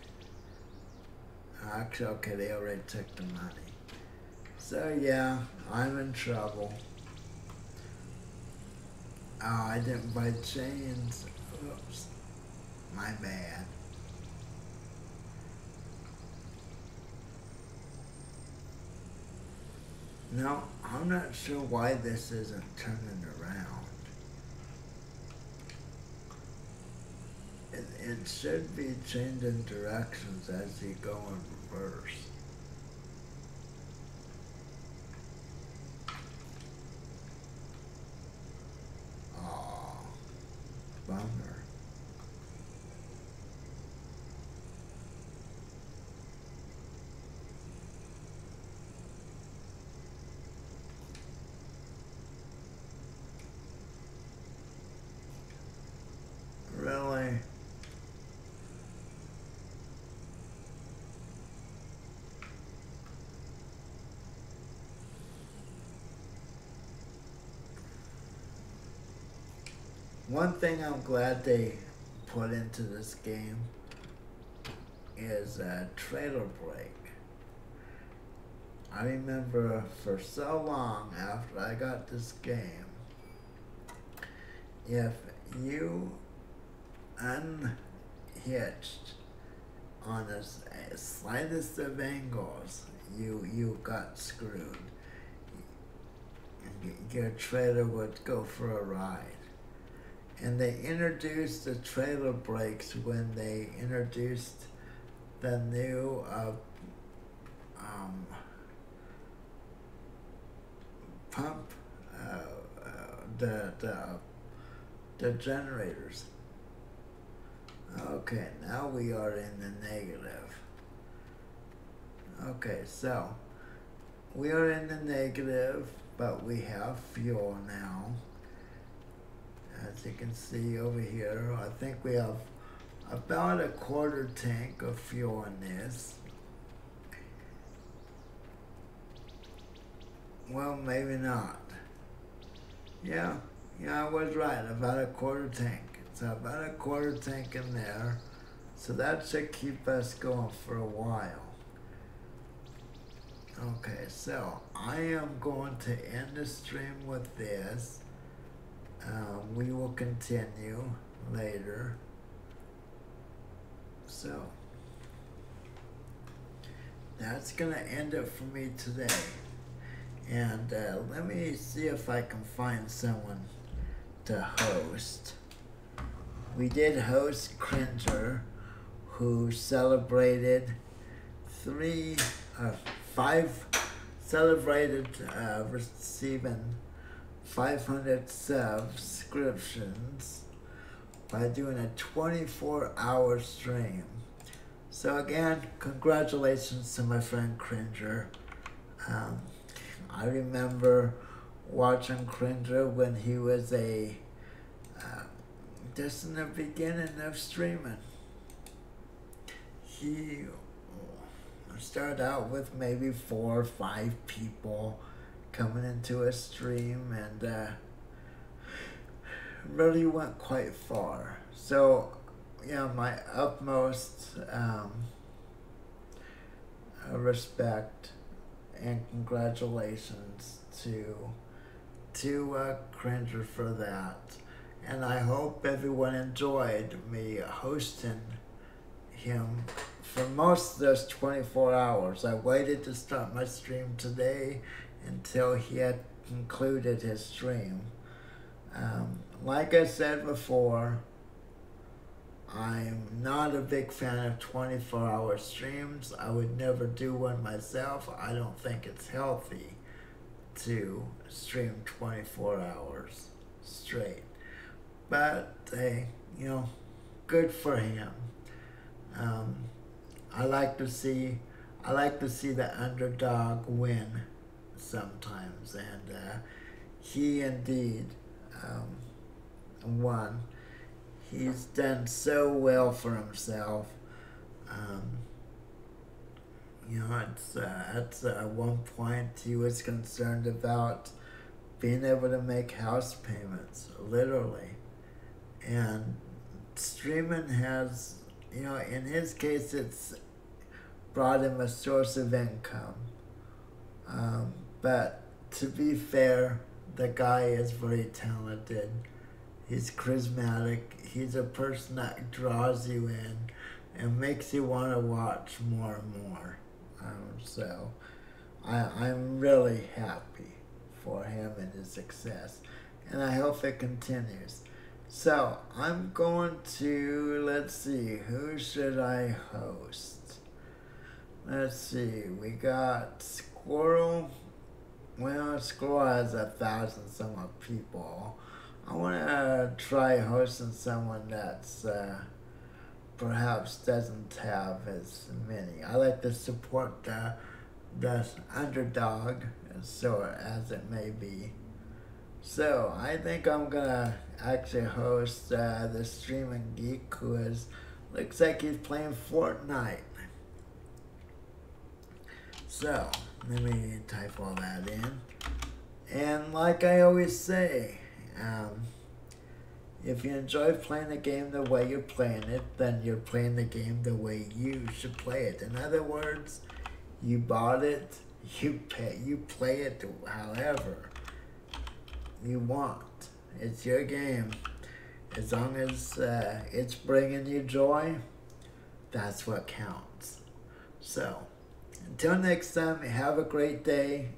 Actually, okay, they already took the money. So, yeah, I'm in trouble. Oh, I didn't buy chains. Oops. My bad. No, I'm not sure why this isn't turning around. It should be changing directions as you go in reverse. Aw, bummer. Really? One thing I'm glad they put into this game is a trailer brake. I remember for so long after I got this game, if you unhitched on the slightest of angles, you got screwed. Your trailer would go for a ride. And they introduced the trailer brakes when they introduced the new pump, the generators. Okay, now we are in the negative. Okay, so we are in the negative, but we have fuel now. As you can see over here, I think we have about a quarter tank of fuel in this. Well, maybe not. Yeah, I was right, about a quarter tank. So about a quarter tank in there. So that should keep us going for a while. Okay, so I am going to end the stream with this. We will continue later. So that's gonna end it for me today. And let me see if I can find someone to host. We did host Cringer, who celebrated receiving 500 subscriptions by doing a 24-hour stream. So again, congratulations to my friend Cringer. I remember watching Cringer when he was just in the beginning of streaming. He started out with maybe 4 or 5 people coming into a stream and really went quite far. So, yeah, my utmost respect and congratulations to Cringer for that. And I hope everyone enjoyed me hosting him for most of those 24 hours. I waited to start my stream today, until he had concluded his stream. Like I said before, I'm not a big fan of 24-hour streams. I would never do one myself. I don't think it's healthy to stream 24 hours straight. But hey, good for him. I like to see the underdog win sometimes, and he indeed won. He's done so well for himself. At one point he was concerned about being able to make house payments, literally. And streaming has, in his case, it's brought him a source of income. But to be fair, the guy is very talented. He's charismatic. He's a person that draws you in and makes you want to watch more and more. So I'm really happy for him and his success, and I hope it continues. So I'm going to, let's see, who should I host? Let's see, we got Squirrel. Well, Squirrel has 1,000 some odd people. I want to try hosting someone that's perhaps doesn't have as many. I like to support the underdog, so as it may be. So I think I'm gonna actually host the Streaming Geek, who looks like he's playing Fortnite. So let me type all that in. And like I always say, if you enjoy playing the game the way you're playing it, then you're playing the game the way you should play it. In other words, you bought it, you play it however you want. It's your game. As long as it's bringing you joy, that's what counts. So, until next time, have a great day,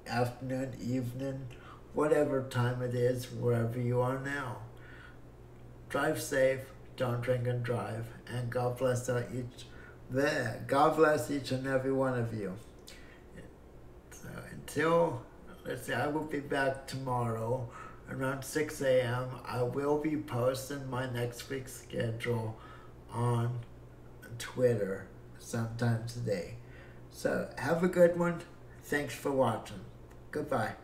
afternoon, evening, whatever time it is, wherever you are now. Drive safe, don't drink and drive, and God bless each and every one of you. So until, let's see, I will be back tomorrow around 6 a.m. I will be posting my next week's schedule on Twitter sometime today. So have a good one. Thanks for watching. Goodbye.